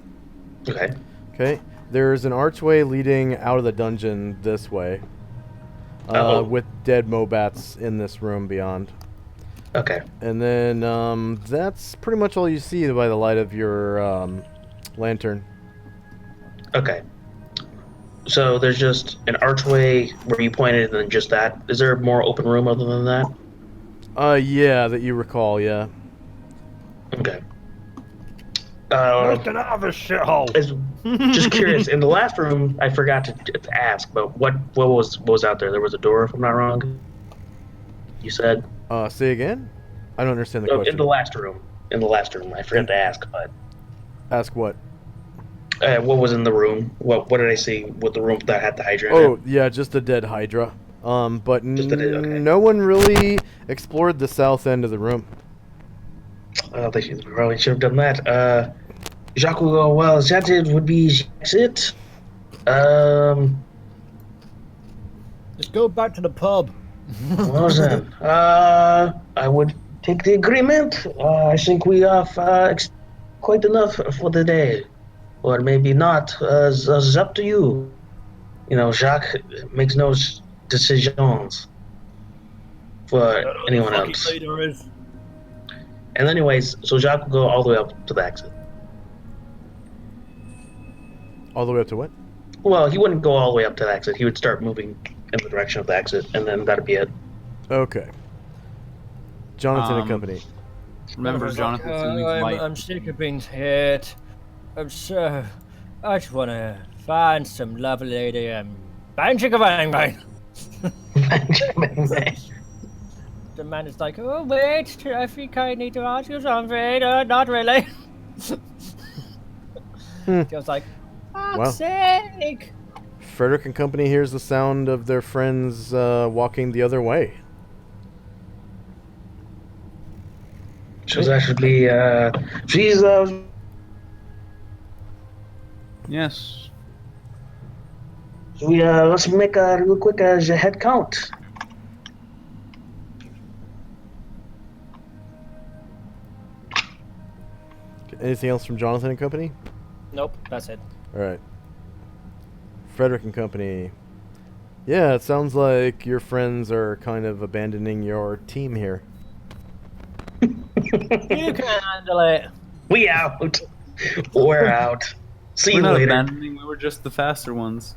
Okay. Okay. There's an archway leading out of the dungeon this way. With dead Mobats in this room beyond. Okay. And then that's pretty much all you see by the light of your lantern. Okay. So there's just an archway where you pointed and then just that. Is there more open room other than that? Yeah, that you recall, yeah. Okay. Get out of this shithole. Just curious. In the last room, I forgot to ask, but what was out there? There was a door, if I'm not wrong. You said. Say again? I don't understand the Oh, question. in the last room. I forgot to ask, but Ask what? what was in the room? What did I see with the room that had the Hydra in Oh, it? yeah, just a dead Hydra. But Just a dead- okay. no one really explored the south end of the room. I don't think she probably should have done that. Jacques will go, well, that it would be it. Let's go back to the pub. Well then, I would take the agreement. I think we have quite enough for the day. Or maybe not. It's up to you. You know, Jacques makes no decisions for anyone else. Leader is. And anyways, so Jacques will go all the way up to the exit. All the way up to what? Well, he wouldn't go all the way up to the exit. He would start moving in the direction of the exit, and then that'd be it. Okay. Jonathan and Company. Remember, Jonathan still needs light. I'm sick of being hit. I just want to find some lovely lady and bang chicka bang bang. The man is like, oh wait, I think I need to ask you something. Not really. I was like, fuck's sake. Frederick and Company hears the sound of their friends walking the other way. So actually, she's Yes. So let's make a real quick head count. Anything else from Jonathan and Company? Nope, that's it. All right. Frederick and Company. Yeah, it sounds like your friends are kind of abandoning your team here. You can handle it. We out. We're out. See We're you not later. abandoning. We were just the faster ones.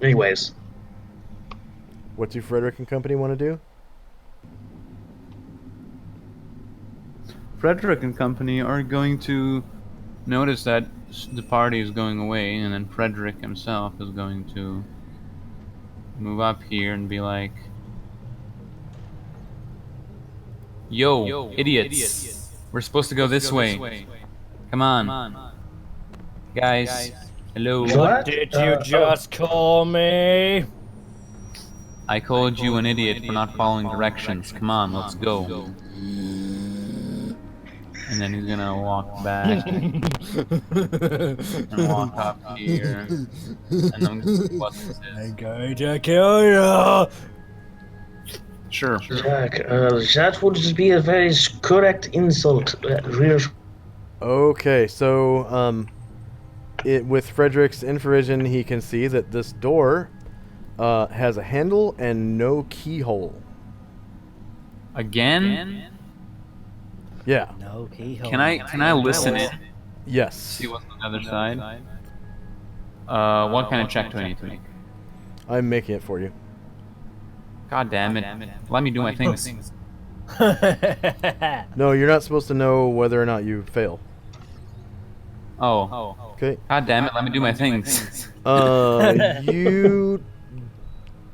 Anyways. What do Frederick and Company want to do? Frederick and Company are going to notice that the party is going away, and then Frederick himself is going to move up here and be like, Yo, idiots. We're supposed to go this way. Come on. Guys, hello. What did you just call me? I called you an idiot for not following directions. Come on, let's go. And then he's gonna walk back and walk up here. And I'm I'm going to kill you. Sure. Jack, that would just be a very correct insult. Okay, so with Frederick's infravision, he can see that this door has a handle and no keyhole. Again? Yeah. No keyhole. Can I listen in? Yes. See what's on the other side? What kind of check do I need to make? I'm making it for you. God damn it. Let me do my things. No, you're not supposed to know whether or not you fail. Oh. Okay. God damn it, let me do my things. You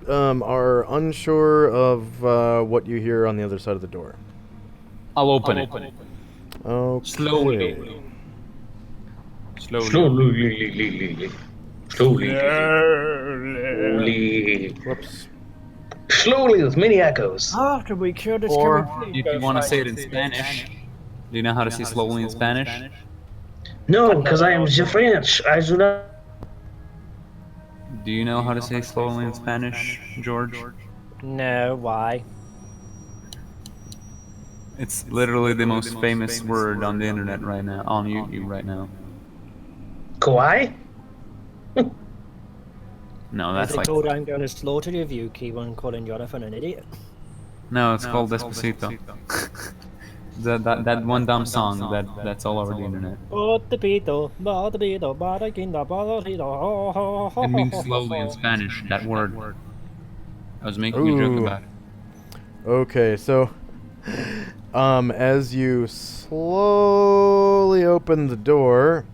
are unsure of what you hear on the other side of the door. I'll open it. Okay. Slowly. Slowly. Whoops. Slowly with many echoes. After we kill this, Or can we please if go you want to fight say it in Spanish, do you know how to say slowly in Spanish? No, because I am French. I do not. Do you know how to say slowly in Spanish, George? No, why? It's literally the most famous word on the internet right now, on YouTube right now. Kawaii? No, that's Is it like... called I'm going to slaughter you if you keep on calling Jonathan an idiot? No, it's called Despacito. That one dumb song that's all over the internet. It means slowly in Spanish. That word. I was making a joke Ooh. about it. Okay, so as you slowly open the door,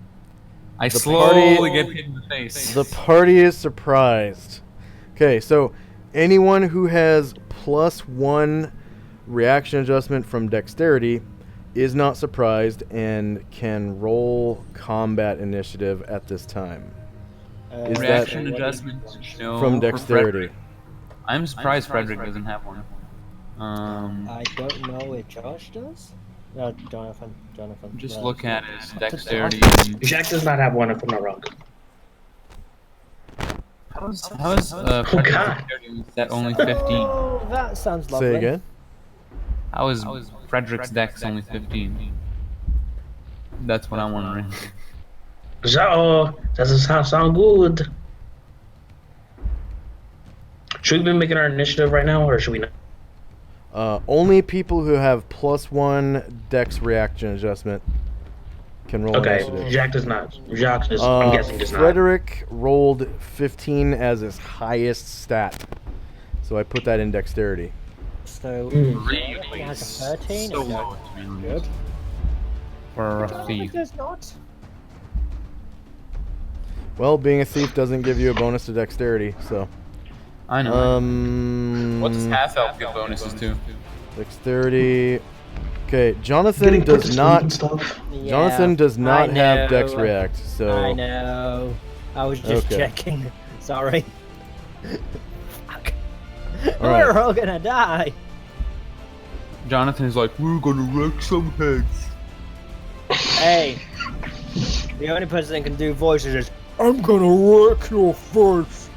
I The slowly party- get hit in the face. the party is surprised. Okay, so anyone who has +1 reaction adjustment from dexterity is not surprised and can roll combat initiative at this time. Is that Reaction adjustment no, from for dexterity? Frederick. I'm surprised Frederick doesn't have one. I don't know if Josh does. No, Jonathan. Just no. look at his dexterity. Jack does not have one, if I'm not wrong. How is Frederick's God. dexterity set only 15? Oh, that sounds lovely. Say again? How is Frederick's dex only 15? That's what I'm wondering. So, doesn't sound good. Should we be making our initiative right now, or should we not? Only people who have +1 dex reaction adjustment can roll Okay, initiative. Jack does not. Jack is, I'm guessing, does not. Frederick rolled 15 as his highest stat, so I put that in dexterity. So, Really? he has a 13. So okay. low, man. Good. For a No, thief. it does not. Well, being a thief doesn't give you a bonus to dexterity, so. I know. What does Um, half elf get bonuses to? dexterity. Okay, Jonathan Getting put to does sleep not. and stuff. Jonathan does not I have dex know. react, so. I know. I was just Okay. checking. Sorry. Fuck. All right. We're all gonna die. Jonathan is like, we're gonna wreck some heads. Hey. The only person that can do voices is, I'm gonna wreck your face.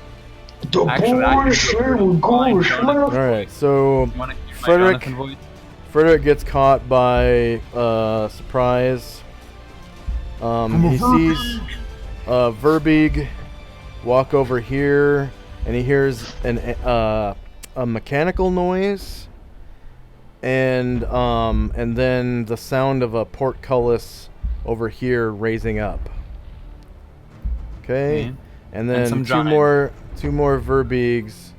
The Actually, I can boys do it say pretty we're going fine, to All right, so You wanna hear my Frederick- Jonathan voice? Frederick gets caught by surprise. He sees Verbeeg walk over here, and he hears a mechanical noise, and then the sound of a portcullis over here raising up. Okay, Okay. and then some two giant. more Verbeegs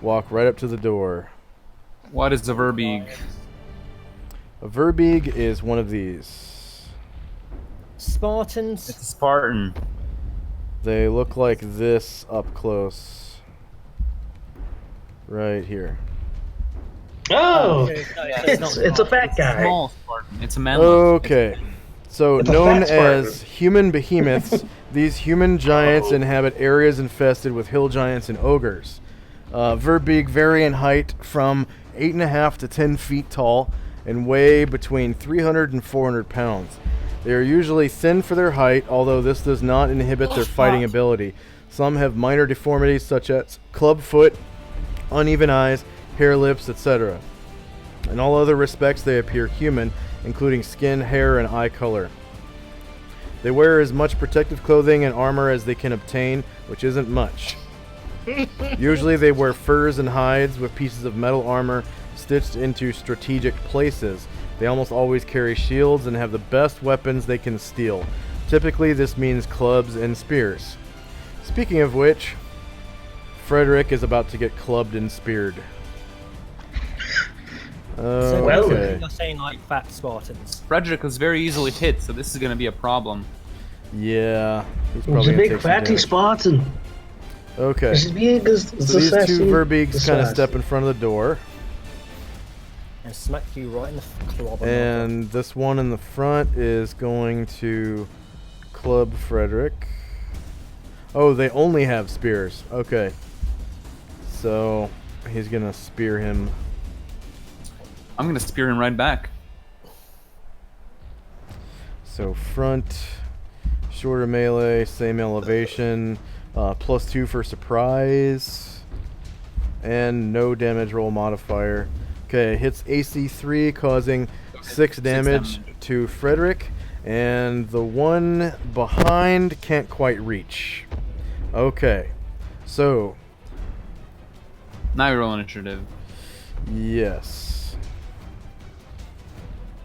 walk right up to the door. What is the Verbeeg? A Verbeeg is one of these. Spartans. It's a Spartan. They look like this up close. Right here. Oh, It's it's a fat guy. Small Spartan. It's a manlet. Okay. So, It's a known fat Spartan. as human behemoths, these human giants inhabit areas infested with hill giants and ogres. Verbeeg vary in height from 8.5 to 10 feet tall and weigh between 300 and 400 pounds. They are usually thin for their height, although this does not inhibit their fighting ability. Some have minor deformities such as club foot, uneven eyes, hair lips, etc. In all other respects, they appear human, including skin, hair, and eye color. They wear as much protective clothing and armor as they can obtain, which isn't much. Usually they wear furs and hides with pieces of metal armor stitched into strategic places. They almost always carry shields and have the best weapons they can steal. Typically this means clubs and spears. Speaking of which, Frederick is about to get clubbed and speared. So Well- you're saying like fat Spartans. Frederick was very easily hit, so this is gonna be a problem. Yeah, he's He's probably a gonna big take some fatty damage. Spartan. Okay. It's big as So these two Verbeegs kind of step in front of the door, And smack you right in the club. and this one in the front is going to club Frederick. Oh, they only have spears. Okay. So he's gonna spear him. I'm gonna spear him right back. So front, shorter melee, same elevation, +2 for surprise, and no damage roll modifier. Okay, hits AC 3, causing 6 damage to Frederick, and the one behind can't quite reach. Okay, so Now you roll initiative. yes.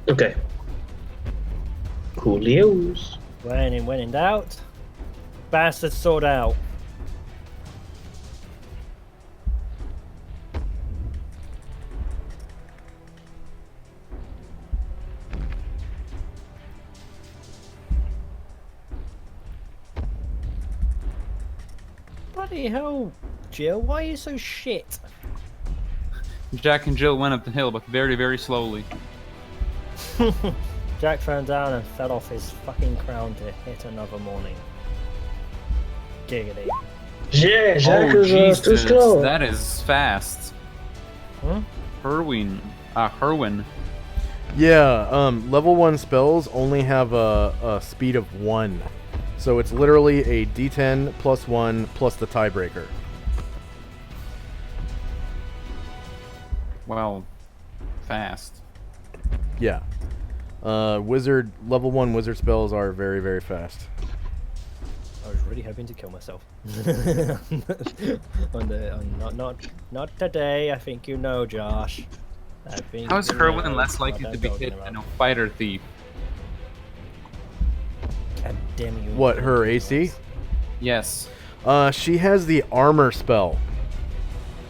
Okay. Coolios. When in doubt, bastard sword out. Bloody hell, Jill, why are you so shit? Jack and Jill went up the hill, but very, very slowly. Jack fell down and fell off his fucking crown to hit another morning. Giggity. Yeah, Jack Oh, is too Jesus, slow. that is fast. Huh? Herwin. Yeah, level 1 spells only have a speed of 1. So it's literally a d10 plus 1 plus the tiebreaker. Well, fast. Yeah. Level 1 wizard spells are very, very fast. I was really hoping to kill myself. Not today. I think you know, Josh. I think. How is you Herwin know less what likely I'm to be talking hit about. than a fighter thief? God damn you! What, her AC? Yes. She has the armor spell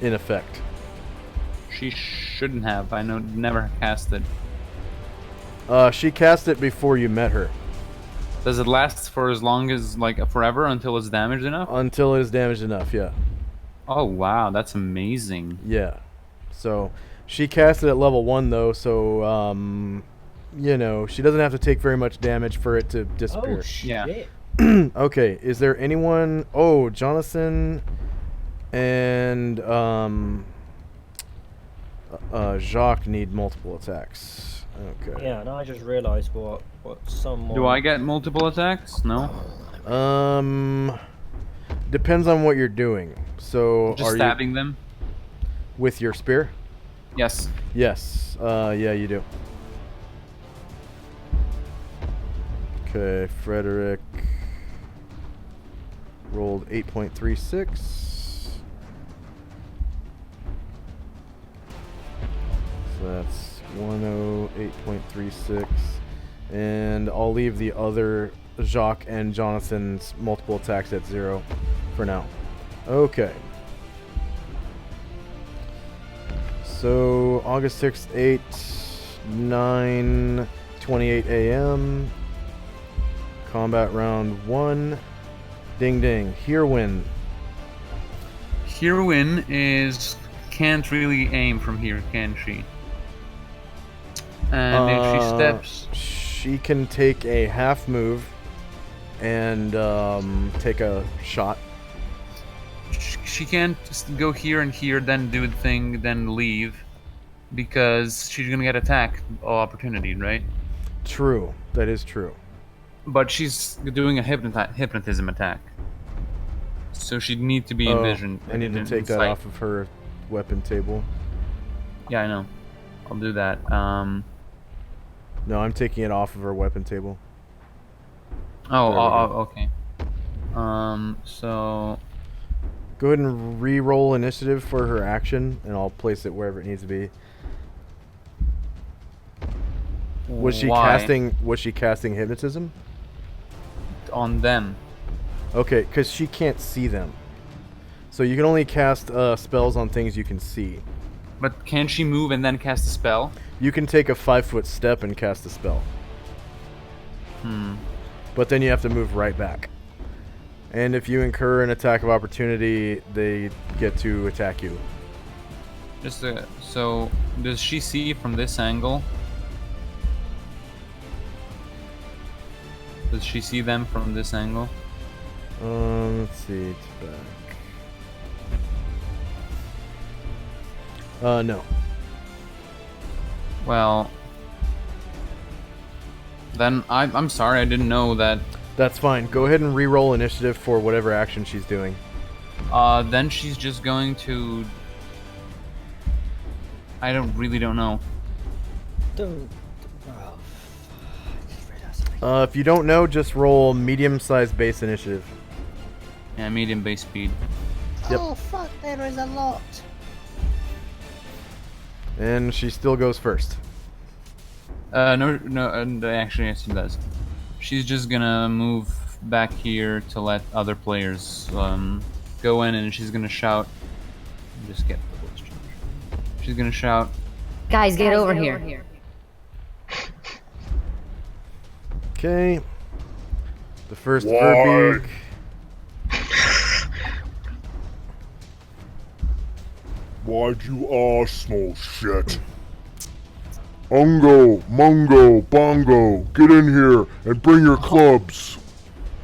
in effect. She shouldn't have. I know. Never cast it. She cast it before you met her. Does it last for as long as, like, forever until it's damaged enough? Until it is damaged enough, yeah. Oh, wow. That's amazing. Yeah. So, she cast it at level 1, though, so, you know, she doesn't have to take very much damage for it to disappear. Oh shit! Yeah. Okay, is there anyone... Oh, Jonathan and, Jacques need multiple attacks. Okay. Yeah, and I just realised what someone. Do I get multiple attacks? No. Depends on what you're doing. So, Just are stabbing you them? with your spear? Yes. Yes. Yeah, you do. Okay, Frederick rolled 8.36. So that's 108.36. And I'll leave the other Jacques and Jonathan's multiple attacks at 0 for now. Okay. So August 6th, 9:28 a.m. Combat round 1. Ding ding. Herwin. Herwin can't really aim from here, can she? And if she steps, She can take a half move and take a shot. she can't just go here and here, then do the thing, then leave, because she's gonna get attack opportunity, right? True. That is true. But she's doing a hypnotism attack, so she'd need to be in vision. I need to take that off of her weapon table. Yeah, I know. I'll do that. No, I'm taking it off of her weapon table. Okay. So Go ahead and re-roll initiative for her action, and I'll place it wherever it needs to be. Was she why? casting hypnotism? On them. Okay, because she can't see them. So you can only cast spells on things you can see. But can she move and then cast a spell? You can take a 5-foot step and cast a spell. But then you have to move right back. And if you incur an attack of opportunity, they get to attack you. So does she see from this angle? Does she see them from this angle? Let's see. It's back. No. Well, then I'm sorry, I didn't know that. That's fine. Go ahead and re-roll initiative for whatever action she's doing. Then she's just going to. I really don't know. If you don't know, just roll medium-sized base initiative. Yeah, medium base speed. Yep. Oh fuck, there is a lot. And she still goes first. No, and actually, yes, she does. She's just gonna move back here to let other players go in, and she's gonna shout. Just get the voice change. She's gonna shout. Guys, get over here. Okay. The first Why? Verbeeg. Why'd you Arsenal shit? Ungo, Mungo, Bongo, get in here and bring your clubs.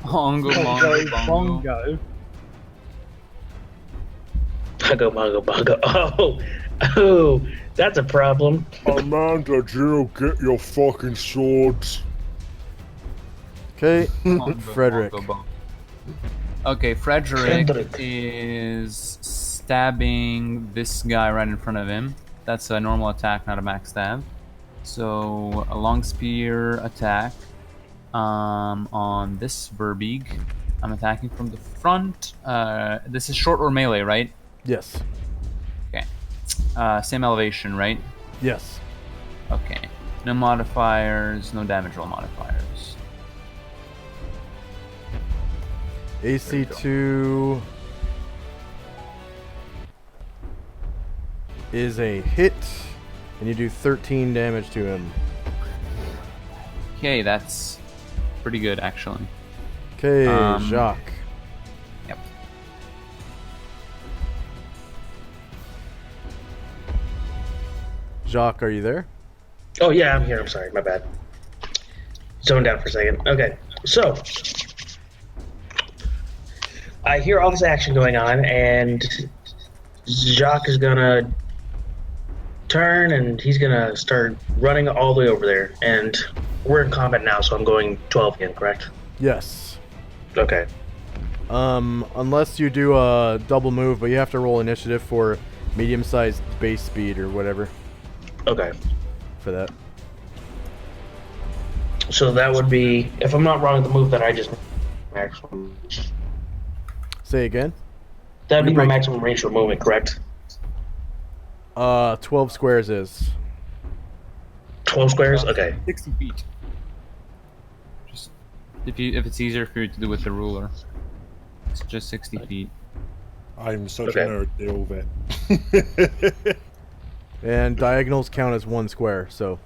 Hongo, mongo, bongo. Bongo. Bongo, bongo, bongo. Oh, that's a problem. Amanda, Jill, get your fucking swords. Okay. Bongo, Frederick. bongo, bongo. Okay, Frederick is stabbing this guy right in front of him. That's a normal attack, not a max stab. So a long spear attack on this Verbeeg. I'm attacking from the front. This is short or melee, right? Yes. Okay. Same elevation, right? Yes. Okay. No modifiers, no damage roll modifiers. AC2 is a hit, and you do 13 damage to him. Okay, that's pretty good, actually. Okay, Jacques. Yep. Jacques, are you there? Oh yeah, I'm here. I'm sorry, my bad. Zoned out for a second. Okay, so I hear all this action going on, and Jacques is gonna turn, and he's gonna start running all the way over there. And we're in combat now, so I'm going 12 again, correct? Yes. Okay. Unless you do a double move, but you have to roll initiative for medium-sized base speed or whatever Okay. for that. So that would be, if I'm not wrong, the move that I just maximum. Say again? That'd be my maximum range for movement, correct? 12 squares is. 12 squares? Okay. 60 feet. Just if it's easier for you to do with the ruler. It's just 60 feet. I'm such Okay. a nerd, deal with it. And diagonals count as 1 square, so.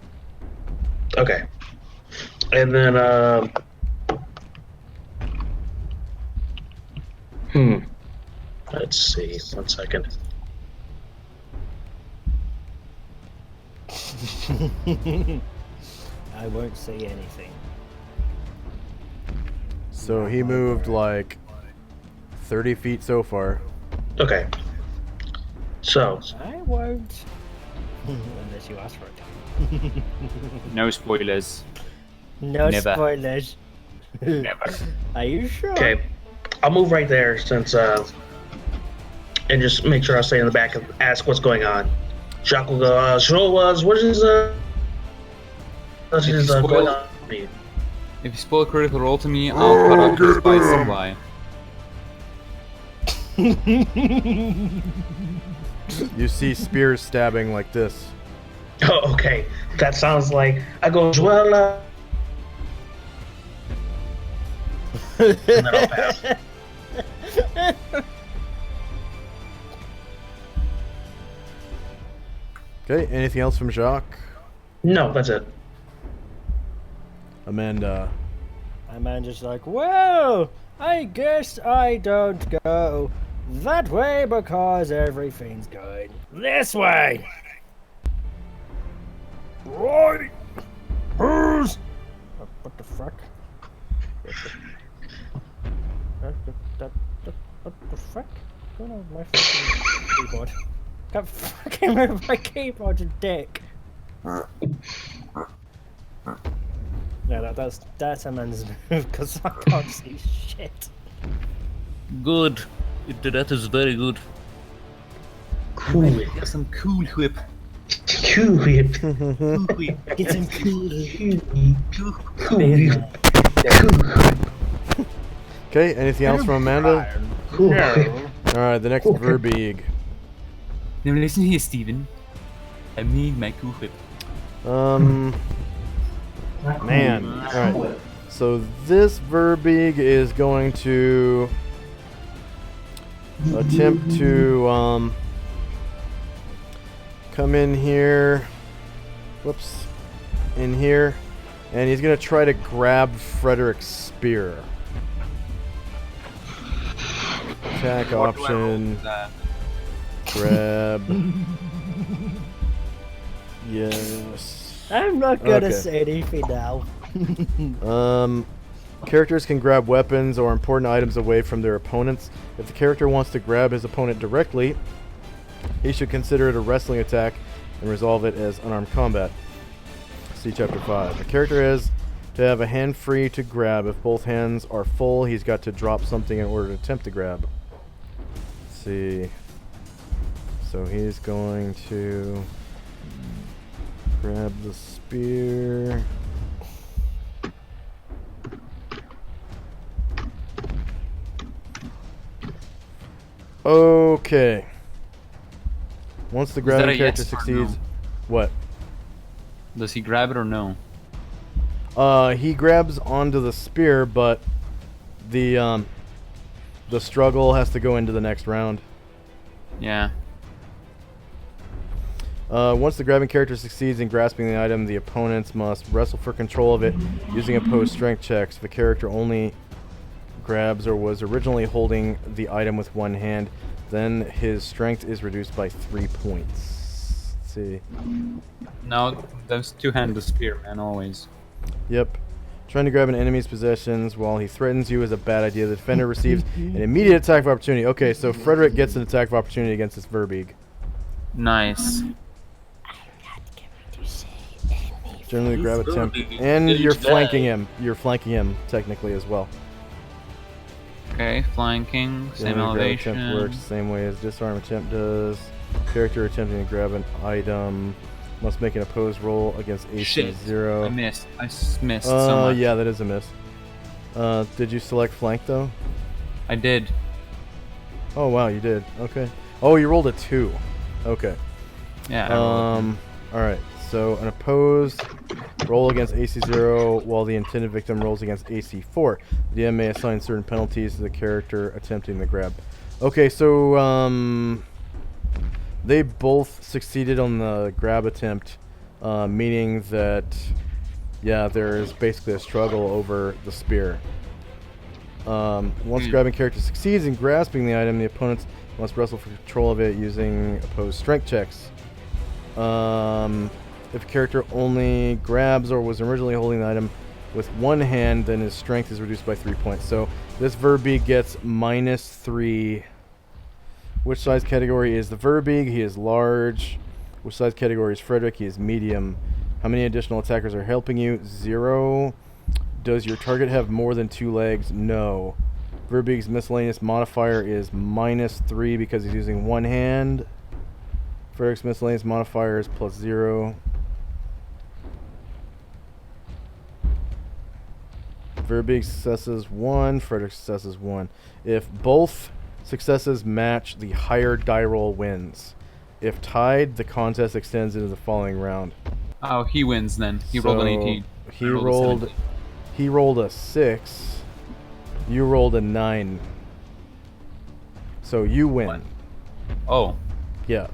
Okay. And then, let's see. 1 second. I won't say anything. So he moved like 30 feet so far. Okay. So, I won't. Unless you ask for it. No spoilers. No Never. spoilers. Never. Are you sure? okay. I'll move right there since, and just make sure I stay in the back and ask what's going on. Jacques will go, so what is, going on? If you spoil a critical roll to me, I'll cut off your spice supply. You see spears stabbing like this. Oh, okay. That sounds like I go, well, and then I'll pass. Okay, anything else from Jacques? No, that's it. Amanda. My man just like, well, I guess I don't go that way because everything's going this way. Right. Who's? What the fuck? What the fuck? Going on with my fucking keyboard? Can't fucking move my keyboard, you dick. Yeah, that's a man's move because I can't see shit. Good. That is very good. Cool whip. That's some cool whip. Cool whip. Get some Cool whip. Okay, anything else from Amanda? Cool whip. Alright, the next Verbeeg. Now listen here, Steven. I need my cool whip. Man. Alright. So this Verbeeg is going to attempt to come in here. Whoops. In here. And he's going to try to grab Frederick's spear. Attack option. Grab. Yes. I'm not gonna Okay. say anything now. Characters can grab weapons or important items away from their opponents. If the character wants to grab his opponent directly, he should consider it a wrestling attack and resolve it as unarmed combat. See Chapter 5. The character has to have a hand free to grab. If both hands are full, he's got to drop something in order to attempt to grab. Let's see. So he's going to grab the spear. Okay. Once the grabbing character succeeds, what? Does he grab it or no? He grabs onto the spear, but the struggle has to go into the next round. Yeah. Once the grabbing character succeeds in grasping the item, the opponents must wrestle for control of it using opposed strength checks. If the character only grabs or was originally holding the item with one hand, then his strength is reduced by 3 points. Let's see. No, those two-handed spear, man, always. Yep. Trying to grab an enemy's possessions while he threatens you is a bad idea. The defender receives an immediate attack of opportunity. Okay, so Frederick gets an attack of opportunity against this Verbeeg. Nice. Generally grab attempt. And you're flanking him. You're flanking him, technically, as well. Okay, flanking, same Generally grab attempt elevation. works the same way as disarm attempt does. Character attempting to grab an item must make an opposed roll against AC Shit, 0. I missed. I missed so much. Yeah, that is a miss. Did you select flank, though? I did. Oh, wow, you did. Okay. Oh, you rolled a 2. Okay. Yeah, I rolled a 2. Alright, so an opposed roll against AC 0 while the intended victim rolls against AC 4. The DM may assign certain penalties to the character attempting the grab. Okay, so they both succeeded on the grab attempt, meaning that, yeah, there is basically a struggle over the spear. Once the grabbing character succeeds in grasping the item, the opponents must wrestle for control of it using opposed strength checks. If a character only grabs or was originally holding the item with one hand, then his strength is reduced by 3 points. So this Verbeeg gets -3. Which size category is the Verbeeg? He is large. Which size category is Frederick? He is medium. How many additional attackers are helping you? 0. Does your target have more than 2 legs? No. Verbeeg's miscellaneous modifier is -3 because he's using one hand. Frederick's miscellaneous modifier is +0. Verbeeg successes 1, Frederick successes 1. If both successes match, the higher die roll wins. If tied, the contest extends into the following round. Oh, he wins then. He rolled an 18. He I rolled. a 17. He rolled a 6. You rolled a 9. So you win. What? Oh. Yeah.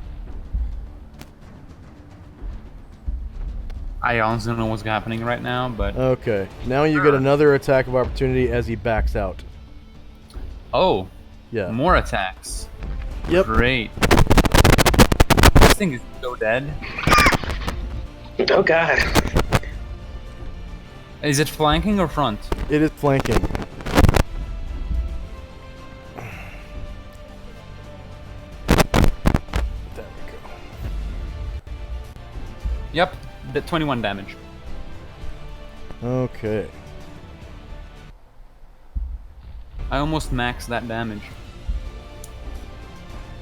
I honestly don't know what's happening right now, but... Okay. Now you get another attack of opportunity as he backs out. Oh. Yeah. More attacks. Yep. Great. This thing is so dead. Oh god. Is it flanking or front? It is flanking. There we go. Yep. The 21 damage. Okay. I almost maxed that damage.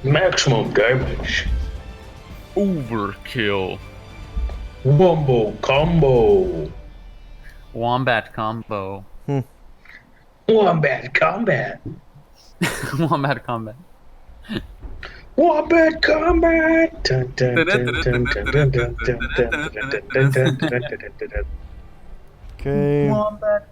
Maximum damage. Overkill. Wombo combo. Wombat combo. Wombat combat. Wombat combat. Wombat combat. Dun, dun, dun, dun, dun, dun, dun, dun, dun, dun, dun, dun, dun, dun, dun. Okay. Combat.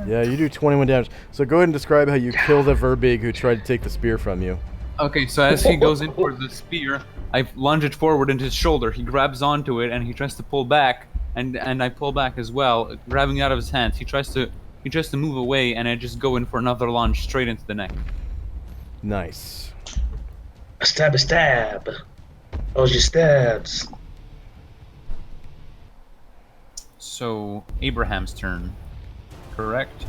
Yeah, you do 21 damage. So go ahead and describe how you kill the Verbig who tried to take the spear from you. Okay, so as he goes in for the spear, I lunge it forward into his shoulder. He grabs onto it and he tries to pull back, and I pull back as well, grabbing it out of his hands. He tries to move away, and I just go in for another lunge straight into the neck. Nice. A stab. Those your stabs. So Abraham's turn, correct?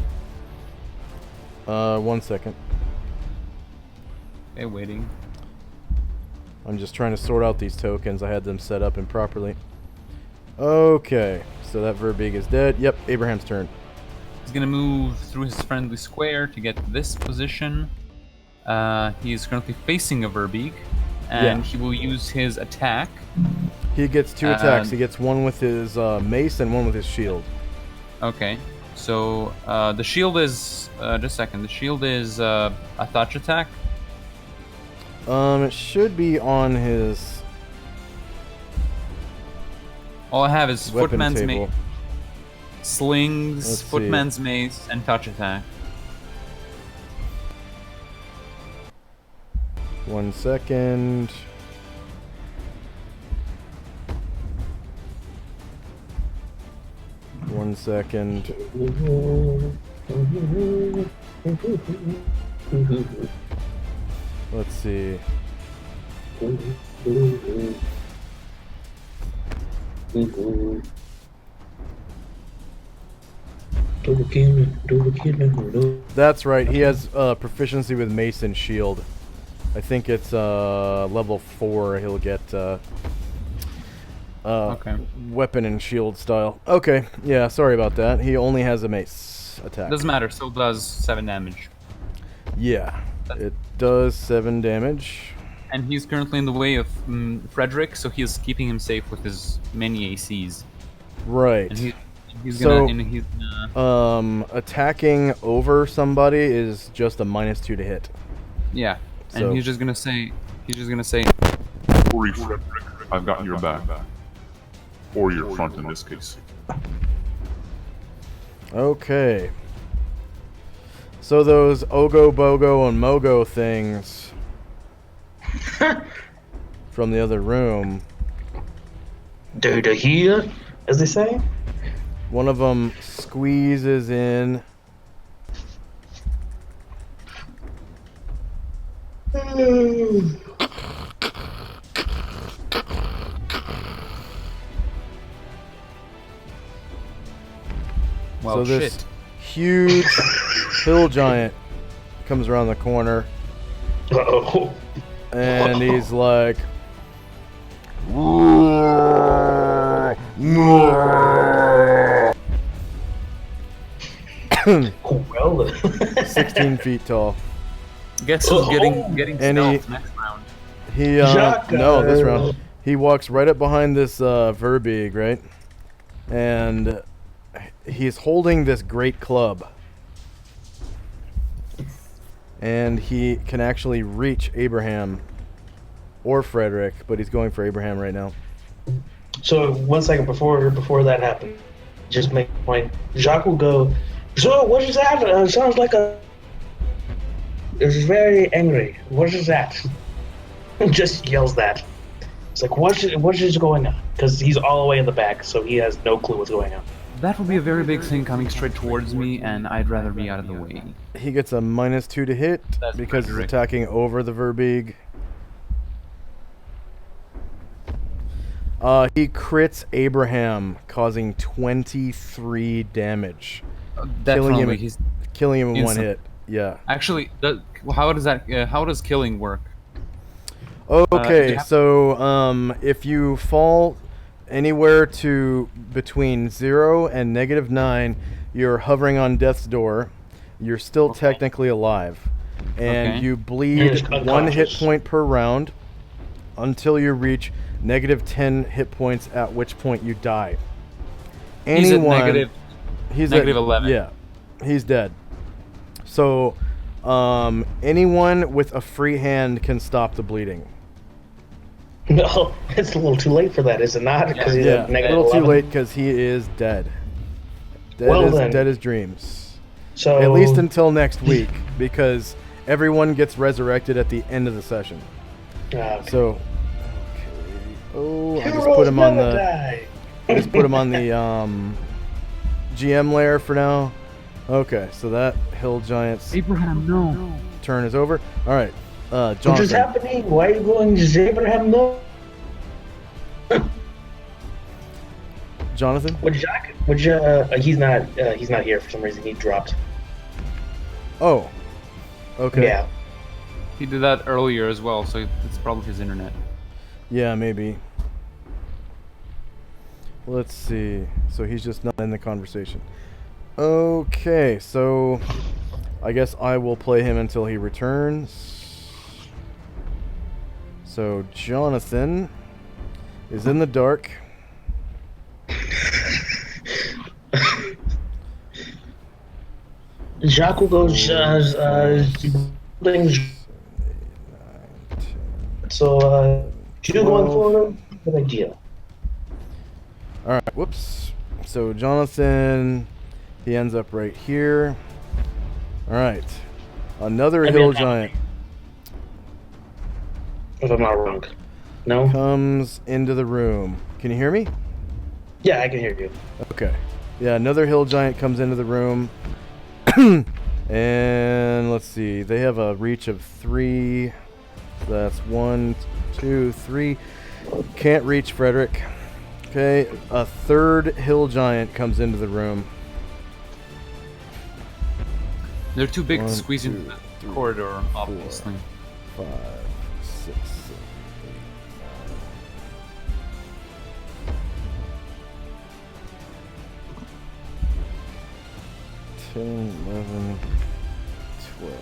1 second. Okay, waiting. I'm just trying to sort out these tokens. I had them set up improperly. Okay, so that Verbig is dead. Yep, Abraham's turn. He's gonna move through his friendly square to get to this position. He is currently facing a Verbig, and he will use his attack. He gets 2 attacks. He gets one with his mace and one with his shield. Okay, so the shield is just a second. The shield is a touch attack. It should be on his. All I have is weapon footman's table. mace, slings, Let's footman's see. mace, and touch attack. 1 second. One second. Let's see. That's right. He has proficiency with mace and shield. I think it's level 4. He'll get Okay. weapon and shield style. Okay, yeah, sorry about that. He only has a mace attack. Doesn't matter. Still does 7 damage. Yeah, it does 7 damage. And he's currently in the way of Frederick, so he's keeping him safe with his many ACs. Right. And he's So, gonna. And he's gonna attacking over somebody is just a -2 to hit. yeah. And So- he's just gonna say. Worry, Frederick. I've got your back. Or your front in this case. Okay. So those Ogo Bogo and Mogo things from the other room. Do to here, as they say. One of them squeezes in. Well, So this shit. huge hill giant comes around the corner, Uh-oh. and he's like, Well, 16 feet tall. Guess who's getting And he- stealth next round? He no, this round. He walks right up behind this Verbig, right? And he's holding this great club. And he can actually reach Abraham or Frederick, but he's going for Abraham right now. so 1 second before that happened, just make a point. Jacques will go. So what is that? Sounds like a. It's very angry. What is that? Just yells that. It's like what is going on? Because he's all the way in the back, so he has no clue what's going on. That would be a very big thing coming straight towards me, and I'd rather be out of the way. He gets a -2 to hit That's because he's Frederick. attacking over the Verbig. He crits Abraham, causing 23 damage. Definitely, Killing him in he's one some- hit. Yeah. Actually, how does that? How does killing work? Okay, yeah. so if you fall anywhere to between 0 and -9, you're hovering on death's door. You're still technically alive, and Okay. you You're bleed just 1 hit unconscious. point per round until you reach -10 hit points, at which point you die. He's at Anyone, negative. he's negative at, 11. Yeah, he's dead. So, anyone with a free hand can stop the bleeding. No, it's a little too late for that, is it not? Because he's Yeah, at a negative little too 11. late because he is dead. Dead as dreams. So At least until next week, because everyone gets resurrected at the end of the session. Okay. So, okay. Oh, I just put him on the. I just put him on the GM layer for now. Okay, so that hill giant's Abraham, no. turn is over. All right, Jonathan. What is happening? Why are you going to Abraham? No. Jonathan. He's not here for some reason. He dropped. Oh. Okay. Yeah. He did that earlier as well, so it's probably his internet. Yeah, maybe. Let's see. So he's just not in the conversation. Okay, so I guess I will play him until he returns. So Jonathan is in the dark. Jacques will go things. So you going forward? Good idea. All right. Whoops. So Jonathan, he ends up right here. All right. Another hill giant If I'm not wrong. No? comes into the room. Can you hear me? Yeah, I can hear you. Okay. Yeah, another hill giant comes into the room. And let's see. They have a reach of 3. So that's 1, 2, 3. Can't reach Frederick. Okay. A third hill giant comes into the room. They're too big to 1, squeeze 2, into the 3, corridor, obviously. 5, 6, 7, 8, 9, 10, 11, 12.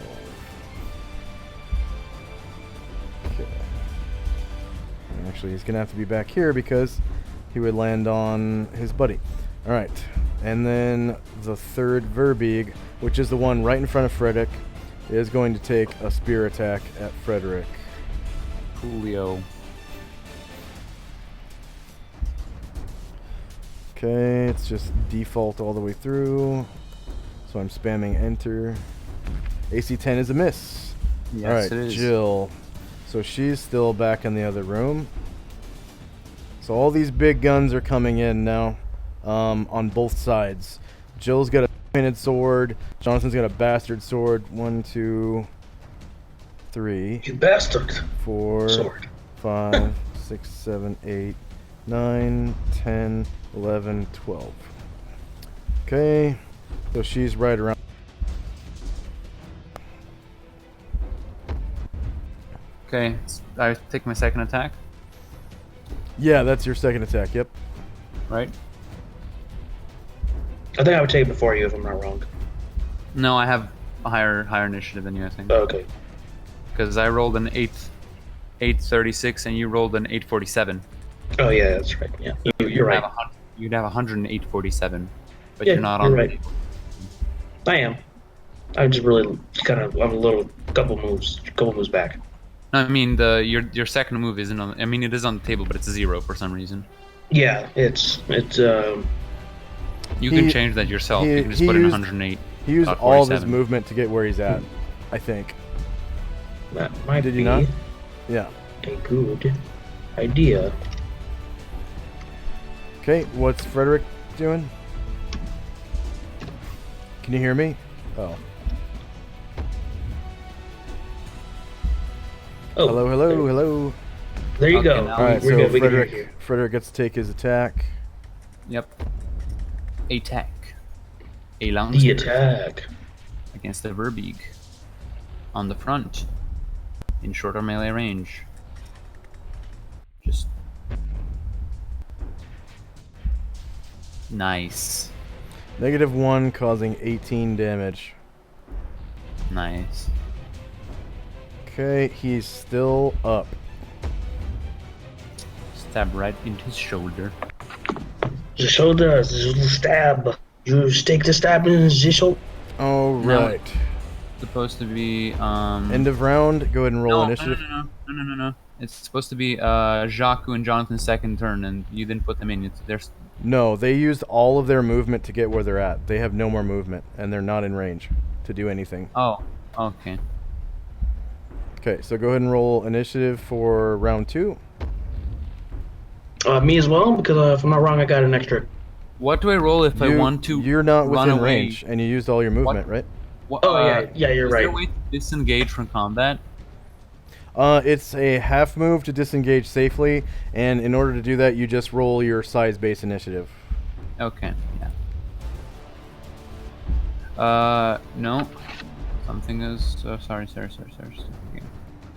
Okay. Actually, he's gonna have to be back here because he would land on his buddy. All right, and then the third Verbeeg, which is the one right in front of Frederick, is going to take a spear attack at Frederick. Coolio. Okay, it's just default all the way through. So I'm spamming enter. AC 10 is a miss. Yes, all right, it is. Jill. So she's still back in the other room. So all these big guns are coming in now, on both sides. Jill's got a painted sword. Jonathan's got a bastard sword. 1, 2, 3. You bastard. 4, Sword. 5, 6, 7, 8, 9, 10, 11, 12. Okay, so she's right around. Okay, I take my second attack, Yeah, that's your second attack, yep. right? I think I would take it before you if I'm not wrong. No, I have a higher initiative than you, I think. Okay. Because I rolled an 836 and you rolled an 847. Oh yeah, that's right. Yeah, you're right. You'd have 108.47, but Yeah, you're not you're on. right. I am. I'm just really I'm a couple moves back. I mean, your second move isn't on. I mean, it is on the table, but it's a 0 for some reason. Yeah, it's You can change that yourself. You can just put in 108. He used all of his movement to get where he's at, I think. That might Did be you not? Yeah. a good idea. Okay, what's Frederick doing? Can you hear me? Oh. Oh, Hello. There you Okay, go. now All right, We're so good. We can hear you. Frederick gets to take his attack. Yep. Attack. A long The spear attack. against the Verbeeg. On the front. In shorter melee range. Just. Nice. -1, causing 18 damage. Nice. Okay, he's still up. Stab right into his shoulder. The shoulder, the stab. You take the stab in the shoulder. All right. Supposed to be End of round. Go ahead and roll no, initiative. No. It's supposed to be Jacques and Jonathan's second turn, and you didn't put them in. There's No, they used all of their movement to get where they're at. They have no more movement, and they're not in range to do anything. oh, okay. Okay, so go ahead and roll initiative for round 2. Me as well, because if I'm not wrong, I got an extra. What do I roll if I want to? You're not run within away? range, and you used all your movement, right? What, Oh, yeah, you're is there a right. way to disengage from combat? It's a half move to disengage safely, and in order to do that, you just roll your size-based initiative. Okay, yeah. No. Something is... sorry.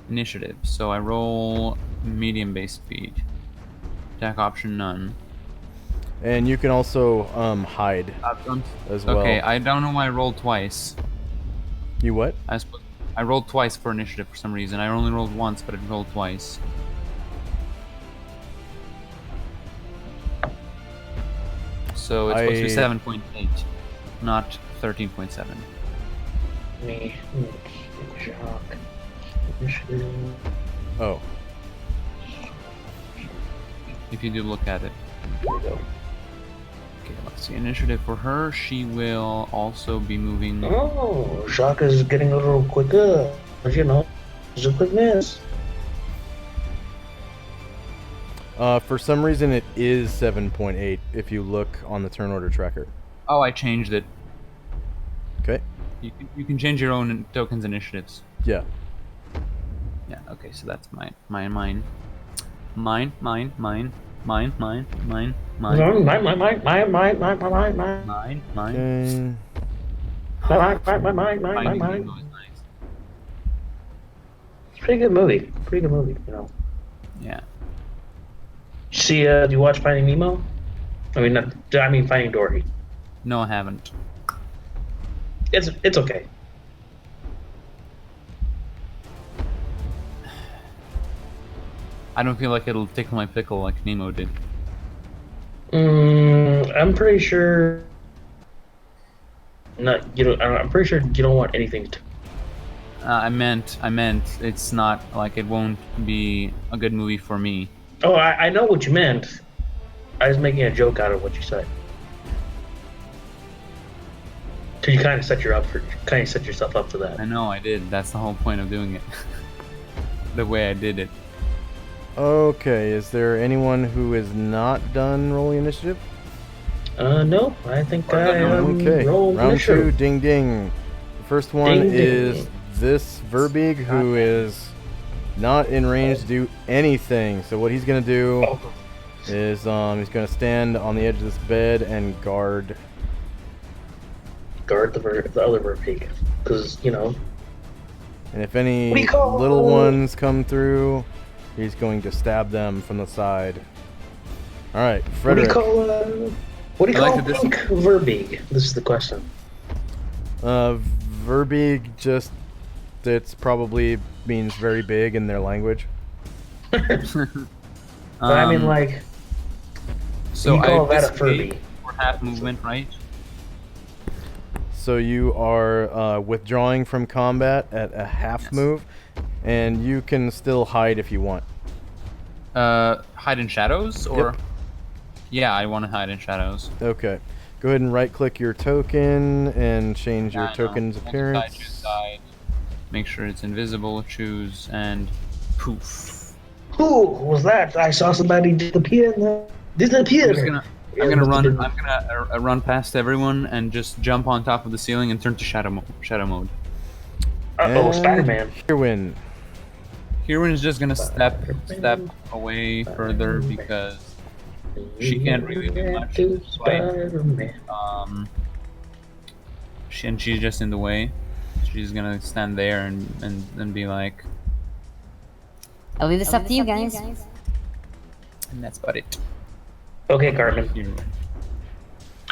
Initiative. So I roll medium base speed. Attack option none. And you can also hide as well. Okay, I don't know why I rolled twice. You what? I rolled twice for initiative for some reason. I only rolled once, but I rolled twice. So it's supposed to be 7.8, not 13.7. Me. Shock. Oh. If you do look at it. There we go. Okay, let's see. Initiative for her. She will also be moving. Oh, Shock is getting a little quicker. But you know, it's a quick miss. For some reason, it is 7.8 if you look on the turn order tracker. Oh, I changed it. Okay. You can change your own tokens initiatives. Yeah. Yeah. Okay, so that's mine. Mine. Mine. Mine. Okay. It's a pretty good movie. You know. Yeah. See, do you watch Finding Nemo? I mean Finding Dory. No, I haven't. It's okay. I don't feel like it'll tickle my pickle like Nemo did. I'm pretty sure. I'm pretty sure you don't want anything to. I meant it's not like it won't be a good movie for me. Oh, I know what you meant. I was making a joke out of what you said. Cause you kind of set yourself up for that. I know I did. That's the whole point of doing it. The way I did it. Okay, is there anyone who is not done rolling initiative? No, I think I am. Okay, roll round initiative. 2, ding ding. The first one Ding, ding. is this Verbig, who is not in range to do anything. So what he's gonna do is he's gonna stand on the edge of this bed and guard the other Verpig, because you know. And if any We call- little ones come through, he's going to stab them from the side. All right, Frederick. What do you I like call that pink Verbig? This is the question. Verbig just it's probably means very big in their language. But I mean, like, So you call I that a Furby. disengage for half movement, right? So you are withdrawing from combat at a half move, and you can still hide if you want. Hide in shadows, or? Yep. Yeah, I want to hide in shadows. Okay. Go ahead and right-click your token and change your I know. token's Multiply, appearance. choose side, make sure it's invisible, choose, and poof. Who was that? I saw somebody disappear. I'm gonna run past everyone and just jump on top of the ceiling and turn to shadow mode. Uh-oh, Spider-Man. Hirwin. Hirwin is just gonna step away further because she can't really do much. She's just in the way. She's gonna stand there and be like. I'll leave this up to you guys. And that's about it. Okay, Cartman.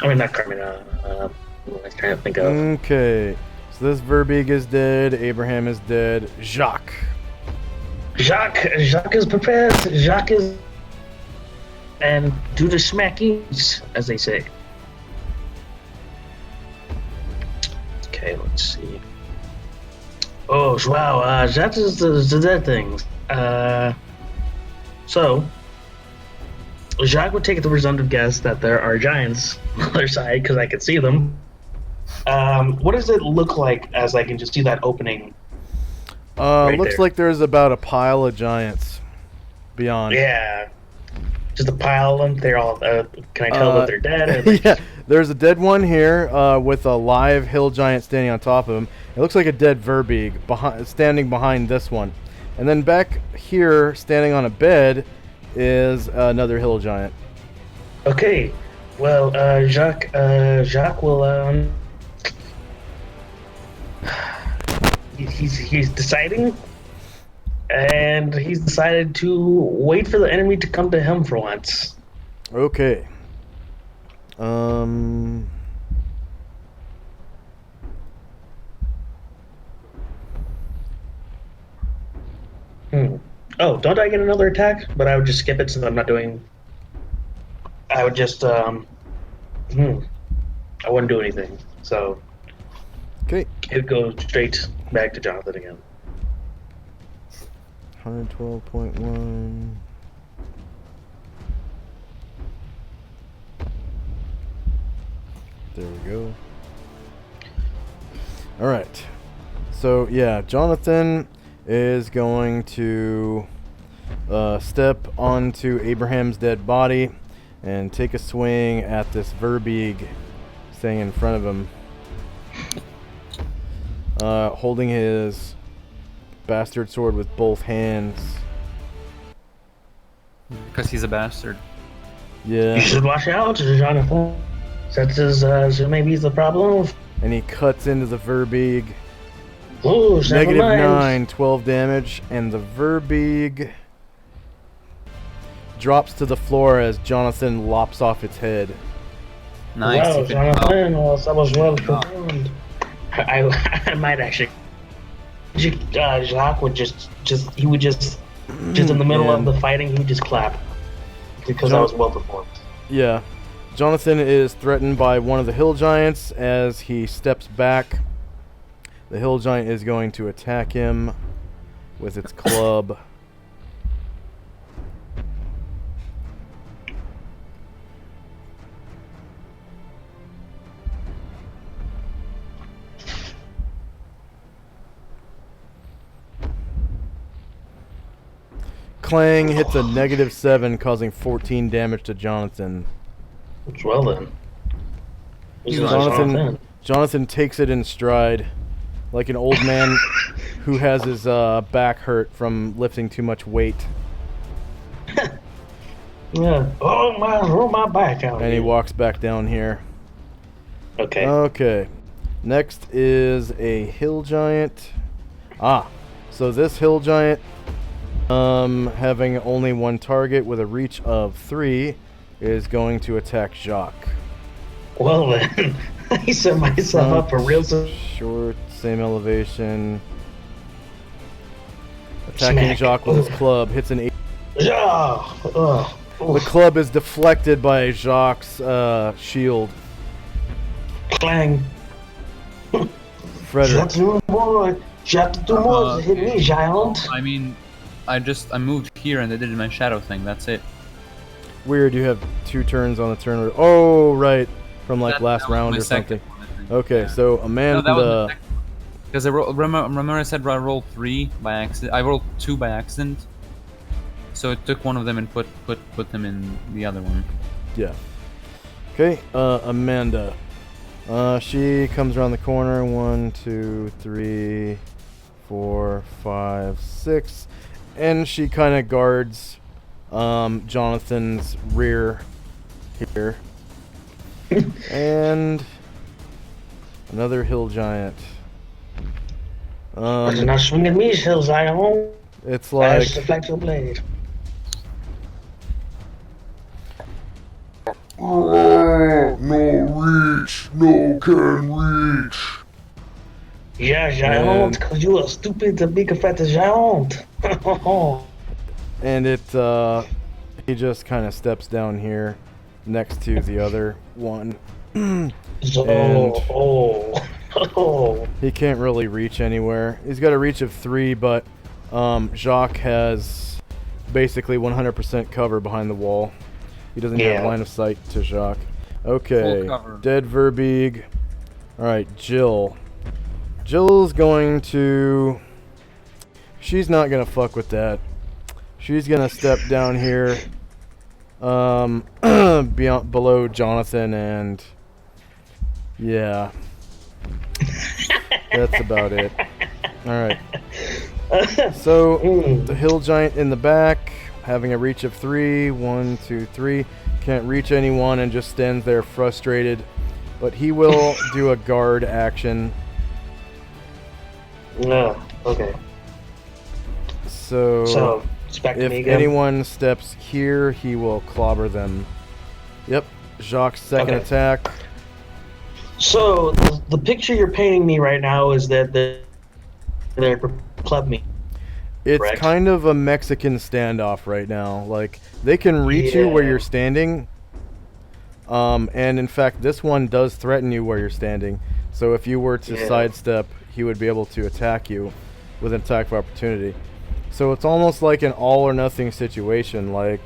I mean, not Cartman. I was trying to think of. Okay. So this Verbig is dead. Abraham is dead. Jacques. Jacques is prepared. Jacques is. And do the smackings, as they say. Okay, let's see. Oh, wow. Jacques is the dead things. So, Jacques would take the presumptive guess that there are giants on the other side because I can see them. What does it look like as I can just see that opening? Looks there? like there's about a pile of giants beyond. Yeah. Just a pile of them. They're all. Can I tell that they're dead? Or Yeah, there's a dead one here with a live hill giant standing on top of him. It looks like a dead Verbeeg standing behind this one. And then back here, standing on a bed, is another hill giant. Okay. Well, Jacques will. He's deciding, and he's decided to wait for the enemy to come to him for once. Okay. Oh, don't I get another attack? But I would just skip it since I'm not doing. I would just I wouldn't do anything. So. Okay. It goes straight back to Jonathan again. 112.1. There we go. Alright. So, yeah, Jonathan is going to step onto Abraham's dead body and take a swing at this Verbeeg staying in front of him. Holding his bastard sword with both hands. Because he's a bastard. Yeah. You should watch out, Jonathan. That's maybe the problem. And he cuts into the Verbeeg. Ooh, Negative 9, 12 damage, and the Verbeeg drops to the floor as Jonathan lops off its head. Nice. Wow, Jonathan, that was well performed. I might actually. Jacques would just in the middle of the fighting, he would just clap because that was well performed. Yeah, Jonathan is threatened by one of the hill giants. As he steps back, the hill giant is going to attack him with its club. Clang hits a negative 7, causing 14 damage to Jonathan. Well then. Jonathan takes it in stride, like an old man who has his back hurt from lifting too much weight. Yeah. Oh my back out. And he walks back down here. Okay. Okay. Next is a hill giant. So this hill giant, having only one target with a reach of 3, is going to attack Jacques. Well then, I set myself up for real. Short, same elevation. Attacking Jacques with his club, hits an 8. The club is deflected by Jacques' shield. Clang. Frederick. Hit me, giant. I mean, I moved here and I did my shadow thing. That's it. Weird, you have 2 turns on the turn. Oh, right. From like last round or something. Okay, yeah. So Amanda. Because remember I said I rolled 3 by accident. I rolled 2 by accident. So it took one of them and put them in the other one. Yeah. Okay, Amanda. She comes around the corner. 1, 2, 3, 4, 5, 6, and she kind of guards Jonathan's rear here. And another hill giant. You're not swinging me, hill giant. It's like deflect your blade. No reach, no can reach. Yeah, giant, because you are stupid to be fat giant. And he just kind of steps down here next to the other one. He can't really reach anywhere. He's got a reach of 3, but Jacques has basically 100% cover behind the wall. He doesn't have line of sight to Jacques. Okay, Full cover. dead Verbeeg. Alright, Jill. Jill's going to... She's not going to fuck with that. She's going to step down here beyond, below Jonathan and... Yeah. That's about it. Alright. So, the hill giant in the back, having a reach of 3. 1, 2, 3. Can't reach anyone and just stands there frustrated. But he will do a guard action. No, okay. So it's back to if me again. anyone steps here, he will clobber them. Yep. Jacques' second attack. So the picture you're painting me right now is that they're club me. It's correct? kind of a Mexican standoff right now. Like, they can reach you where you're standing. And in fact, this one does threaten you where you're standing. So if you were to sidestep, he would be able to attack you with an attack of opportunity. So it's almost like an all or nothing situation. Like,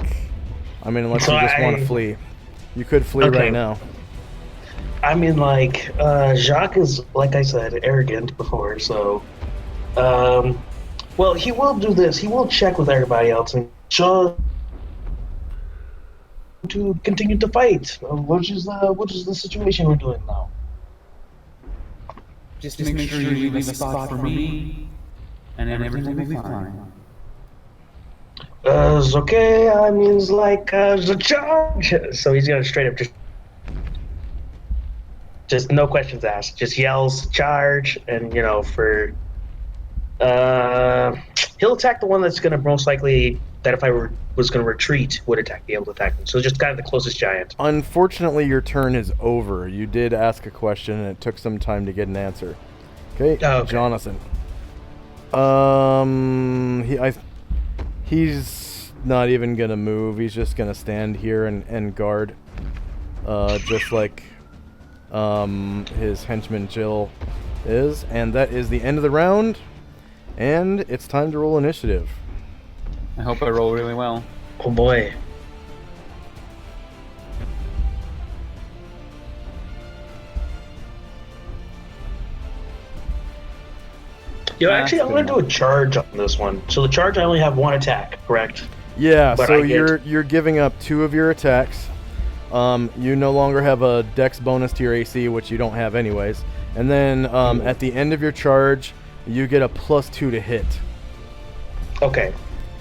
I mean, unless you just want to flee. You could flee right now. I mean, like, Jacques is, like I said, arrogant before, so... well, he will do this. He will check with everybody else and show to continue to fight. What is the situation we're doing now? Just make sure you leave a spot for me, and then everything will be fine. It's okay. I mean, it's like the charge. So he's gonna straight up just no questions asked. Just yells charge, and for he'll attack the one that's gonna most likely that if I was gonna retreat would be able to attack me. So just kind of the closest giant. Unfortunately, your turn is over. You did ask a question, and it took some time to get an answer. Okay, Jonathan. He's not even gonna move. He's just gonna stand here and guard, just like his henchman Jill is. And that is the end of the round. And it's time to roll initiative. I hope I roll really well. Oh boy. Actually, I'm going to do a charge on this one. So the charge, I only have one attack, correct? Yeah, But so I get- you're giving up 2 of your attacks. You no longer have a dex bonus to your AC, which you don't have anyways. And then at the end of your charge, you get a +2 to hit. Okay.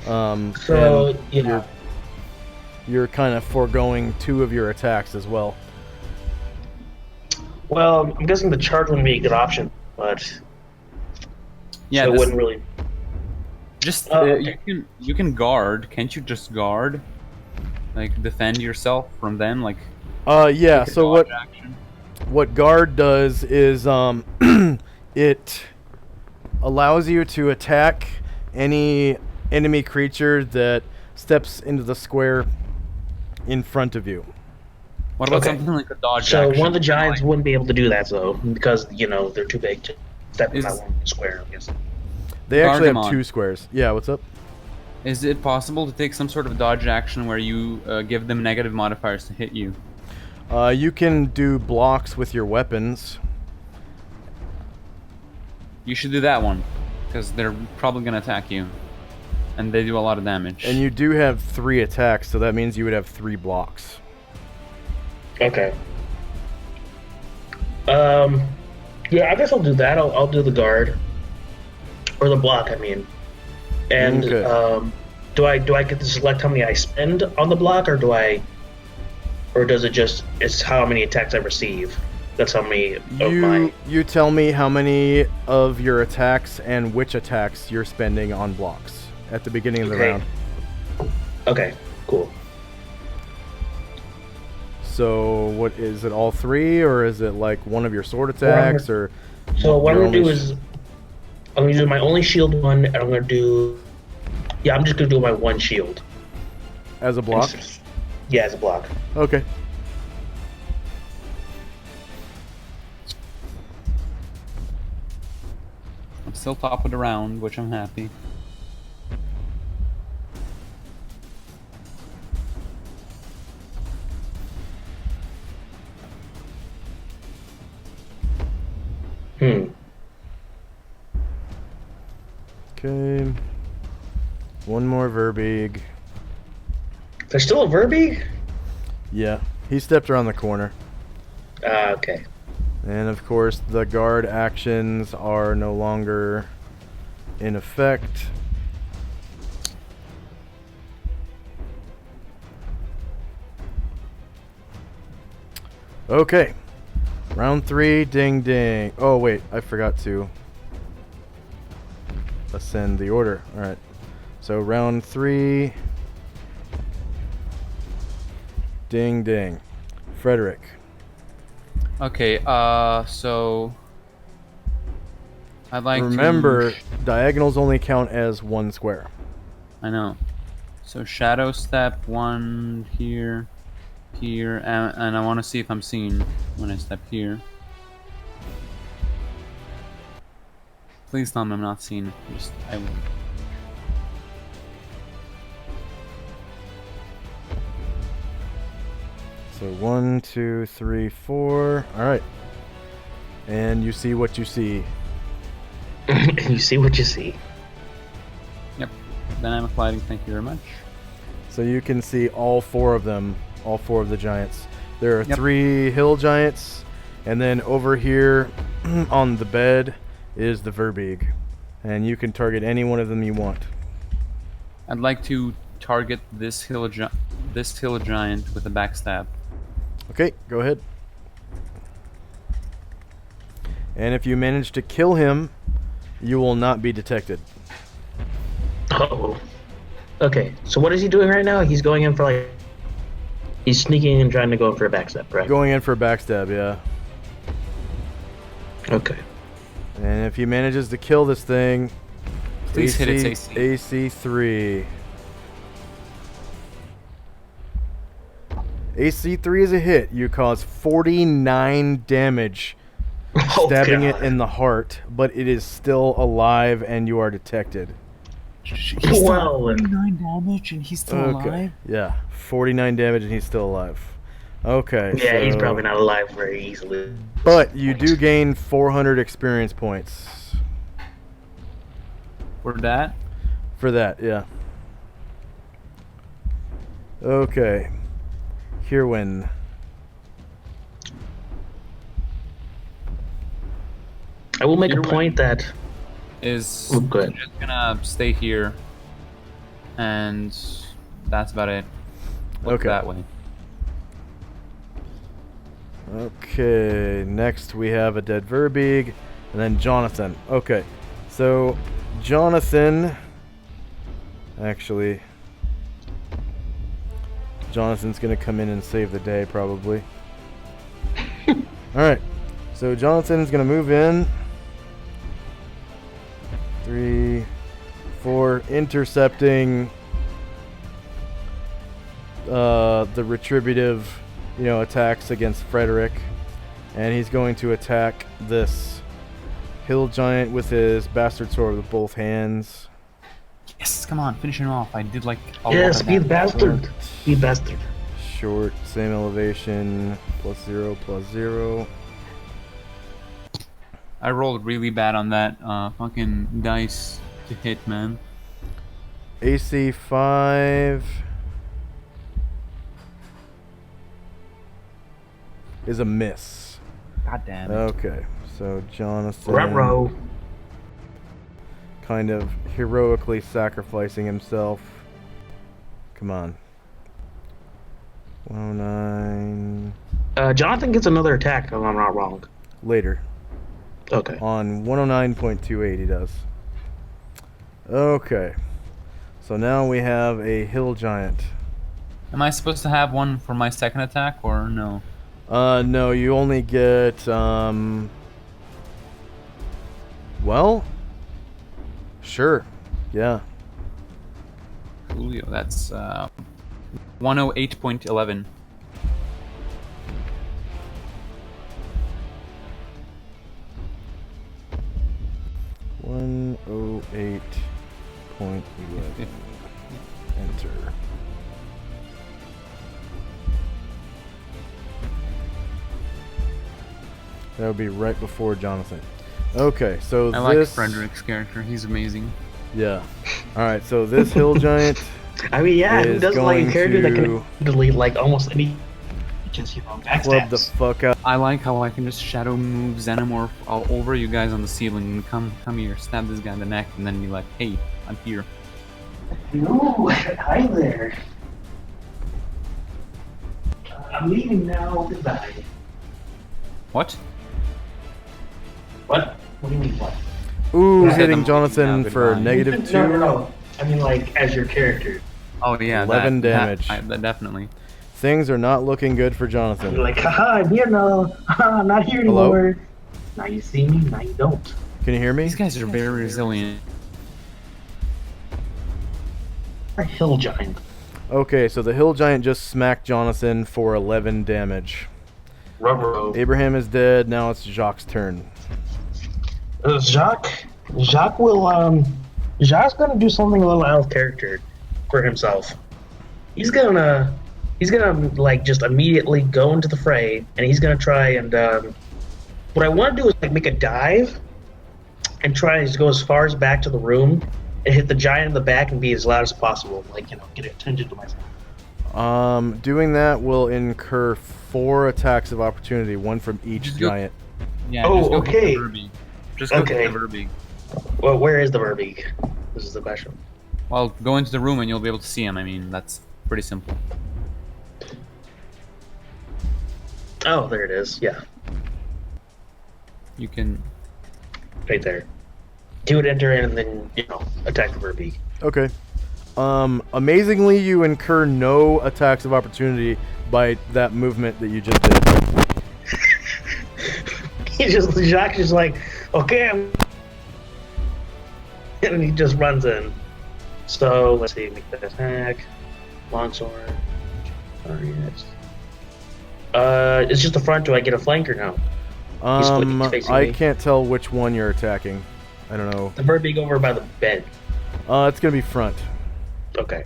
So you're kind of foregoing 2 of your attacks as well. Well, I'm guessing the charge wouldn't be a good option, but Yeah, so it wouldn't really. Just okay. you can guard. Can't you just guard? Like defend yourself from them, like. Yeah. take a So dodge action? what guard does is it allows you to attack any enemy creature that steps into the square in front of you. What about Okay. something like a dodge So action? one of the giants Like, wouldn't be able to do that, though, because they're too big to step in that one square. I guess. They actually have Gargamon. 2 squares. Yeah. What's up? Is it possible to take some sort of dodge action where you give them negative modifiers to hit you? You can do blocks with your weapons. You should do that one, because they're probably gonna attack you, and they do a lot of damage. And you do have 3 attacks, so that means you would have 3 blocks. Okay. Yeah, I guess I'll do that. I'll do the guard or the block. I mean, and Okay. do I get to select how many I spend on the block, or does it just it's how many attacks I receive? That's how many of my. You tell me how many of your attacks and which attacks you're spending on blocks at the beginning of the round. Okay, cool. So what is it? All 3, or is it like one of your sword attacks, or? So what I'm your gonna do only is I'm gonna do my only shield one, and I'm gonna do. Yeah, I'm just gonna do my one shield. as a block? Yeah, as a block. Okay. I'm still top of the round, which I'm happy. Okay. One more Verbeeg. There's still a Verbeeg? Yeah, he stepped around the corner. Okay. And of course, the guard actions are no longer in effect. Okay. Round 3, ding ding. Oh, wait, I forgot to ascend the order. Alright. So, round 3, ding ding. Frederick. Okay, so I'd like Remember, to... diagonals only count as one square. I know. So shadow step, one here, here, and I want to see if I'm seen when I step here. Please tell me I'm not seen. Just, I will. So 1, 2, 3, 4. Alright. And you see what you see. You see what you see. Yep. Dynamic lighting, thank you very much. So you can see all 4 of them, all 4 of the giants. There are 3 hill giants, and then over here on the bed is the Verbeeg. And you can target any one of them you want. I'd like to target this hill giant with a backstab. Okay, go ahead. And if you manage to kill him, you will not be detected. Uh-oh. Okay, so what is he doing right now? He's going in for like... He's sneaking and trying to go in for a backstab, right? Going in for a backstab, yeah. Okay. And if he manages to kill this thing, please hit its AC. AC 3. AC 3 is a hit. You cause 49 damage, stabbing it in the heart, but it is still alive and you are detected. He's still 49 damage and he's still alive? Yeah, 49 damage and he's still alive. Okay. Yeah, so, he's probably not alive very easily. But you do gain 400 experience points. For that? For that, yeah. Okay. Hirwin. I will make a point that is good. Just gonna stay here, and that's about it. Look that way. Okay, next we have a dead Verbeeg, and then Jonathan. Okay, so Jonathan, actually, Jonathan's gonna come in and save the day probably. Alright, so Jonathan's gonna move in. 3, 4, intercepting the retributive, attacks against Frederick, and he's going to attack this hill giant with his bastard sword with both hands. Yes, come on, finish him off. I did like. Yes, be the bastard. Be bastard. Short, same elevation, +0, +0. I rolled really bad on that fucking dice to hit, man. AC 5 is a miss. God damn it. Okay, so Jonathan Ruh-roh. kind of heroically sacrificing himself. Come on. 109. Jonathan gets another attack if I'm not wrong. Later. Okay. On 109.28 he does. Okay. So now we have a hill giant. Am I supposed to have one for my second attack or no? No, you only get, well, sure, yeah. Julio, that's 108.11. Enter. That would be right before Jonathan. Okay, so I like this... Frederick's character. He's amazing. Yeah. Alright, so this hill giant I mean, yeah, who is doesn't like a going character that can to delete like almost any just club the backstabs. fuck out. I like how I can just shadow move Xenomorph all over you guys on the ceiling and come here, stab this guy in the neck, and then be like, hey, I'm here. Ooh, hi there. I'm leaving now. Goodbye. What? What? What do you mean what? Ooh, I said hitting I'm Jonathan leaving now, for goodbye. -2. No. I mean like as your character. Oh yeah, 11 damage. That definitely. Things are not looking good for You're Jonathan. like, haha, I'm here now. Haha, I'm not here Hello? anymore. Now you see me, now you don't. Can you hear me? These guys are very resilient. A hill giant. Okay, so the hill giant just smacked Jonathan for 11 damage. Rubber. Abraham is dead. Now it's Jacques' turn. Jacques will Jacques gonna do something a little out of character for himself. He's gonna like just immediately go into the fray, and he's gonna try and what I want to do is like make a dive and try to go as far as back to the room and hit the giant in the back and be as loud as possible, like get attention to myself. Doing that will incur 4 attacks of opportunity, one from each Just go- giant. Yeah. Oh, just go okay. Hit the Verbeeg. Just go Okay. hit the Verbeeg. Well, where is the Verbeeg? This is the question. Well, go into the room and you'll be able to see him. I mean, that's pretty simple. Oh, there it is. Yeah, You can. right there. He would enter in and then attack the Verbeeg. Okay. Amazingly, you incur no attacks of opportunity by that movement that you just did. Jacques is like, okay, and he just runs in. So let's see, make that attack. Longsword. Target. It's just the front. Do I get a flank or no? He's facing I me. can't tell which one you're attacking. I don't know. The Verbeeg over by the bed. It's gonna be front. Okay.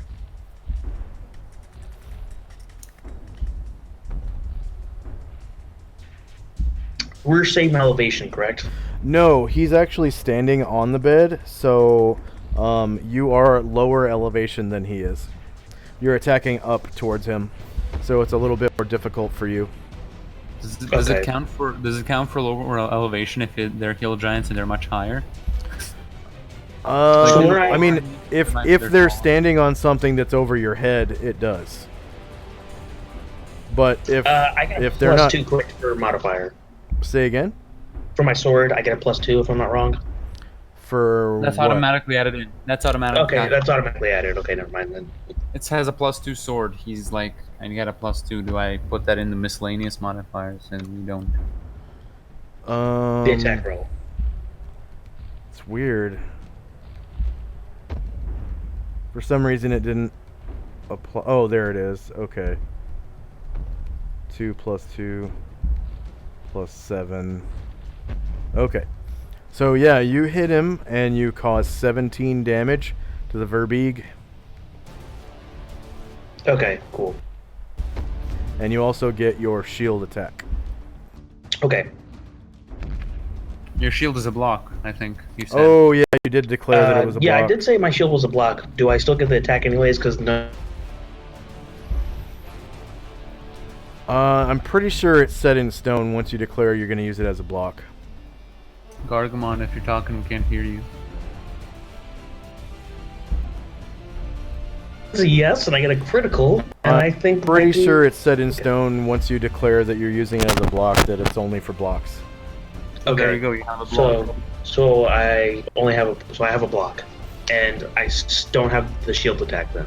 We're same elevation, correct? No, he's actually standing on the bed, so you are lower elevation than he is. You're attacking up towards him, so it's a little bit more difficult for you. Does it count for lower elevation if they're hill giants and they're much higher? I mean, if they're they're tall. standing on something that's over your head, it does. But I get a if they're not, +2 quick for modifier. say again. For my sword, I get a +2 if I'm not wrong. For That's what? automatically added in. That's automatic. Okay, that's automatically added. Okay, never mind then. It has a +2 sword. He's like, and you got a +2. Do I put that in the miscellaneous modifiers? And you don't. The attack roll. It's weird. For some reason, it didn't apply. Oh, there it is. Okay. 2 + 2 + 7. Okay. So yeah, you hit him and you cause 17 damage to the Verbeeg, Okay, cool. and you also get your shield attack. Okay. Your shield is a block, I think you said. Oh yeah, you did declare that it was a yeah, block. I did say my shield was a block. Do I still get the attack anyways? Because no. I'm pretty sure it's set in stone once you declare you're going to use it as a block. Gargamon, if you're talking, we can't hear you. It's a yes, and I get a critical, and I think Pretty maybe- sure it's set in stone once you declare that you're using it as a block, that it's only for blocks. Oh, there Okay. you go. You have a block. So I only have a block, and I don't have the shield attack then.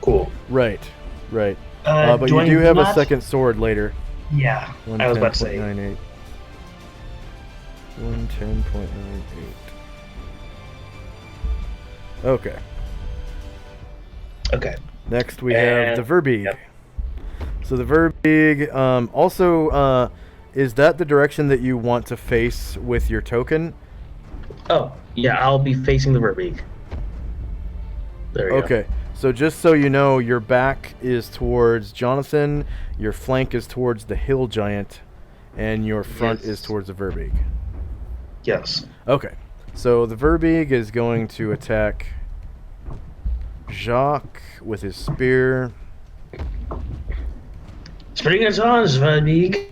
Cool. Right, right. But do you I do have a not- second sword later. Yeah, I was about to say. 110.98. 110.98. Okay. Okay. Next we have the And- Verbeeg. yep. So the Verbeeg also is that the direction that you want to face with your token? Oh, yeah, I'll be facing the Verbeeg. There we go. Okay. So just so you know, your back is towards Jonathan, your flank is towards the hill giant, and your front Yes. is towards the Verbeeg. Yes. Okay. So the Verbeeg is going to attack Jacques with his spear. Spring it on, Svanbeeg.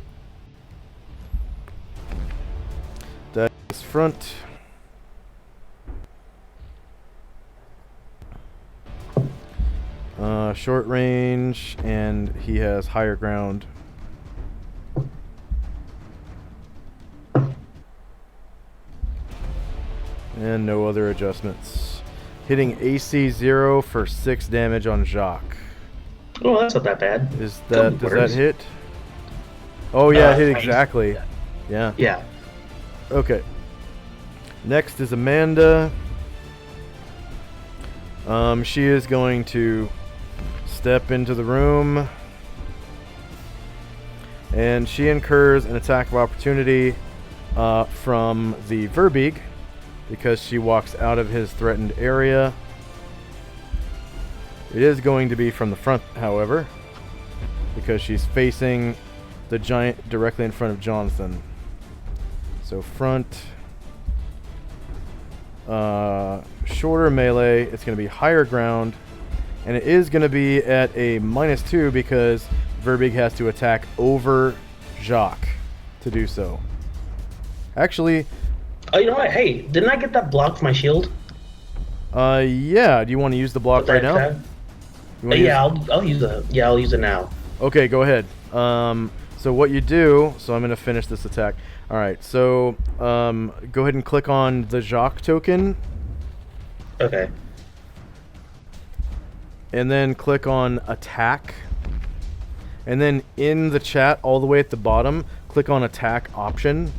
That is front. Short range, and he has higher ground. And no other adjustments. Hitting AC 0 for 6 damage on Jacques. Oh, that's not that bad. Does that hit? Oh yeah, it hit exactly. Yeah. Yeah. Okay. Next is Amanda. She is going to step into the room, and she incurs an attack of opportunity from the Verbeeg because she walks out of his threatened area. It is going to be from the front, however, because she's facing the giant directly in front of Jonathan. So front, shorter melee, it's going to be higher ground, and it is going to be at a -2 because Verbeeg has to attack over Jacques to do so. Actually... Oh, you know what? Hey, didn't I get that block for my shield? Yeah. Do you want to use the block right now? Yeah, I'll use it. Yeah, I'll use it now. Okay, go ahead. So what you do... So I'm going to finish this attack. Alright, so go ahead and click on the Jacques token. Okay. And then click on attack. And then in the chat, all the way at the bottom, click on attack option.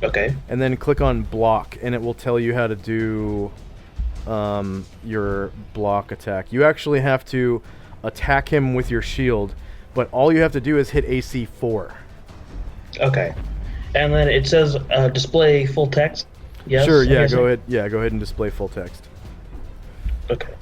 Okay. And then click on block, and it will tell you how to do your block attack. You actually have to attack him with your shield, but all you have to do is hit AC 4. Okay. And then it says display full text. Yes. Sure. Yeah. Go ahead. Yeah. Go ahead and display full text. Okay.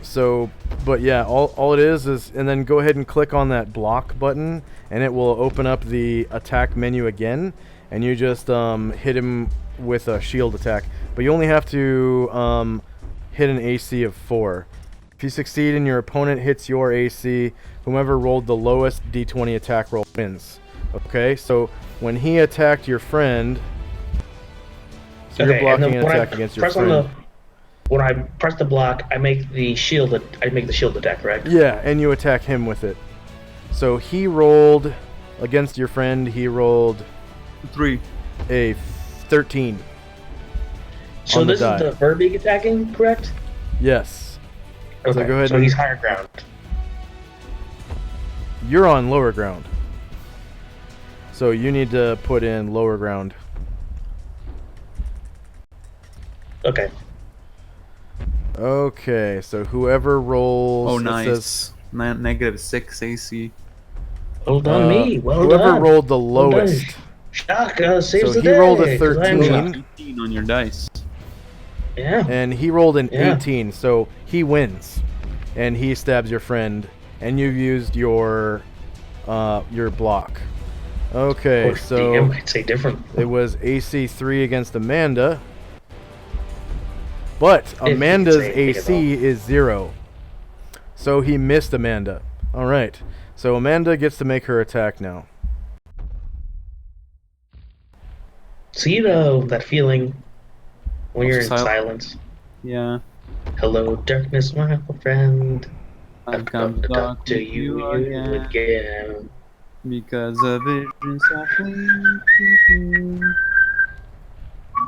So, but yeah, all it is, and then go ahead and click on that block button, and it will open up the attack menu again, and you just hit him with a shield attack. But you only have to hit an AC of 4. If you succeed and your opponent hits your AC, whomever rolled the lowest D20 attack roll wins. Okay, so when he attacked your friend, so you're blocking an attack against your friend. When I press the block, I make the shield attack, correct? Yeah, and you attack him with it. So he rolled against your friend. He rolled 3. A 13. So this is the Verbeeg attacking, correct? Yes. Okay. So go ahead. So he's higher ground. You're on lower ground. So you need to put in lower ground. Okay. Okay, so whoever rolls... Oh, nice. -6 AC. Well done, me. Well whoever done. rolled the lowest. Shock saves so the he day, rolled a 13. 18 on your dice. Yeah. And he rolled an 18, so he wins. And he stabs your friend, and you've used your block. Okay, so it might say different. It was AC 3 against Amanda. But Amanda's AC is 0. So he missed Amanda. Alright. So Amanda gets to make her attack now. So you know that feeling when you're in silence? Yeah. Hello, darkness, my friend. I've come to talk to you again. Because a vision softly creeping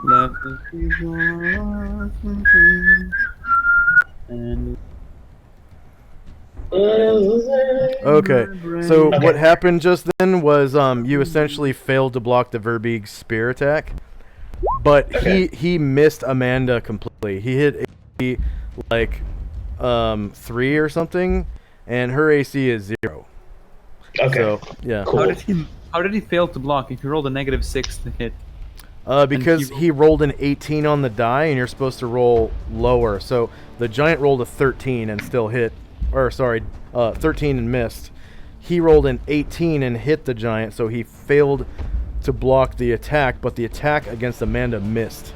left the people and okay, so what happened just then was you essentially failed to block the Verbeeg spear attack, but he missed Amanda completely. He hit AC like 3 or something, and her AC is 0. Okay. So, yeah. Cool. How did he fail to block if he rolled a -6 to hit? Because he rolled an 18 on the die, and you're supposed to roll lower. So the giant rolled a 13 and still hit, or sorry, 13 and missed. He rolled an 18 and hit the giant, so he failed to block the attack, but the attack against Amanda missed.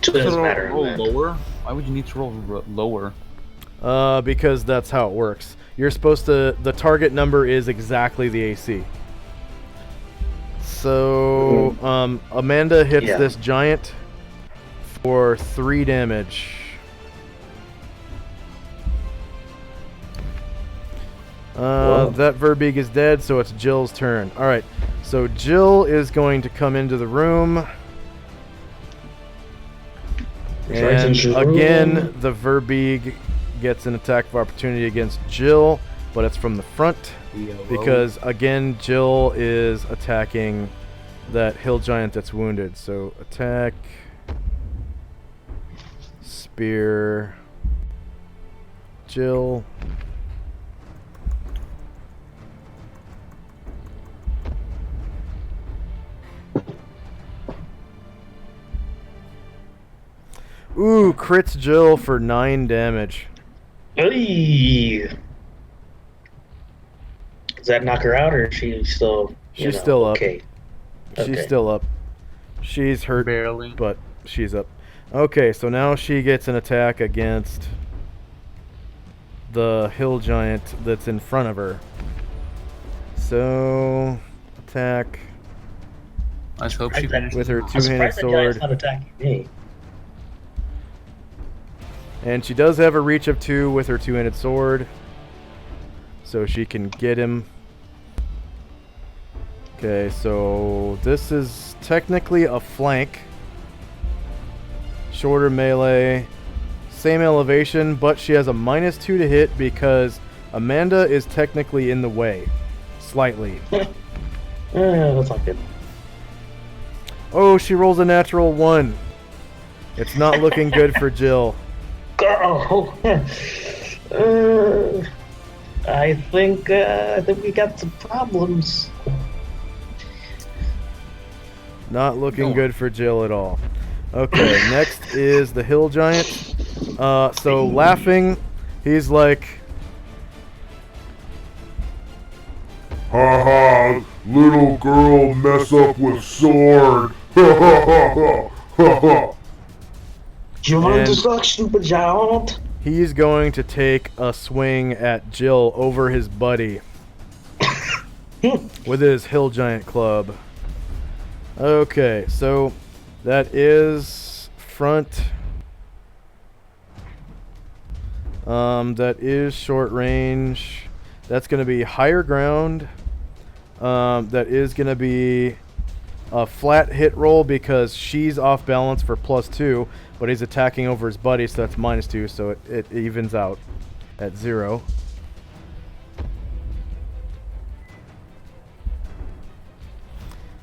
So it doesn't matter. Roll lower? Why would you need to roll lower? Because that's how it works. You're supposed to... The target number is exactly the AC. So, Amanda hits this giant for 3 damage. That Verbeeg is dead, so it's Jill's turn. Alright, so Jill is going to come into the room. And again, the Verbeeg gets an attack of opportunity against Jill, but it's from the front. Because, again, Jill is attacking that hill giant that's wounded. So, attack. Spear. Jill. Ooh, crits Jill for 9 damage. Hey. Does that knock her out, or is she still? She's still up. Okay. She's still up. She's hurt barely, but she's up. Okay, so now she gets an attack against the hill giant that's in front of her. So, attack. I hope she finishes with her two-handed sword. Not attacking me. And she does have a reach of 2 with her two-handed sword. So she can get him. Okay, so this is technically a flank. Shorter melee. Same elevation, but she has a -2 to hit because Amanda is technically in the way. Slightly. That's not good. Oh, she rolls a natural 1. It's not looking good for Jill. Oh, I think we got some problems. Not looking good for Jill at all. Okay, next is the hill giant. So laughing, he's like, Ha ha, little girl mess up with sword. Ha ha ha ha ha ha. You want to suck, stupid giant? He's going to take a swing at Jill over his buddy with his hill giant club. Okay, so that is front. That is short range. That's going to be higher ground. That is going to be a flat hit roll because she's off balance for +2, but he's attacking over his buddy, so that's -2, so it evens out at 0.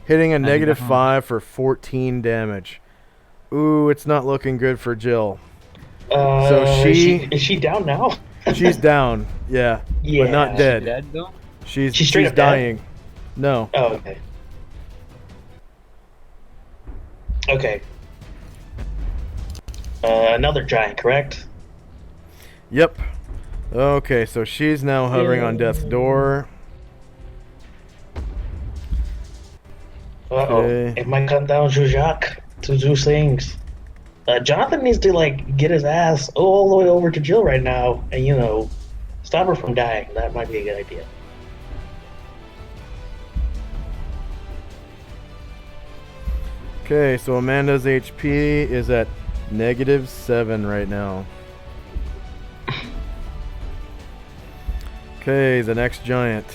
Hitting a -5 for 14 damage. Ooh, it's not looking good for Jill. So is she down now? She's down, yeah, but not dead. Dead though? She's straight up dying. No. Oh, okay. Okay. Another giant, correct? Yep. Okay, so she's now hovering on death's door. Uh-oh. Okay. It might come down to Jacques to do things. Jonathan needs to, like, get his ass all the way over to Jill right now and, you know, stop her from dying. That might be a good idea. Okay, so Amanda's HP is at -7 right now. Okay, the next giant.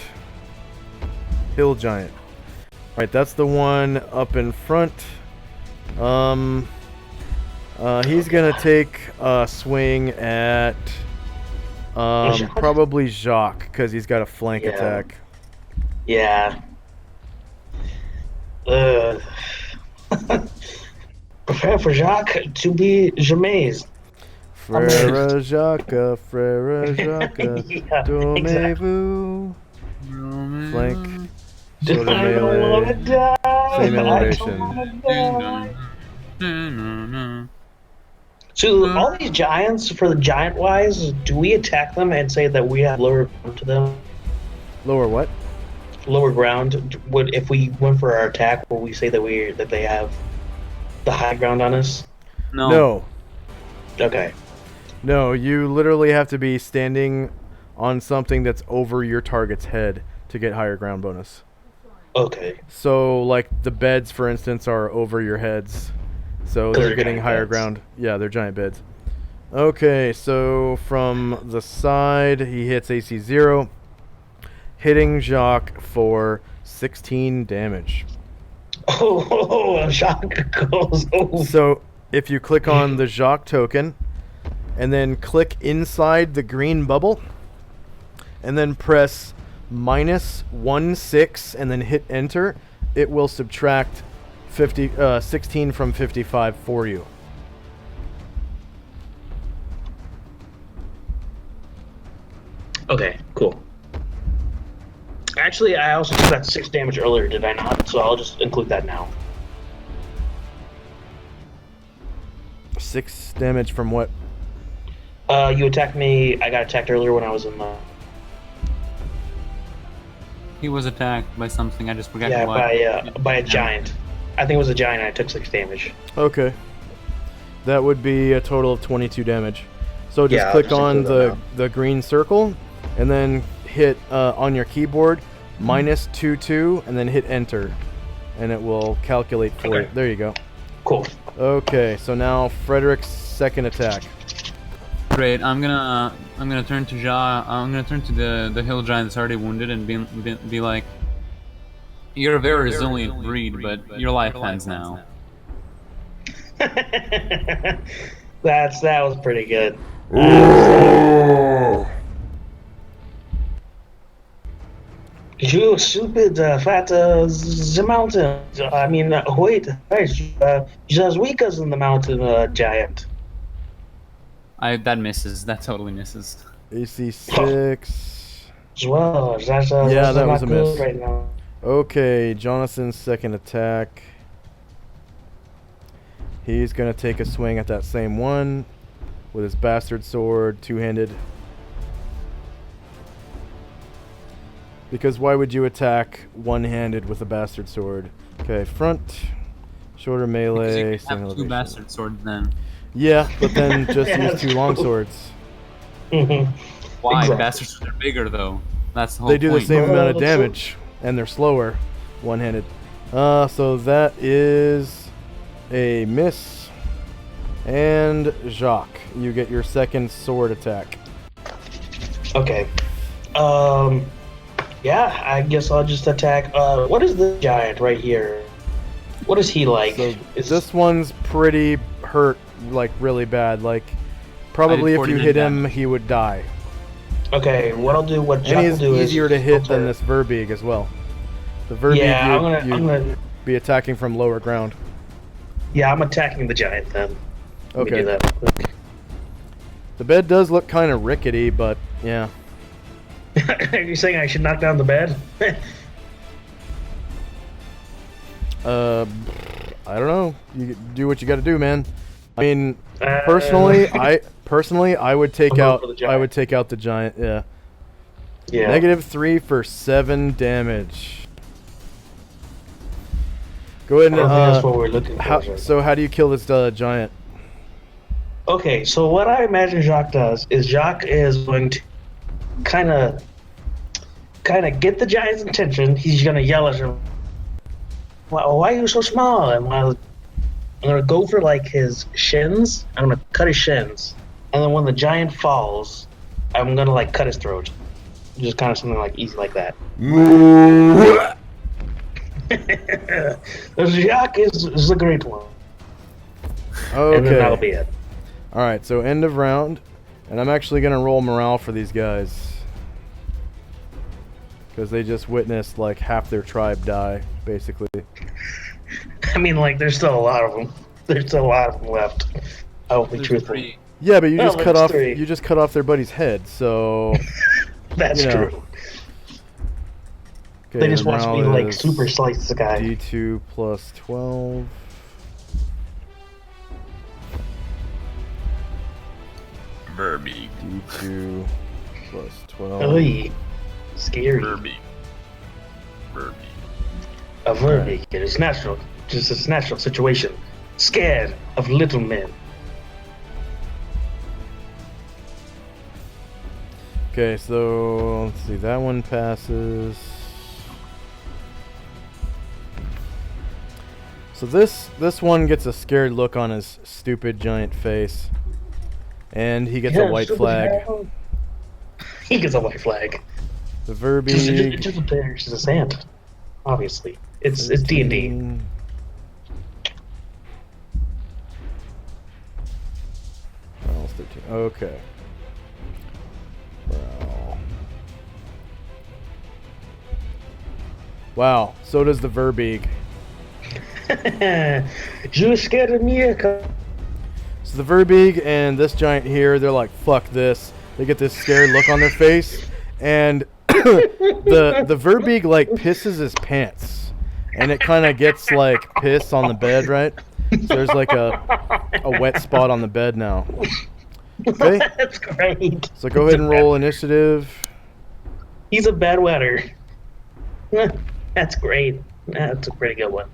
Hill giant. Alright, that's the one up in front. He's gonna take a swing at probably Jacques, because he's got a flank attack. Yeah. Prepare for Jacques to be amazed. Frère Jacques, Frère Jacques, Yeah, dormez-vous. Flank. Sort of I don't wanna melee. die. Same I elevation. don't wanna die. So all these giants, for the giant wise, do we attack them and say that we have lower to them? Lower what? lower ground, would if we went for our attack, would we say that they have the high ground on us? No. Okay. No, you literally have to be standing on something that's over your target's head to get higher ground bonus. Okay. So, like, the beds, for instance, are over your heads. So they're getting higher ground. Yeah, they're giant beds. Okay, so from the side, he hits AC 0, hitting Jacques for 16 damage. Oh, Jacques goes over. So if you click on the Jacques token, and then click inside the green bubble, and then press -16 and then hit enter, it will subtract 16 from 55 for you. Okay, cool. Actually, I also took that 6 damage earlier, did I not? So I'll just include that now. 6 damage from what? You attacked me. I got attacked earlier when I was in the... He was attacked by something. I just forgot Yeah, what. by a giant. I think it was a giant. I took 6 damage. Okay. That would be a total of 22 damage. So just Yeah, click I'll just on include the green circle, and then hit on your keyboard -22, and then hit enter, and it will calculate for Okay. it. There you go. Cool. Okay, so now Frederick's second attack. Great. I'm gonna turn to I'm gonna turn to the hill giant that's already wounded and be like, "You're a very resilient breed, but your life ends now." That was pretty good. Oh. You stupid fat the mountain. I mean, wait, guys, you're as weak as in the mountain giant. That misses. That totally misses. AC 6. As well, that's Yeah, that not was a good miss. right now. Okay, Jonathan's second attack. He's gonna take a swing at that same one with his bastard sword, two-handed. Because why would you attack one-handed with a bastard sword? Okay, front, shoulder Because melee, you can standing have two elevation. bastard swords then. Yeah, but then just Yeah, use two that's long cool. swords. Mhm. Why? Exactly. Bastard swords are bigger though. That's the whole They do the point. same amount of that's so- damage, and they're slower, one-handed. So that is a miss. And Jacques, you get your second sword attack. Okay. Yeah, I guess I'll just attack. What is the giant right here? What is he like? So this one's pretty hurt, like really bad. Like probably if you 49 hit him, damage. he would die. Okay, what I'll do, what And Jack will he's do is easier to hit than filter- this Verbeeg as well. The Verbeeg Yeah, you'd I'm gonna. be attacking from lower ground. Yeah, I'm attacking the giant then. Let me Okay. do that real quick. The bed does look kind of rickety, but yeah. Are you saying I should knock down the bed? I don't know. You do what you got to do, man. I mean, Uh, personally, I would take I'm going out for the giant. the giant. Yeah. Yeah. -3 for 7 damage. Go ahead I and don't think that's what we're looking for. right so how do you kill this giant? Okay, so what I imagine Jacques does is Jacques is going to kind of get the giant's attention. He's going to yell at him, why are you so small? And I'm going to go for like his shins. I'm going to cut his shins. And then when the giant falls, I'm going to like cut his throat. Just kind of something like easy like that. Jacques is a great one. And then that'll Okay. be it. All right. So end of round, and I'm actually gonna roll morale for these guys because they just witnessed like half their tribe die, basically. I mean, like, there's still a lot of them. There's still a lot of them left. I will be There's truthful. 3. Yeah, but you Well, just cut there's off 3. you just cut off their buddy's head, so That's you know. true. okay, They just the want me to, morale like, is super slice the guy. D2 plus 12. Verbeeg. D2 plus 12. Oy. Scary. Verbeeg. Verbeek. A Verbeek. It's natural. Just a natural situation. Scared of little men. Okay, so let's see. That one passes. So this one gets a scared look on his stupid giant face, and he gets a white flag. He gets a white flag. The Verbeek. Just a player, she's a sand. Obviously, it's D&D. Oh, it's 13. Okay. Wow. So does the Verbeek. You scared of me? So the Verbeek and this giant here, they're like, fuck this. They get this scared look on their face, and the Verbeek like pisses his pants, and it kind of gets like piss on the bed, right? So there's like a wet spot on the bed now. Okay. That's great. So go ahead and roll initiative. He's a bad wetter. That's great. That's a pretty good one.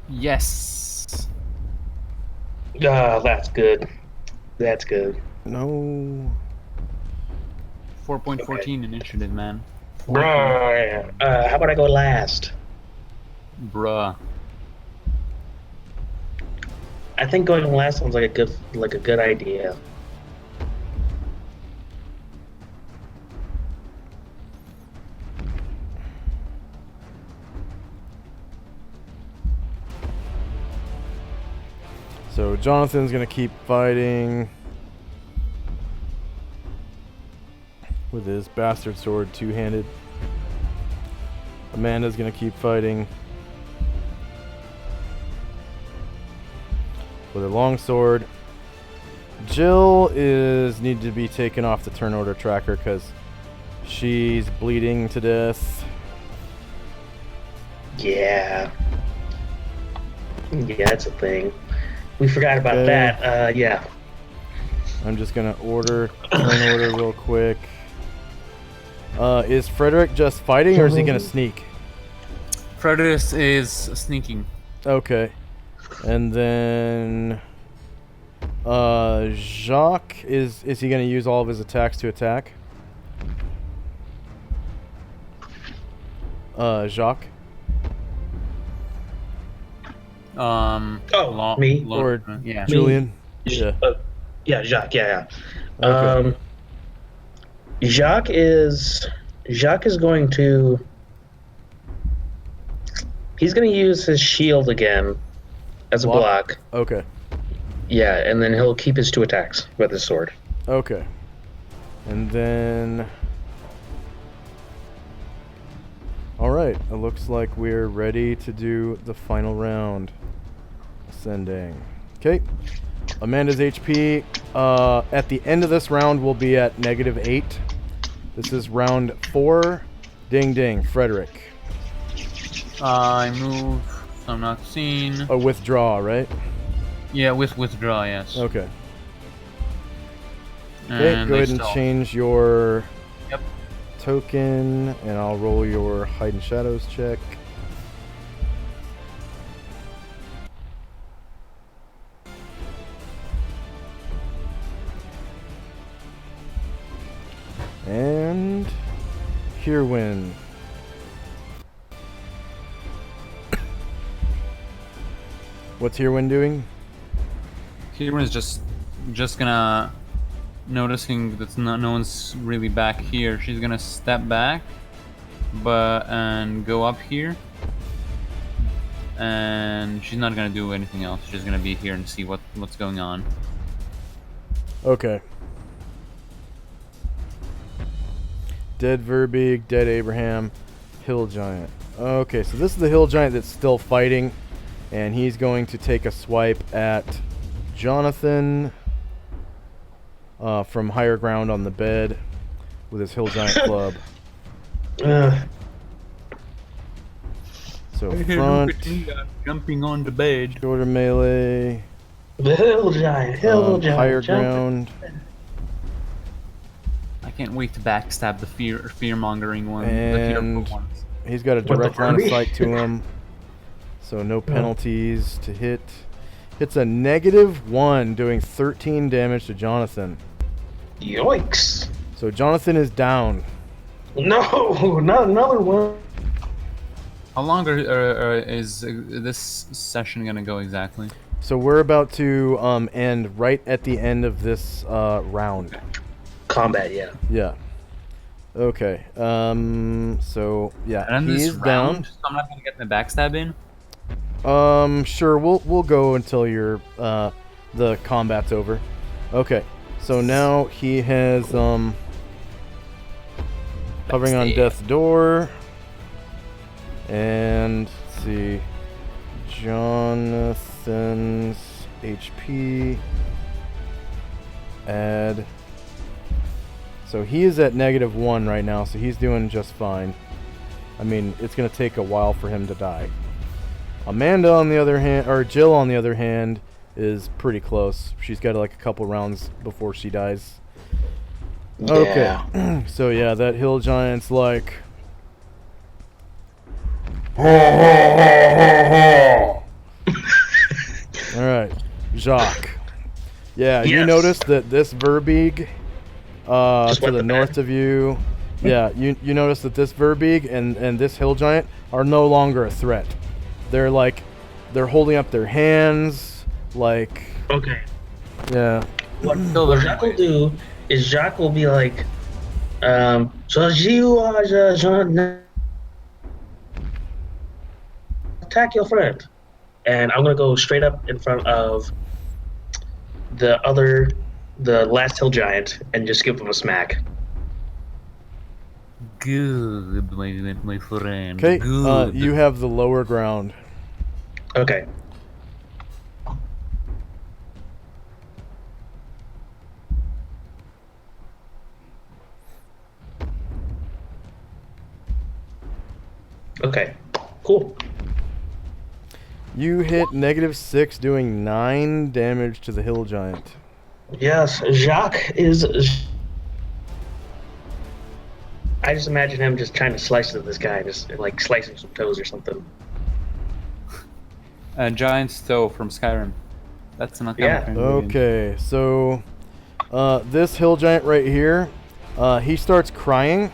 Yes. That's good. That's good. No. 4.14 initiative, man. Bruh. How about I go last? Bruh. I think going last sounds like a good idea. So Jonathan's gonna keep fighting with his bastard sword two-handed. Amanda's gonna keep fighting with a long sword. Jill need to be taken off the turn order tracker because she's bleeding to death. Yeah. Yeah, that's a thing. We forgot about that. Yeah. I'm just gonna turn order real quick. Is Frederick just fighting, or is he gonna sneak? Frederick is sneaking. Okay. And then Jacques, is he gonna use all of his attacks to attack? Jacques? Me? Or yeah. Julian? Yeah. Yeah, Jacques, yeah. Okay. Jacques is going to... He's going to use his shield again as a block. Okay. Yeah, and then he'll keep his 2 attacks with his sword. Okay. And then... Alright, it looks like we're ready to do the final round. Ascending. Okay. Amanda's HP at the end of this round will be at -8. This is round 4. Ding ding, Frederick. I move, so I'm not seen. A withdraw, right? Yeah, withdraw, yes. Okay. Okay, go ahead and change your token, and I'll roll your hide and shadows check. And Kirwin. What's Kirwin doing? Kirwin is just gonna, noticing that no one's really back here. She's gonna step back, and go up here, and she's not gonna do anything else. She's gonna be here and see what's going on. Okay. Dead Verbeek, dead Abraham, Hill Giant. Okay, so this is the Hill Giant that's still fighting, and he's going to take a swipe at Jonathan from higher ground on the bed with his Hill Giant club. So front, jumping on the bed. shoulder melee, The Hill Giant, higher ground. I can't wait to backstab the fear-mongering one. And the fearful ones. He's got a What, the direct line of Furby? sight to him, so no penalties to hit. Hits a -1, doing 13 damage to Jonathan. Yoinks! So Jonathan is down. No, not another one. How long is this session gonna go exactly? So we're about to end right at the end of this round. Combat, yeah. Yeah. Okay. So yeah, And then he's this down. round, so I'm not gonna get my backstab in. Sure. We'll go until your the combat's over. Okay. So now he has hovering on Backstab. death's door. And let's see, Jonathan's HP. Add. So he is at -1 right now, so he's doing just fine. I mean, it's gonna take a while for him to die. Amanda, on the other hand, or Jill, on the other hand, is pretty close. She's got like a couple rounds before she dies. Okay. So yeah, that hill giant's like, Ha ha ha ha all right, Jacques. Yeah, you Yes. notice that this Verbeeg Just to went the to north bed. of you. Yeah, you notice that this Verbeeg and this hill giant are no longer a threat. They're like, they're holding up their hands, like, Okay. yeah. What Jacques will do is Jacques will be like, so you are attack your friend. And I'm gonna go straight up in front of the last hill giant and just give him a smack. Good, my friend. Okay, Good. you have the lower ground. Okay. Okay. Cool. You hit -6, doing 9 damage to the hill giant. Yes, Jacques is. I just imagine him just trying to slice at this guy, just like slicing some toes or something. Giant's toe from Skyrim. That's an Yeah. Okay, so this hill giant right here, he starts crying.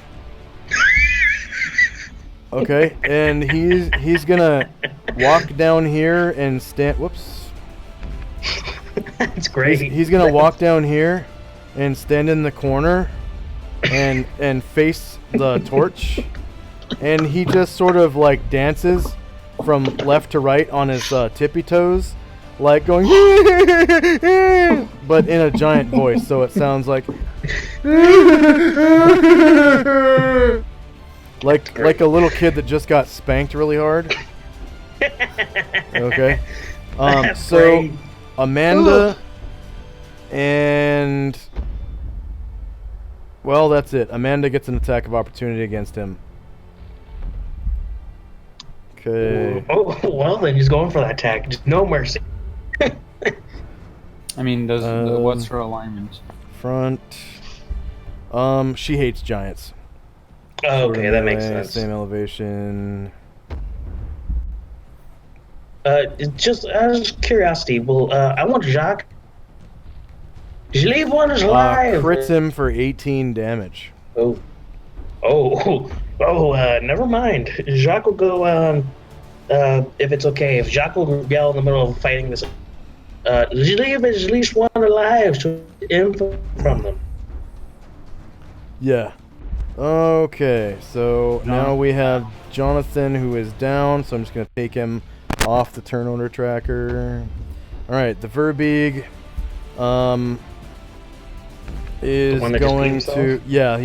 Okay, and he's gonna walk down here and stand. Whoops. That's great. He's gonna walk down here and stand in the corner and face the torch, and he just sort of like dances from left to right on his tippy toes, like going, but in a giant voice, so it sounds like like a little kid that just got spanked really hard. Okay. That's So great. Amanda and, well, that's it. Amanda gets an attack of opportunity against him. Okay. Oh, well, then he's going for that attack. Just no mercy. I mean, what's her alignment? Front. She hates giants. Oh, Sort okay, of that makes melee, sense. Same elevation. Just out of curiosity, well, I want Jacques. Did you leave one alive? Crits him for 18 damage. Oh, never mind. Jacques will go, if it's okay, if Jacques will yell in the middle of fighting this, did you leave at least one alive to info from them? Yeah. Okay, so now we have Jonathan, who is down, so I'm just going to take him off the turn order tracker. Alright, the Verbeeg is one that just going peed to... himself? Yeah,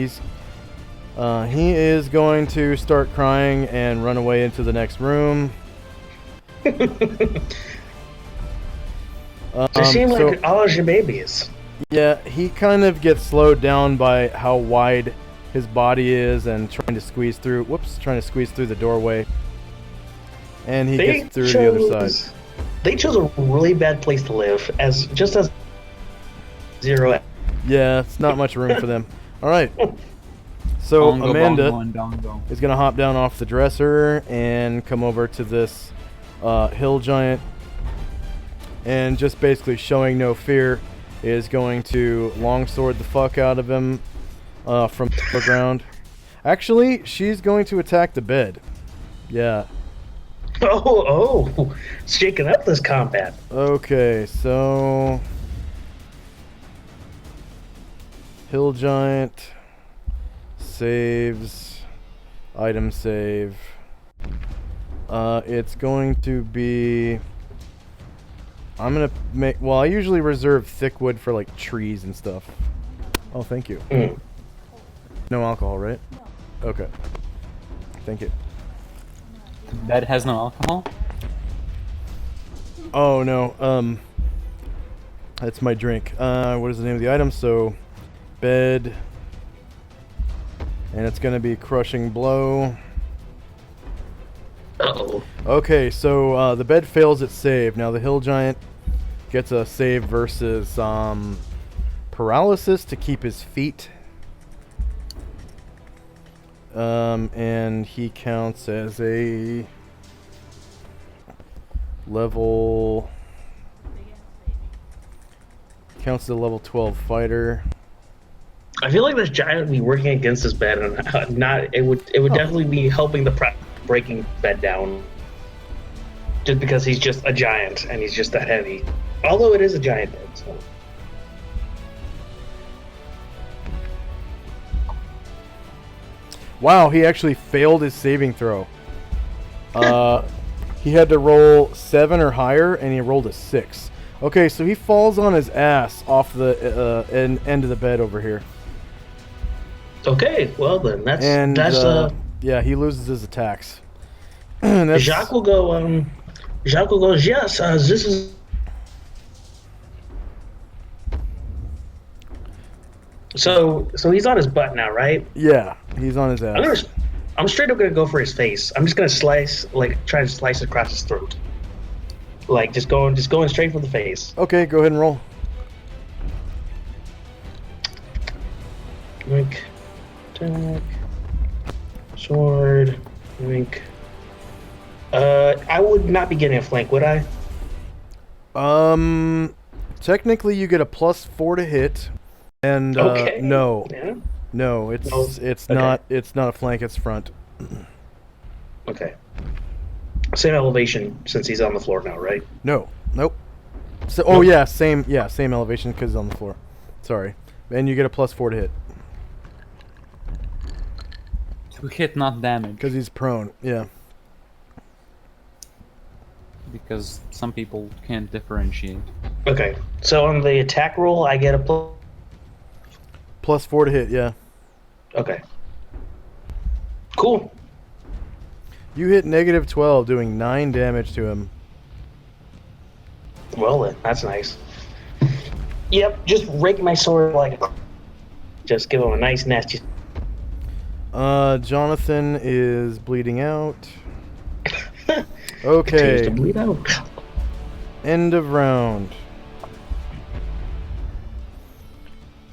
he is going to start crying and run away into the next room. They seem so- like all your babies. Yeah, he kind of gets slowed down by how wide his body is and trying to squeeze through the doorway. And he gets through the other side. They chose a really bad place to live, as 0. Yeah, it's not much room for them. Alright. So Bongo, Amanda bongo, and dongo. is gonna hop down off the dresser and come over to this hill giant, and just basically showing no fear, is going to longsword the fuck out of him from the ground. Actually, she's going to attack the bed. Yeah. Oh, shaking up this combat. Okay, so hill giant saves, item save. It's going to be. I'm gonna make. Well, I usually reserve thick wood for like trees and stuff. Oh, thank you. No alcohol, right? Okay. Thank you. That has no alcohol? Oh no. That's my drink. What is the name of the item? So, bed, and it's gonna be crushing blow. Uh-oh. Okay, so the bed fails its save. Now the hill giant gets a save versus paralysis to keep his feet. And he counts as a level. Counts as a level 12 fighter. I feel like this giant would be working against this bed, and not. It would definitely be helping the breaking bed down. Just because he's just a giant and he's just that heavy. Although it is a giant bed, so. Wow, he actually failed his saving throw. He had to roll 7 or higher, and he rolled a 6. Okay, so he falls on his ass off the end of the bed over here. Okay, well then, that's yeah, he loses his attacks. Jacques will go. Jacques will go. Yes, this is. So he's on his butt now, right? Yeah, he's on his ass. I'm straight up gonna go for his face. I'm just gonna try to slice across his throat. Like just going straight for the face. Okay, go ahead and roll. Wink, attack, sword, wink. I would not be getting a flank, would I? Technically you get a +4 to hit, and okay. No, Yeah. no, it's Okay. not a flank, it's front. Okay. Same elevation since he's on the floor now, right? No, nope. So, oh yeah, same elevation because he's on the floor. Sorry, and you get a +4 to hit To hit, not damage. because he's prone. Yeah. Because some people can't differentiate. Okay. So on the attack roll, I get a +4 to hit. Yeah. Okay. Cool. You hit -12, doing 9 damage to him. Well then, that's nice. Yep, just rake my sword like. Just give him a nice nasty. Jonathan is bleeding out. Continues Okay. to bleed out. End of round.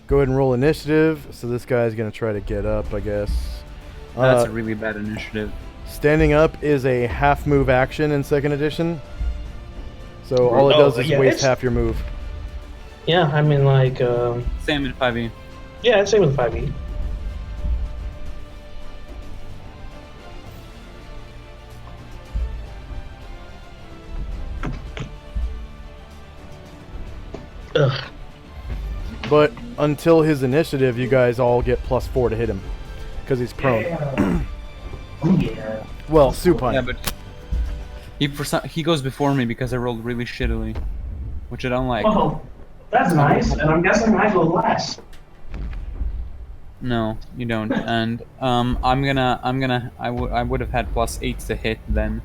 Go ahead and roll initiative. So this guy's gonna try to get up, I guess. That's a really bad initiative. Standing up is a half move action in 2nd edition. So all it does is yeah, waste half your move. Yeah, I mean like. Same in 5e. Yeah, same with 5e. Ugh. But until his initiative, you guys all get +4 to hit him. Because he's prone. Yeah. Well, supine. Yeah, but he goes before me because I rolled really shittily, which I don't like. Oh, that's nice. And I'm guessing I go last. No, you don't. And I would have had +8 to hit then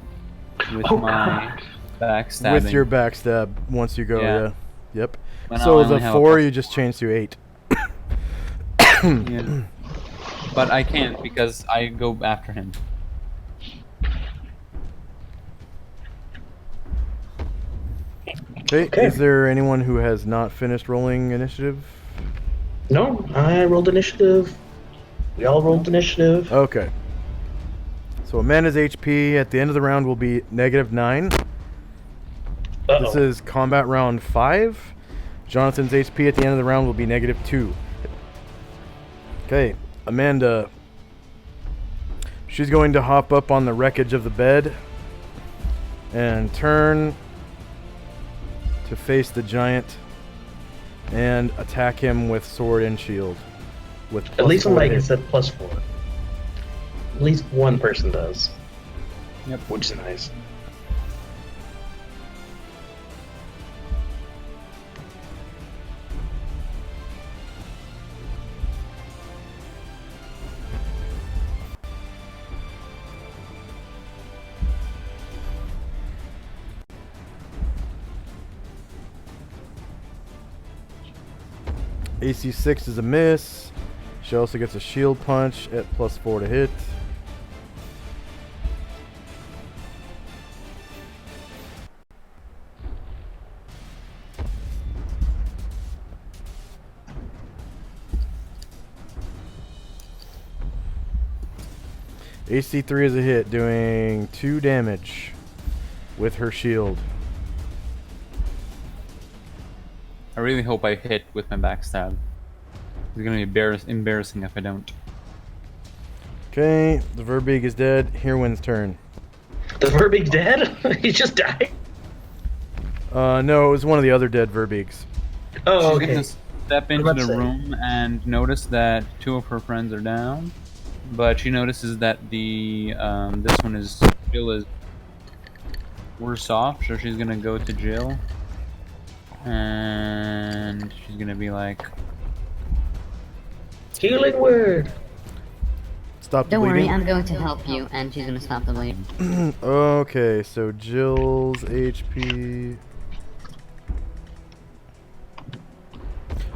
with my backstabbing. With your backstab once you go, yeah. Yep. But now So I the only have 4 you just changed to 8. Yeah. But I can't because I go after him. Okay, is there anyone who has not finished rolling initiative? No, I rolled initiative. We all rolled initiative. Okay. So Amanda's HP at the end of the round will be -9. This is combat round 5. Jonathan's HP at the end of the round will be -2. Okay, Amanda. She's going to hop up on the wreckage of the bed and turn to face the giant and attack him with sword and shield. With At least somebody hit. gets that +4. At least one person does. Yep. Which is nice. AC 6 is a miss. She also gets a shield punch at +4 to hit. AC 3 is a hit, doing 2 damage with her shield. I really hope I hit with my backstab. It's gonna be embarrassing if I don't. Okay, the Verbeeg is dead. Hirwin's turn. The Verbeeg's dead? He just died? No, it was one of the other dead Verbeegs. Oh, She's okay. gonna step into about to the say. room and notice that 2 of her friends are down, but she notices that the this one is Jill is worse off, so she's gonna go to Jill, and she's gonna be like, Healing word! Stop the Don't worry, bleeding. I'm going to help you, and she's gonna stop the bleeding. Okay, so Jill's HP.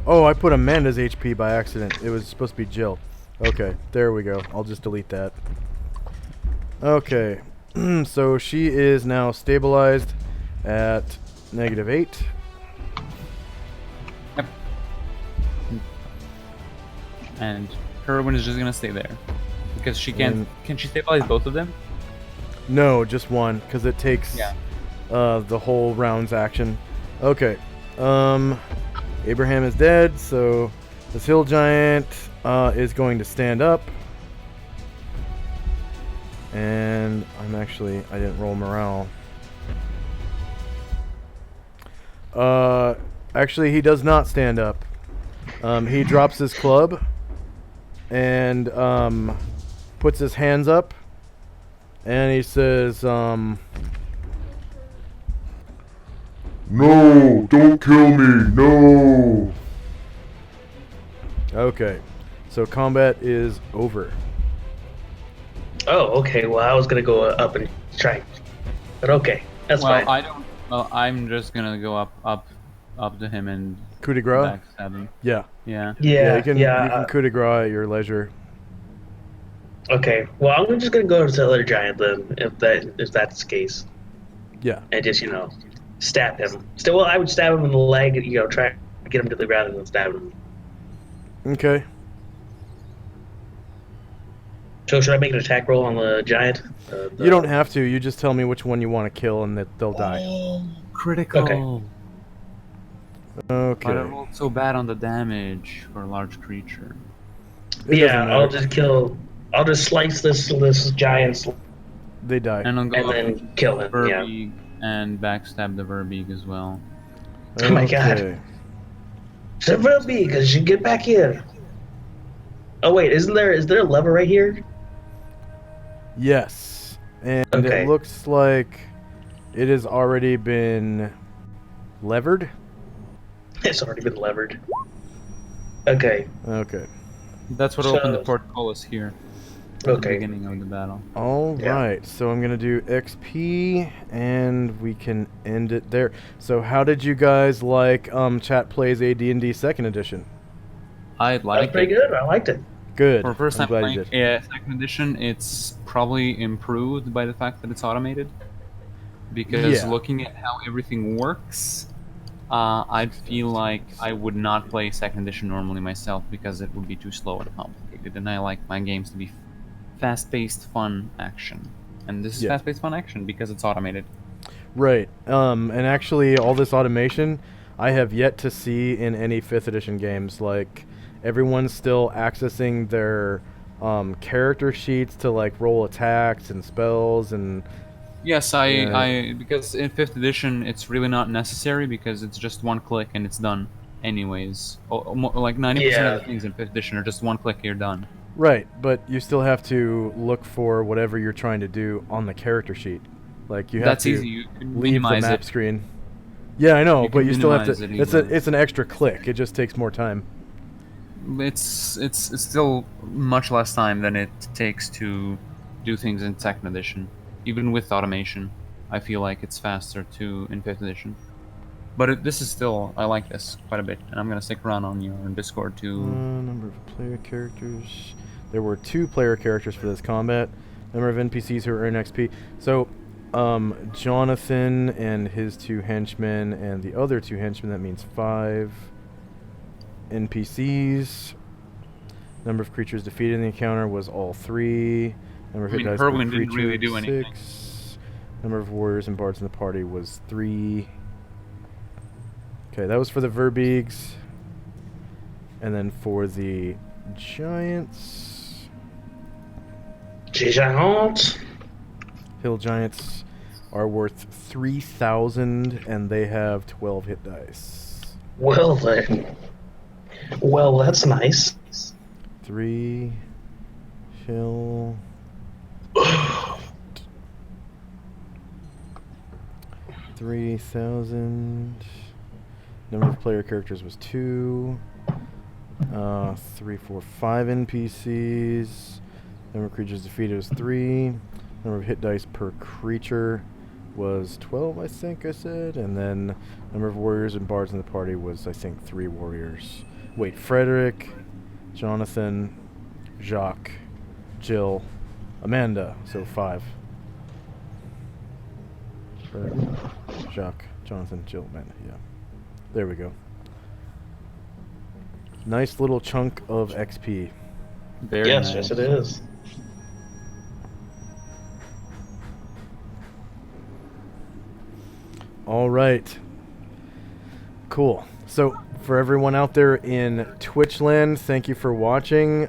Oh, I put Amanda's HP by accident. It was supposed to be Jill. Okay, there we go. I'll just delete that. Okay, so she is now stabilized at -8. yep. And her one is just gonna stay there because she can't. And- Can she stabilize both of them? No, just one, because it takes Yeah. the whole round's action. Okay. Abraham is dead, so this hill giant is going to stand up. And I didn't roll morale. Actually, he does not stand up. He drops his club and puts his hands up. And he says, No, don't kill me, no. okay. So combat is over. Oh, okay. Well, I was gonna go up and try. But okay. That's Well, fine. I don't. Well, I'm just gonna go up to him and Coup de grace? backstab him. Yeah. Yeah. yeah, you can coup de grace at your leisure. Okay. Well, I'm just gonna go to the other giant then, if that's the case, Yeah. and just stab him. Still, well, I would stab him in the leg. Try to get him to the ground and then stab him. Okay. So should I make an attack roll on the giant? You don't have to. You just tell me which one you want to kill and that they'll die. Critical. Okay. Okay. But I rolled so bad on the damage for a large creature. It Yeah, doesn't I'll matter. just slice this giant They die. And I'll go and up then kill him. Yeah. Verbeeg and backstab the Verbeeg as well. Oh my God. Okay. Several because you get back here. Oh wait, is there a lever right here? Yes. And Okay. it looks like it has already been levered. It's already been levered. Okay. Okay. That's what So- opened the portcullis here. At the Okay. beginning of the battle. All Yeah. right. So I'm going to do XP and we can end it there. So how did you guys like Chat Plays AD&D 2nd edition? I That was like pretty it. good. I liked it. Good. For first I'm time glad you playing did. second edition, it's probably improved by the fact that it's automated. Because Yeah. looking at how everything works, I'd feel like I would not play second edition normally myself because it would be too slow and complicated, and I like my games to be fast-paced, fun action. And this is Yeah. fast-paced, fun action because it's automated. Right. And actually, all this automation, I have yet to see in any 5th edition games. Like, everyone's still accessing their character sheets to, like, roll attacks and spells and... Yes, Yeah. because in 5th edition it's really not necessary because it's just one click and it's done anyways. Like 90% of the Yeah. things in 5th edition are just one click, you're done. Right, but you still have to look for whatever you're trying to do on the character sheet. Like, you have That's to easy, you can leave the minimize map it. screen. Yeah, I know, You but can you still have to... minimize it It's an extra click. It just takes more time. It's still much less time than it takes to do things in 2nd edition. Even with automation, I feel like it's faster in 5th edition. But this is still, I like this quite a bit, and I'm gonna stick around on your Discord to... Number of player characters. There were 2 player characters for this combat. Number of NPCs who earn XP. So, Jonathan and his 2 henchmen, and the other 2 henchmen, that means 5 NPCs. Number of creatures defeated in the encounter was all 3. Number of hit dice per Herwin didn't really creature, do anything. 6. Number of warriors and bards in the party was 3. Okay, that was for the Verbeegs. And then for the Giants... Giants. Hill Giants are worth 3,000, and they have 12 hit dice. Well then. Well, that's nice. 3 Hill... 3,000. Number of player characters was 2. 3, 4, 5 NPCs. Number of creatures defeated was 3. Number of hit dice per creature was 12, I think I said. And then number of warriors and bards in the party was, I think, 3 warriors. Wait, Frederick, Jonathan, Jacques, Jill, Amanda. So 5. Frederick, Jacques, Jonathan, Jill, Amanda. Yeah. There we go. Nice little chunk of XP. Very Yes, nice. yes, it is. All right. Cool. So, for everyone out there in Twitch land, thank you for watching.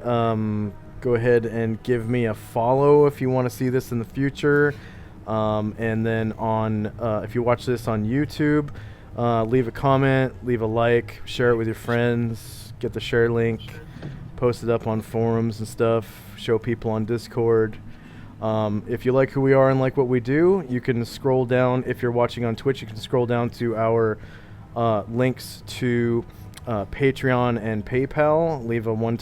Go ahead and give me a follow if you want to see this in the future. And then if you watch this on YouTube, leave a comment, leave a like, share it with your friends, get the share link, post it up on forums and stuff, show people on Discord. If you like who we are and like what we do, you can scroll down. If you're watching on Twitch, you can scroll down to our links to Patreon and PayPal. Leave a one-time